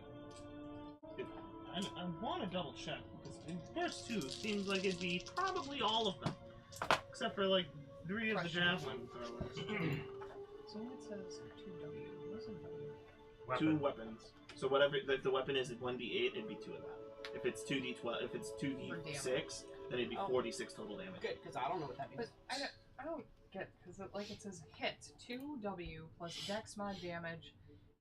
I want to double check because in burst 2 seems like it'd be probably all of them, except for like 3 of the javelin throwers. So when it says 2W, what's a W? Weapon. 2 weapons. So whatever if the weapon is 1d8, it'd be 2 of that. If it's 2d12, if it's 2d6, then it'd be 4d6 total damage. Good, because I don't know what that means. But I don't get, because it says hit 2W plus dex mod damage,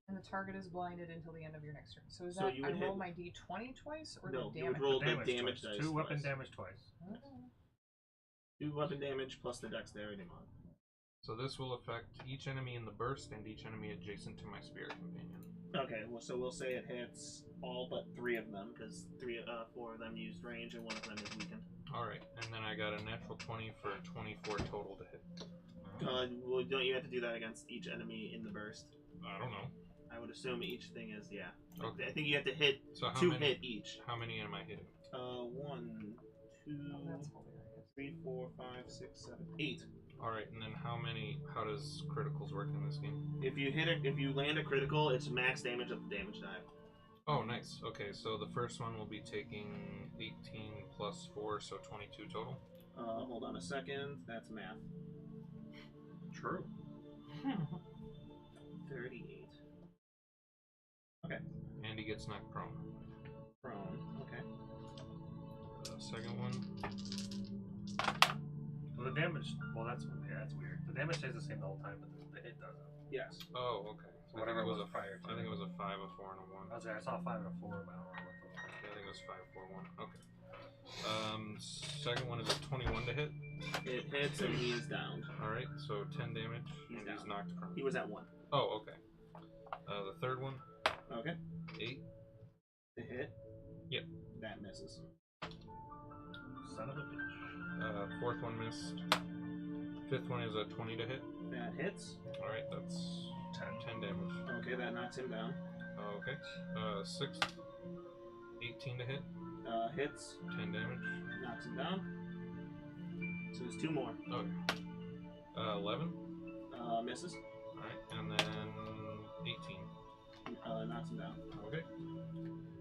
and the target is blinded until the end of your next turn. So is So that you I would roll hit- my d20 twice, or No, the you damage? would roll the Damage damage twice. dice. 2 weapon twice. damage twice. Oh. 2 weapon damage plus the dexterity mod. So this will affect each enemy in the burst and each enemy adjacent to my spirit companion. Okay, well, so we'll say it hits all but 3 of them because 4 of them used range and 1 of them is weakened. Alright, and then I got a natural 20 for 24 total to hit. Well, don't you have to do that against each enemy in the burst? I don't know. I would assume each thing is, yeah. Okay. I think you have to hit So how 2 many, hit each. How many am I hitting? 1, 2, Oh, that's hilarious. 3, 4, 5, 6, 7, 8. Alright, and then how does criticals work in this game? If you land a critical, it's max damage of the damage die. Oh, nice. Okay, so the first one will be taking 18 plus 4, so 22 total. Hold on a second. That's math. True. 38. And he gets knocked prone. Prone. Okay. The second one, Well, the damage. Well, that's weird. The damage stays the same the whole time, but the hit doesn't. Yes. oh, okay. So whatever I think it was prior to I think it. it was a 5, a 4, and a 1. I saw 5 and a 4, but I don't know what those Yeah, I think it was 5, 4, 1. Okay. Second one is a 21 to hit. It hits and he is downed. Alright, so 10 damage, He's and he's down. knocked prone. He was at 1. Oh, okay. The third one, Okay. 8. The hit. Yep. That misses. Son of a bitch. Fourth one missed. Fifth one is a 20 to hit. That hits. Alright, that's 10 damage. Okay, that knocks him down. Okay. Sixth, 18 to hit. Hits. 10 damage. Knocks him down. So there's 2 more. Okay. 11. Misses. Alright, and then 18. Knocks him down. Okay.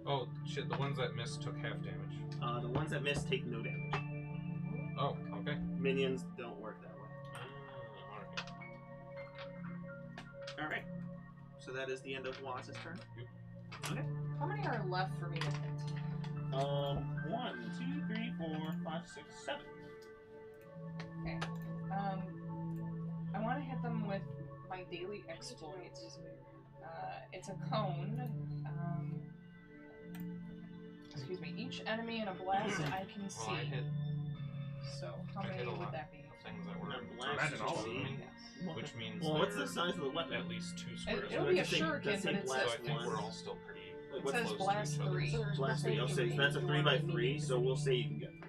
Oh, shit, the ones that missed took half damage. The ones that miss take no damage. Oh, okay. Minions don't work that way. Alright. Alright. So that is the end of Watts' turn. How many are left for me to hit? 1, 2, 3, 4, 5, 6, 7. Okay. I want to hit them with my daily exploit. It's a cone. Excuse me. Each enemy in a blast I can see. Well, I hit So how I hit many a lot. would that be? things that were Blast Imagine all of you them. see. Yes. which means Well, what's the they're size of the weapon? at least 2 squares. It'll be a Let's say- shuriken, let's say but it so blast I think one. we're all still pretty It What's says close blast to each other. 3. Blast 3. Oh, so that's a 3 by 3, so we'll say you can get 3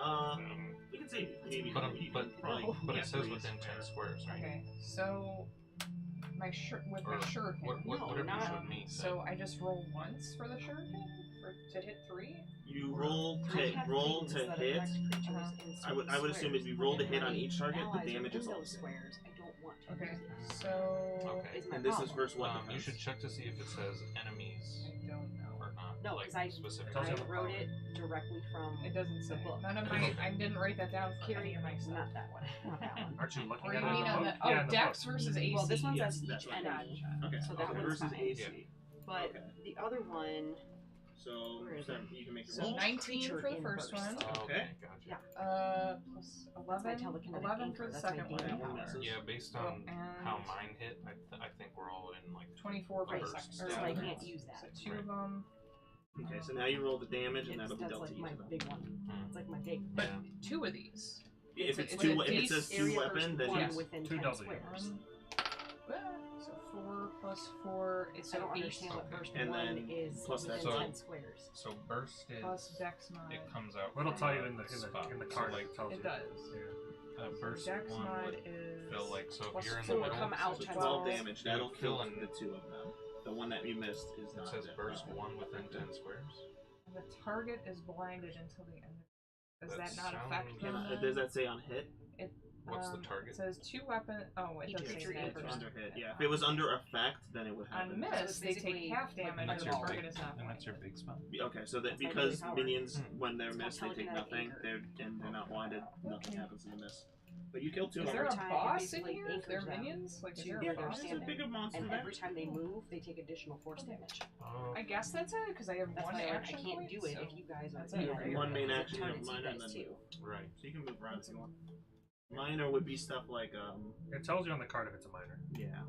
of them. We can say maybe. But, you but, can probably but get it says 3s. within 10 squares, right? Okay, so my with my Or shuriken. No, whatever you not- showed me. said. So I just roll once for the shuriken to hit 3. You roll I to have roll things to that hit. affect creatures Uh-huh. in I would assume if you roll to hit on each target, the allies damage is within all the those same. squares. I don't want to. Okay, use it. so Okay. Is my And this is problem. versus what You defense? should check to see if it says enemies I don't know. or not. No, like, because I specific. Tells you I the wrote power. it directly from It doesn't say. book. None of my. I didn't write that down for any Carrie, of my stuff. not that one. Not that one. Aren't you looking Or at you it mean in the on book? the Yeah, in the Dex book. versus AC? Well, this one Yes, says that's each what I enemy, Okay. so that okay. one's Versus fine. AC. But Okay. the other one, So, Where is so it? you can make your So roll. 19 Creature for the in first burst. one. Oh, Okay. Gotcha. Yeah. Plus That's my 11. telekinetic 11 anchor, for the that's my second daily one. One power. misses. Yeah, based Oh, on how and mine hit, I think we're all in like 24 for the burst second. stat. So I okay. can't use that. So two of them. Okay, so now you roll the damage, and It's, that'll be that's dealt like to each my of them. big one. It's like my big. But Yeah. two of these. Yeah, if It's it's a two, if it base says two Area weapon, first then one yes. within Two 10 double squares. So 4 plus 4 is I don't so 8 understand what burst And one then is plus that within So- 10 squares. So burst is plus Dex mod. it comes out. Well, it'll from tell you a in the spot. in the So, card. like It tells It you. does. Yeah. burst Dex one mod would is feel like so plus if you're in So the it would middle. come out So 10 12 squares. damage. That'll kill Kill the two of them. The one that you missed is It not. says dead. burst one within 10 squares. the target is blinded until the end. Does That that not affect sounds- them? Does then? that say on hit? What's the It target? says 2 weapon. Oh, it Each does say creature that. in It's burst. under hit. Yeah. If it was under effect, then it would On happen. miss, it's they take basically half damage like and the your target big- is not and that's your blinded. big spell. Okay, so that That's my because daily power. minions, Hmm. when they're It's missed, they called take telekinetic nothing. anchor. They're not blinded. Nothing Okay. happens in the miss. But you kill two Is of there them. a Every time it boss in basically here? If anchors they're them minions? Like, is to there where a they're boss? There's a standing. bigger monster And there. every time they move, they take additional force damage. Oh, I guess that's it, because I have That's one why I action can't point, do it so if you guys are that's in it, that right? area, One main because it action, you have targets you minor, guys and then too. right. So you can move around if you want. Minor would be stuff like It tells you on the card if it's a minor. yeah,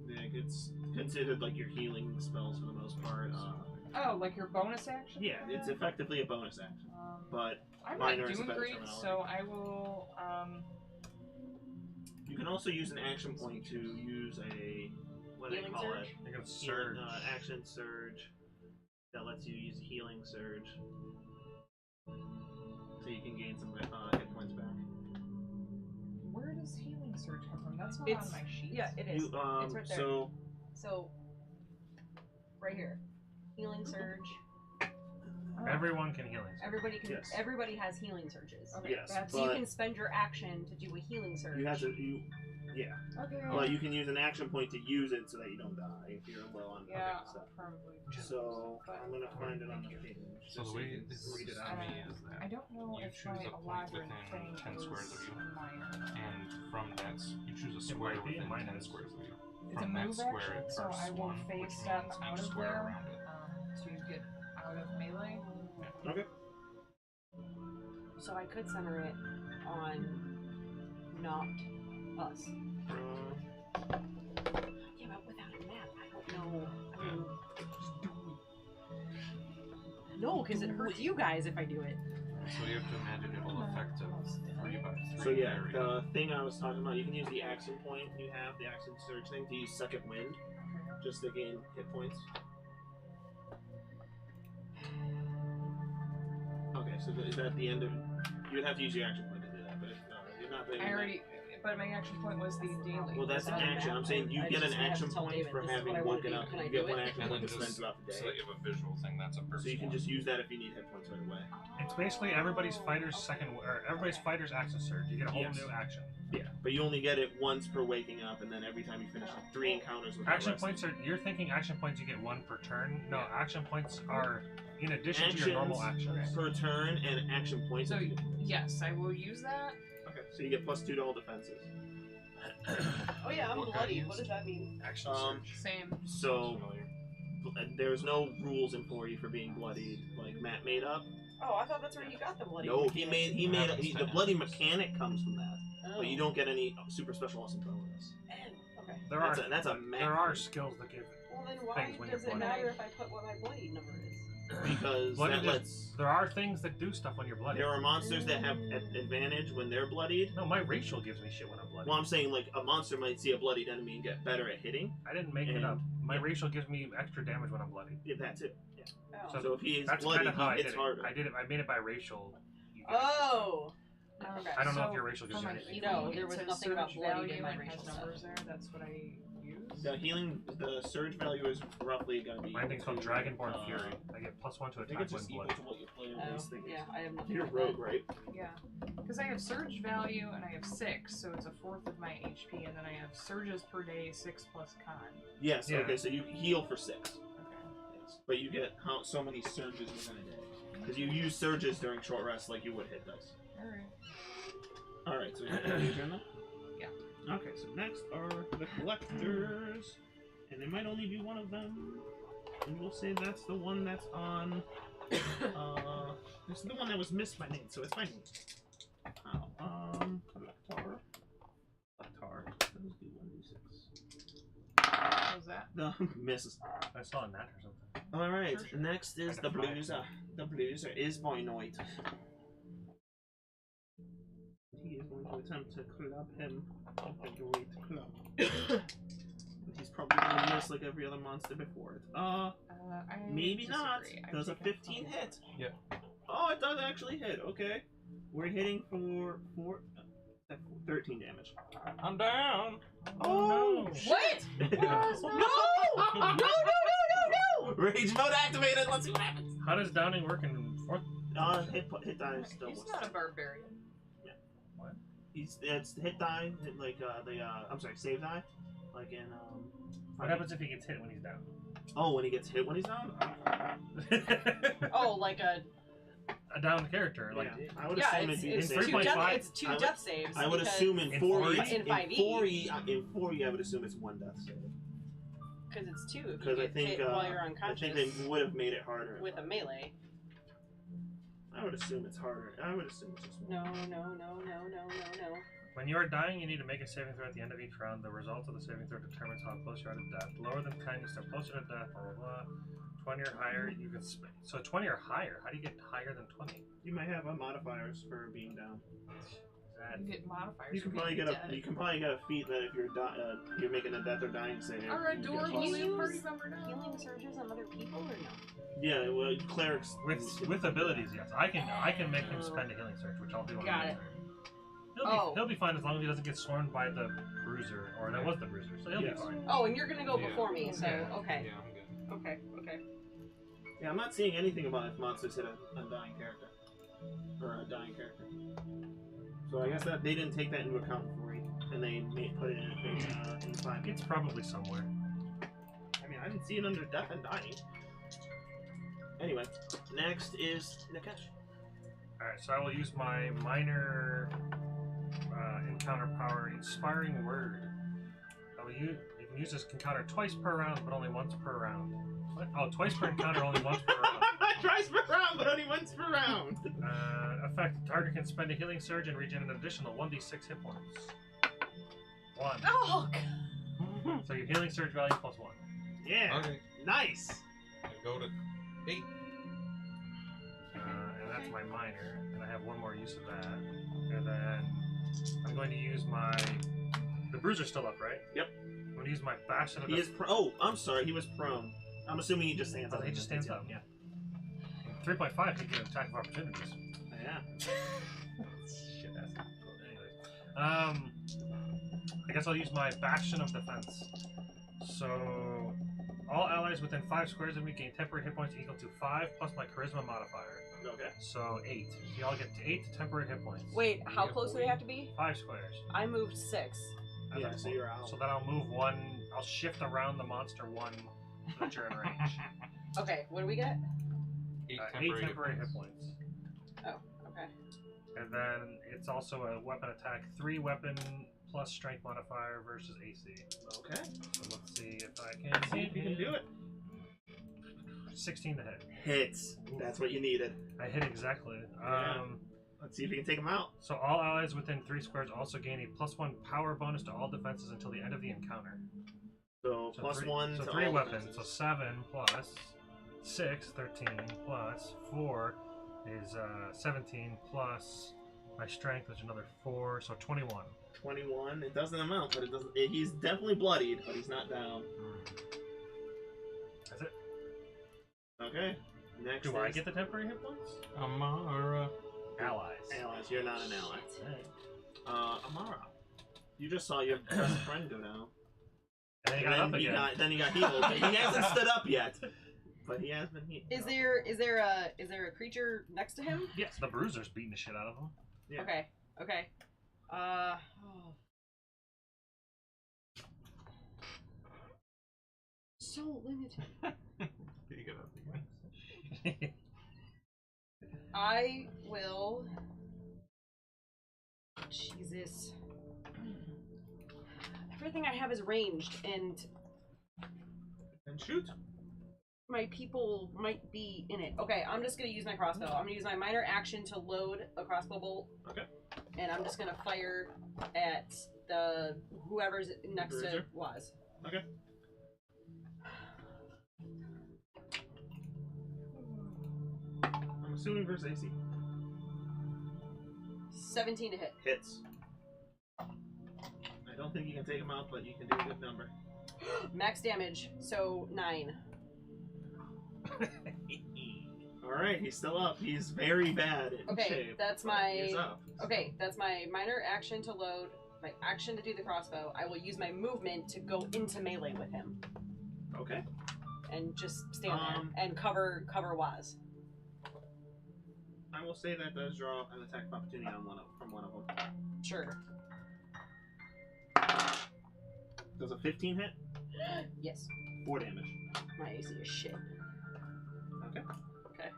like it's considered like your healing spells for the most part. Oh, like your bonus action? Yeah, it's effectively a bonus action, but I'm minor not is a doing better great, terminology. so I will, you can also use an action point to use a what do they Healing call surge? it? You can Healing- surge. action surge that lets you use a healing surge, so you can gain some hit points back. where does healing surge come from? That's not It's- on my sheet. Yeah, it is. You It's right there. so So, right here, healing surge. Everyone can healing surge. Everybody can. Yes. Everybody has healing surges. Okay, yes, that's So you but can spend your action to do a healing surge. you have to Okay. but you can use an action point to use it so that you don't die if you're low on Yeah, stuff. probably. So I'm gonna find it on the page. So just the way you can this read it to out. me is that I don't know you if choose my a point elaborate within thing 10 is squares of you. minor. and from that you choose a square might be, within mine 10 is. squares of you. It's a From that move square, action, it so I bursts will one, phase which step means out each of square there around it. to get out of melee. Okay. So I could center it on not us. Yeah, but without a map, I don't know. I mean, no, because it hurts you guys if I do it. So you have to imagine it'll affect a 3x3 So yeah, area. the thing I was talking about, you can use the action point you have, the action surge thing, to use second wind, just to gain hit points. Okay, so is that the end of? You would have to use your action point to do that, but if you're not. I already, but my action point was the daily. Well, that's an Doesn't action. matter. I'm saying you I get just an have to action tell point David, for this is having what I wanna woken do. up. Can I You do get it? one action and point then to spend just throughout the so day. that you have a visual thing. That's a burst. So you can one. just use that if you need hit points right away. It's basically everybody's fighter's second, or everybody's fighter's action surge. You get a whole Yes. new action. Yeah, but you only get it once per waking up, and then every time you finish 3 encounters with Action the rest. points are. You're thinking action points you get one per turn. No, action points are in addition to your normal actions. per turn and action points. So if you get points. yes, I will use that. Okay, so you get +2 to all defenses. Oh yeah, I'm What bloody. guardians? What does that mean? Action Um, surge. Same. So Familiar. there's no rules in 4E for being bloodied, like Matt made up. Oh, I thought that's where you got the bloody. No, he mechanic. made the bloody mechanic comes from that, Oh. but you don't get any super special awesome bonus. Okay. There are That's a Matt there are thing, skills that give Well then, why things when does you're it bloody. matter if I put what my bloody number is? because Bloody that just- lets. There are things that do stuff when you're bloody. There are monsters that have advantage when they're bloodied. No, my racial gives me shit when I'm bloody. Well, I'm saying like a monster might see a bloodied enemy and get better at hitting. I didn't make it and- up. My yeah. racial gives me extra damage when I'm bloody. Yeah, that's it. Yeah. Oh. So if he is That's bloody, kind of how I he did hits it. harder. I did it. I made it by racial. You get extra Oh. Okay. I don't know if So, your racial gives for you my anything. healing, No, it there was says nothing about surge bloodied in value my and racial has stuff. numbers there. That's what I use. The healing, the surge value is roughly going to be. My thing's called equal to, Dragonborn Fury. I get +1 to I think attack it's when just equal bloody. to what you play in Oh, these things. yeah, I have nothing. You're like rogue, that. right? Yeah, because I have surge value and I have 6, so it's a fourth of my HP, and then I have surges per day 6 plus con. Yes. Yeah. Okay, so you heal for 6. Okay. dice, but you get so many surges within a day. Because you use surges during short rests like you would hit dice. Alright, so your turn now? Yeah. Okay, so next are the collectors. And there might only be one of them. And we'll say that's the one that's on... this is the one that was missed by name, so it's fine. Collector. Let's do 1d6. What was that? The misses. I saw a gnat or something. Alright, Sure. next is the blueser. The blueser is Voinoid. He is going to attempt to club him with a great club. He's probably going to miss like every other monster before it. I Maybe not. disagree. I'm Does a taking 15 fun. hit? Yeah. Oh, it does actually hit. Okay. We're hitting for 13 damage. I'm down. Oh, What? no! Rage mode activated. Let's see what happens. How does downing work in fourth? Hit die still. He's was- not a barbarian. It's hit die, I'm sorry, save die, like in What happens if he gets hit when he's down? Oh, when he gets hit when he's down. Oh, like a down character, like Yeah, I would yeah, assume it's, it'd be it's the two same. 3.5. death, it's two I would- death saves. I would because- assume in in 4e, 4E? In 5e. in 4e, I would assume it's one death save. Because it's two if you Because I get think hit while you're I unconscious think they would have made it harder. with a melee. I would assume it's harder. I would assume it's just one. No. when you are dying, you need to make a saving throw at the end of each round. The result of the saving throw determines how close you are to death. Lower than 10, you step closer to death. Blah blah blah. 20 or higher, you can. So 20 or higher. How do you get higher than 20? You might have modifiers for being down. You get modifiers. You can for probably being get dead. you can probably get a feat that if you're making a death or dying save. Our you get adorable plus- Can you new party use member now. Healing surges on other people or no? Yeah, well, clerics With abilities, yes. I can make him spend a healing surge, which I'll do on Got my it. turn. He'll be fine as long as he doesn't get swarmed by the bruiser, or that was the bruiser, so he'll Yes. be fine. Oh, and you're gonna go Yeah. before me, so Yeah. okay. Yeah, I'm good. Okay. Yeah, I'm not seeing anything about if monsters hit a undying character. Or a dying character. So I guess that they didn't take that into account for you, and they put it in 5. It's probably somewhere. I mean, I didn't see it under death and dying. Anyway, next is Nikesh. Alright, so I will use my minor encounter power, Inspiring Word. You can use this encounter twice per round, but only once per round. What? Oh, twice per encounter, only once per round. Twice per round, but only once per round. Effect, the target can spend a healing surge and regen an additional 1d6 hit points. 1. Oh, So your healing surge value is +1. Yeah. Okay. Nice. I go to 8. And that's my minor, and I have one more use of that. And then I'm going to use my... The bruiser's still up, right? Yep. I'm going to use my Bastion of He is oh, I'm sorry, he was prone. I'm assuming he just stands Oh, up. he just stands up. Yeah. 3.5 to get an attack of opportunities. Yeah. Shit ass. Anyways. I guess I'll use my Bastion of Defense. So, all allies within 5 squares of me gain temporary hit points equal to 5 plus my Charisma modifier. Okay. So 8. You all get 8 temporary hit points. wait, how Yeah, close do they have to be? 5 squares. I moved 6. Yeah, so you're out. So then I'll move 1. I'll shift around the monster 1 so that you're in range. Okay, what do we get? 8 8 temporary hit points. Oh, okay. And then it's also a weapon attack. 3 weapon plus strength modifier versus AC. Okay. So let's see if I can. See if you can do it. 16 to hit. Hits. That's what you needed. I hit exactly. Yeah. Let's see if you can take him out. So all allies within 3 squares also gain a +1 power bonus to all defenses until the end of the encounter. So, So plus 3, 1 So to 3 all weapons. defenses. So 7 plus 6, 13 plus 4 is 17 plus my strength, which is another 4, so 21. 21. It doesn't amount, but it doesn't. He's definitely bloodied, but he's not down. That's it. Okay. Next Do I is get the temporary hit points? Amara. Allies. allies. You're not an ally. Alright. Amara. You just saw your best friend go down. And then he got up again. Then he got healed. He hasn't stood up yet, but he has been healed. Is there a creature next to him? Yes, the bruiser's beating the shit out of him. Yeah. Okay. So limited. You get up again. I will. Jesus. Everything I have is ranged, and And shoot. my people might be in it. Okay, I'm just gonna use my crossbow. I'm gonna use my minor action to load a crossbow bolt. Okay. And I'm just gonna fire at the whoever's next to Bruiser? Waz. Okay. I'm assuming versus AC. 17 to hit. Hits. I don't think you can take him out, but you can do a good number. Max damage, so 9. Alright, he's still up. He's very bad in Okay, shape. that's but my- He's up. Okay, that's my minor action to load, my action to do the crossbow. I will use my movement to go into melee with him Okay. and just stand Um, there and cover Waz. I will say that does draw an attack of opportunity on from one of them. Sure. Does a 15 hit? Yes. 4 damage. My AC is shit. Okay. Okay.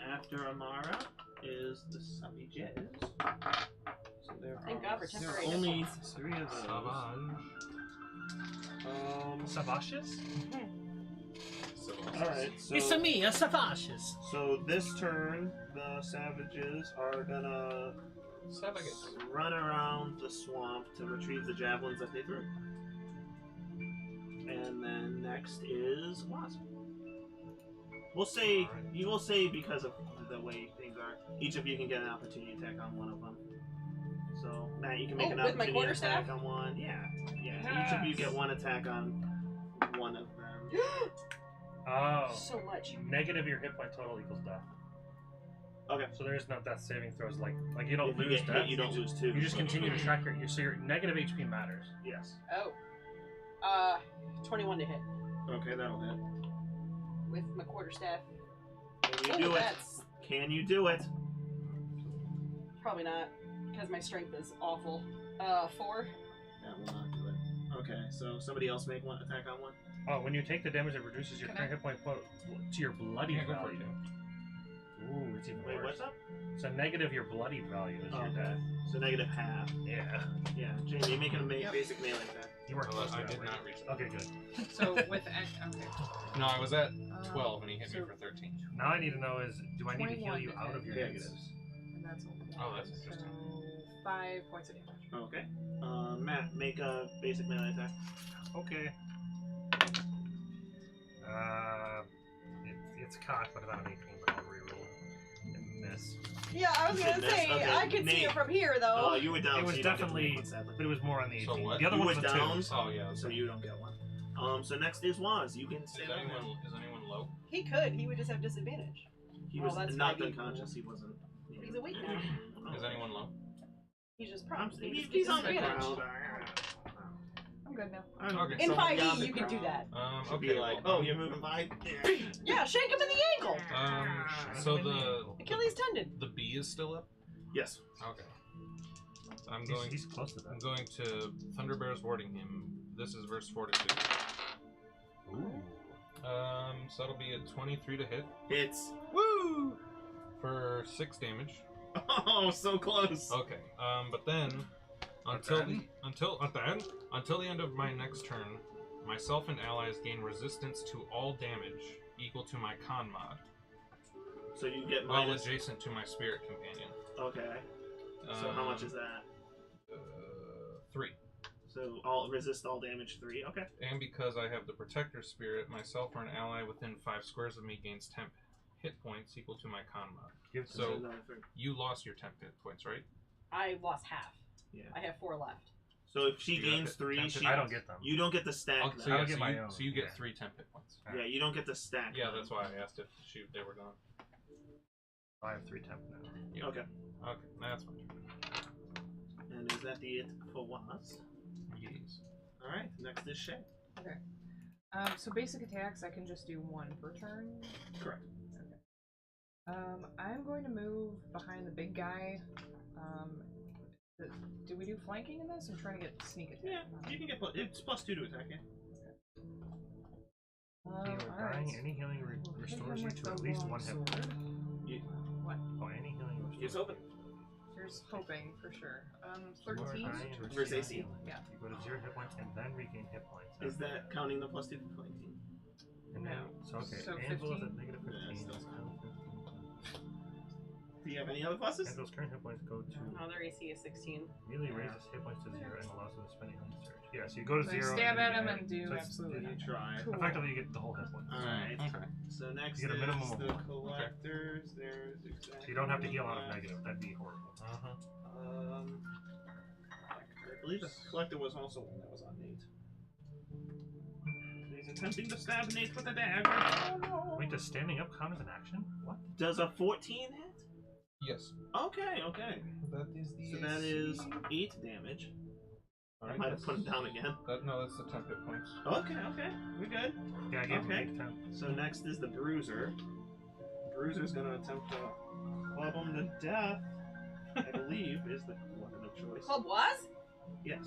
After Amara is the Savages. So Thank God for there are temporary only hit 3 of those. Savages? Alright, so It's a me, a Savages. so this turn the Savages are gonna run around the swamp to retrieve the javelins that they threw. And then next is Wasp. We'll say you will say because of the way things are, each of you can get an opportunity attack on one of them. So Matt, you can make an with my opportunity quarterstaff? attack on one. Yeah. Each of you get one attack on one of them. Oh. So much. Negative your hit point total equals death. Okay. So there's no death saving throws like you don't If you lose get death. hit, you don't lose 2. You just continue to track so your negative HP matters. Yes. Oh. 21 to hit Okay, that'll hit. with my quarterstaff. Can you do it? That's Can you do it? probably not, because my strength is awful. 4. That will not do it. Okay, so somebody else make one attack on one. Oh, when you take the damage, it reduces your Can current hit point to your bloody Yeah, go for value. it. Ooh, it's even Wait, worse. what's up? So negative your bloody value is your Okay. death. So negative half. Yeah. Yeah, Jamie, make a Yep. basic melee attack. You weren't close to I that, did were not you? reach that. Okay, good. So with okay. No, I was at 12 and he hit me so- for 13. Now I need to know is, do I need to heal 21 you to out hit. of your Hits. negatives? And that's a Oh, that's so interesting. 5 points of damage. Okay. Matt, make a basic melee attack. Okay. It's cocked, but about an 18, but I'll reroll and miss. Yeah, I was gonna Goodness, say, okay, I could see Nate. it from here, though. You were down. It was so you don't get definitely- the one, sadly. But it was more on the 18. So what? The other You one was went a 2. down? Oh yeah. So you don't get one. So next is Waz. You can say Is that anyone one. low? He could. He would just have disadvantage. He Oh, was that's knocked might be unconscious. He wasn't. He's awake now. Is anyone low? He's just I'm, prompt. He he's, just he's gets on the disadvantage. ground. I'm good now. I don't know. Okay. In Someone 5e, beyond the you can do ground that. Should Okay. be like, well, oh, you're moving by. Yeah, shake him in the ankle. So the Achilles tendon. the bee is still up. Yes. Okay. So I'm going. He's close to I'm that. going to Thunderbear's warding him. This is verse 42. Ooh. So that'll be a 23 to hit It's. Woo! For 6 damage. Oh, so close. Okay. But then until the end of my next turn, myself and allies gain resistance to all damage equal to my con mod, So you get while minus. adjacent to my spirit companion. Okay. So how much is that? 3. So all resist all damage 3. Okay. And because I have the Protector Spirit, myself or an ally within 5 squares of me gains temp hit points equal to my con mod. Give it to So- me. another 3. You lost your temp hit points, right? I lost half. Yeah. I have 4 left. So if she You got gains the 3, tempted- she. I don't get them. You don't get the stack. So, then. I don't yeah, get so my you, own. so you get Yeah. 3 temp hit points. Yeah, you don't get the stack. Yeah, then. that's why I asked if they were gone. I have 3 temp now. Yeah. Okay. Okay, that's fine. And is that the it for Waz? Yes. All right. Next is Shay. So basic attacks, I can just do 1 per turn. Correct. I'm going to move behind the big guy. Do we do flanking in this? I'm trying to get sneak attack. Yeah, you can get it's +2 to attack. Yeah. You are dying. Alright. Any healing restores you to at least 1 hit point. What? Oh, any healing restores. Here's hoping. Here's hoping for sure. You are 13. dying and Where's receive AC? healing. Yeah. You go to 0 hit points and then regain hit points. Is that counting the +2 for flanking? And then, No. so okay, So Anvil is 15? at negative 15. Yeah, still That's fine. still 15. Do you have any other pluses? Anvil's current hit points go to Another AC is 16. immediately raises hit points to 0 and allows him to spend a healing surge. Yeah, so you go to So 0. stab and at him then and do so it's- absolutely You nothing. try. Cool. Effectively, you get the whole hit points. Alright. Okay. So next You get a minimum is of the 1. collectors. There's exactly. So you don't have to heal out of that. negative. That'd be horrible. I believe the collector was also one that was on Nate. He's attempting to stab Nate with a dagger. Oh no! Wait, does standing up count as an action? What? Does a 14 hit? Yes. Okay, okay. That is the. So that is 8 damage. I might have put him down again. No, that's the 10 hit points. Okay, okay. We're good. Yeah, I gave him Okay. 8 10. So next is the Bruiser. Bruiser's gonna attempt to club him to death. I believe is the weapon of choice. Club was? Yes.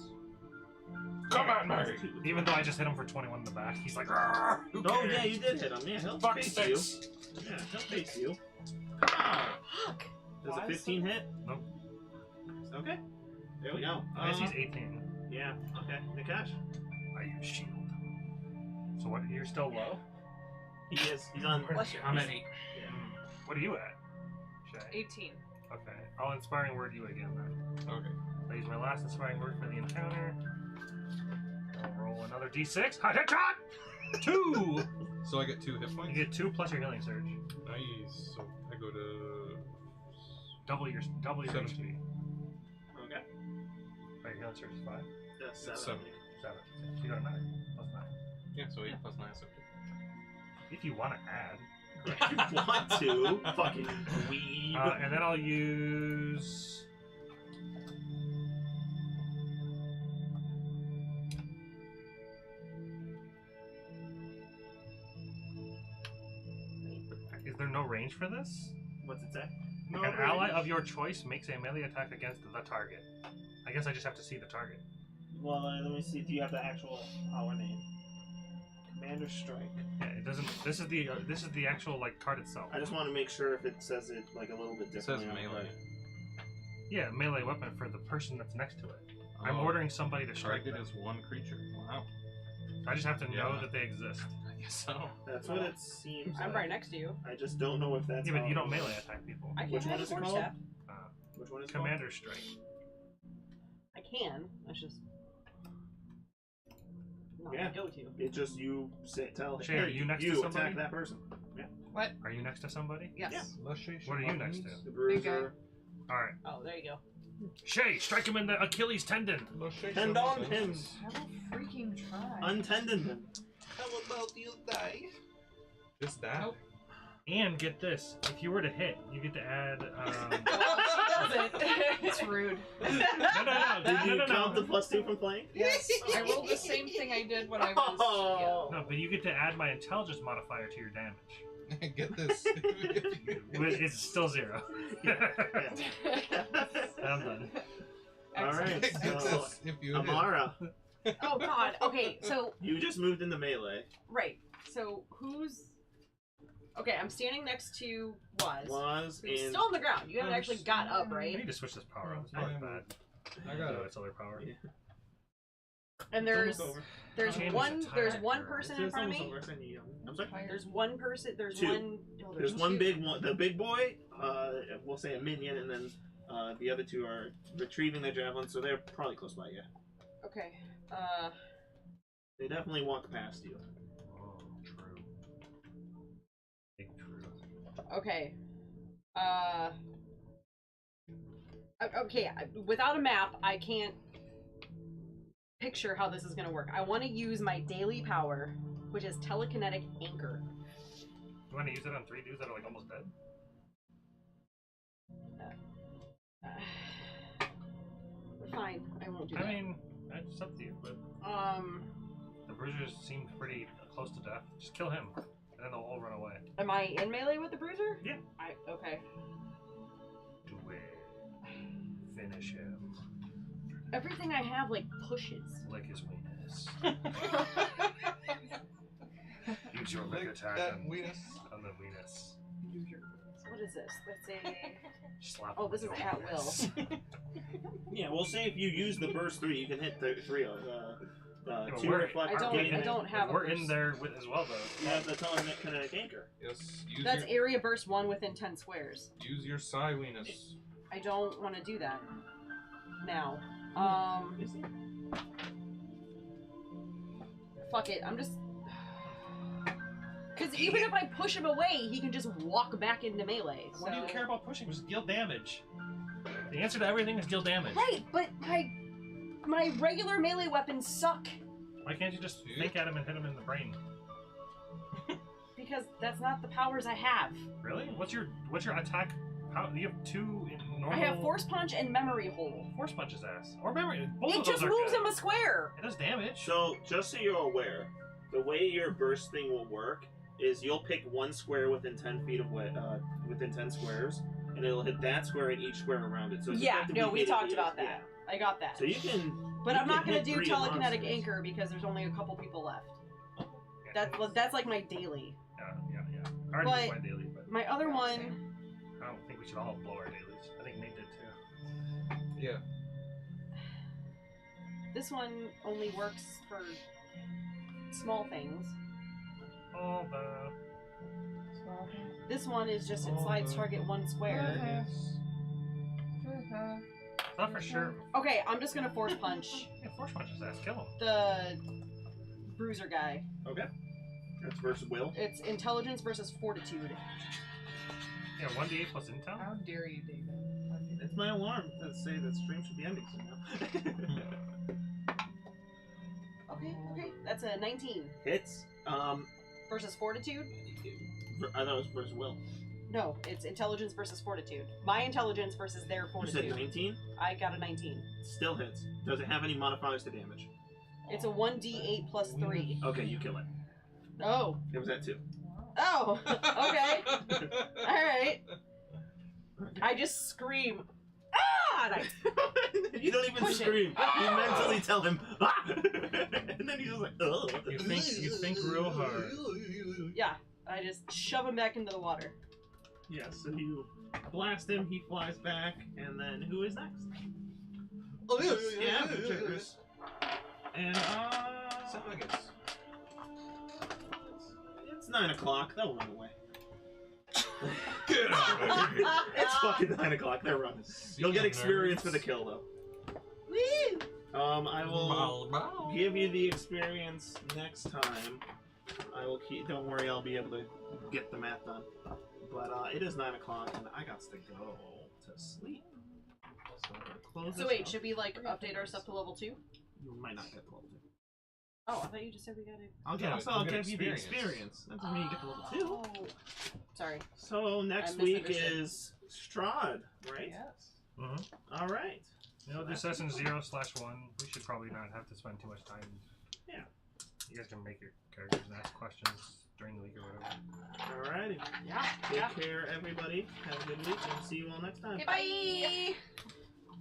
Come on, That's Mary. 2. Even though I just hit him for 21 in the back, he's like, "Argh, who Oh cares?" yeah, you did hit him. Yeah, he'll Fuck face sakes. you. Yeah, he'll face you. Ow. Fuck. Does Why a 15 hit? Nope. Okay. There we go. IC's 18. Yeah. Okay. Nakash. I use shield. So what? You're still low? He is. He's on. Bless you. I'm at 8. Yeah. What are you at? Shay? 18. Okay. I'll inspiring word you again then. Okay. I'll use my last inspiring word for the encounter. I'll roll another d6. Hot hit shot! 2! So I get 2 hit You points? get 2 plus your healing surge. Nice. So I go to. Double your 17. HP. Okay. Right, your healing surge is 5. That's 7. 7. 7. So you got a 9. Plus 9. Yeah, so 8 plus 9 is If you want to add. If you want to, fucking weeb. And then I'll use. Is there no range for this? What's it say? An ally of your choice makes a melee attack against the target. I guess I just have to see the target. Well, let me see. Do you have the actual power name? Commander Strike. Yeah, it doesn't. This is the actual like card itself. I just want to make sure if it says it like a little bit It says differently. on the melee. card. Yeah, melee weapon for the person that's next to it. I'm Oh, ordering somebody to strike Target them. is 1 creature. Wow. I just have to know Yeah. that they exist. I guess so. That's what it seems. I'm like. right next to you. I just don't know if that's. Yeah, but how you it don't works. melee attack people. I Which can one have a is it force called? staff. Which one is it called? Commander strike. I can. That's just not Yeah. my go-to. It just you say tell. Shay, are you next to you somebody? attack that person. Are you next to somebody? Yes. What are you next to? The Bruiser. All right, Oh, there you go. Shay, strike him in the Achilles tendon. Tend on him. I will freaking try. Untendon him. How about you die? Just die. Nope. And get this: if you were to hit, you get to add. It's rude. No. Did you No. count the +2 from playing? Yes. I rolled the same thing I did when I was. Oh. No, but you get to add my intelligence modifier to your damage. Get this. It's still 0. Yeah. I'm done. All right. Get Excellent. So, this. If you hit. Amara, Oh God. Okay, so you just moved into melee. right. So who's? Okay, I'm standing next to Was Who's in. still on the ground. You haven't actually got up, I right? need to switch this power up. It's not bad. I got it. It's other power. Yeah. And It's almost over. there's Change one the there's tire. one person in It's front of almost me. over. I'm sorry. There's one person. There's Two. one. Oh, There's one two. big one. The big boy, we'll say a minion, and then the other two are retrieving their javelin, so they're probably close by. Yeah, Okay. they definitely walk past you. Oh, true. Big true. Okay. Okay. Without a map, I can't picture how this is gonna work. I want to use my daily power, which is telekinetic anchor. You want to use it on 3 dudes that are like almost dead? Fine, I won't do that. I mean, it's up to you, but the bruisers seem pretty close to death. Just kill him, and then they'll all run away. Am I in melee with the bruiser? Yeah. Okay. Do it. Finish him. Everything I have like pushes. Lick his weenus. You use your lick attack on the weenus. What is this? Let's say. Slap Oh, him this with is your at weenus. will. Yeah, we'll say if you use the burst 3, you can hit the 3 of but 2 we're- reflect. I don't- gain I it. don't have a We're in burst. there with, as well, though. You have the telekinetic anchor. Yes. Use That's your, area burst 1 within 10 squares. use your Psy-weenus. I don't want to do that. Now. Is it? Fuck it. I'm just. Because even if I push him away, he can just walk back into melee. So. What do you care about pushing? Just deal damage. The answer to everything is deal damage. Right, but my regular melee weapons suck. Why can't you just think at him and hit him in the brain? Because that's not the powers I have. Really? What's your attack? You have 2 in normal. I have Force Punch and Memory Hole. Force punch his ass. Or memory. Both It of those just are moves good. him a square. It does damage. So, just so you're aware, the way your burst thing will work is you'll pick one square within 10 feet of within 10 squares, and it'll hit that square and each square around it. So it's Yeah, effectively no, we hitting talked the- about that. I got that. So you can. But you I'm not can gonna hit do 3 telekinetic monsters. anchor because there's only a couple people left. Yeah, That's like my daily. Yeah. I already But- did my daily, but My other one. I don't think we should all blow our dailies. I think Nate did too. Yeah. This one only works for small things. All the. This one is just it slides target 1 square. Yes. Not for sure. Okay, I'm just gonna force punch Yeah, force punch his ass. Kill him. the bruiser guy. Okay. That's versus will. It's intelligence versus fortitude. Yeah, 1d8 plus intel. How dare you, David? It's my alarm to say that stream should be ending soon now. Okay, that's a 19 Hits. versus fortitude. I thought it was versus will. No, it's intelligence versus fortitude. My intelligence versus their You said fortitude. 19. I got a 19. Still hits. Does it have any modifiers to damage? It's a 1d8 plus 3. Okay, you kill it. Oh. It was at 2. Oh. Okay. Alright. I just scream. Ah! And I You don't even Push it. scream. You mentally tell him, ah! And then he's just like, oh. You think real hard. Yeah, I just shove him back into the water. Yeah, so you blast him, he flies back, and then who is next? Scavengers. And, Sagas. it's 9 o'clock, they'll run away. Get out of here. It's fucking 9 o'clock, they're running. You'll get experience for the kill, though. Woo! I will give you the experience next time. I will keep. Don't worry, I'll be able to get the math done. But it is 9 o'clock, and I got to go to sleep. So, close So this wait, up. should we like update our stuff to level 2? You might not get to level 2. Oh, I thought you just said we gotta. I'll No, I'll you'll get give you the experience. experience. That doesn't mean you get to level 2. Oh. Sorry. So next I week misunderstood. is Strahd, right? Yes. Mm-hmm. All right. You know, this session 0/1. We should probably not have to spend too much time. Yeah. You guys can make your characters and ask questions during the week or whatever. All righty. Yeah. Take care, everybody. Have a good week, and see you all next time. Okay, bye!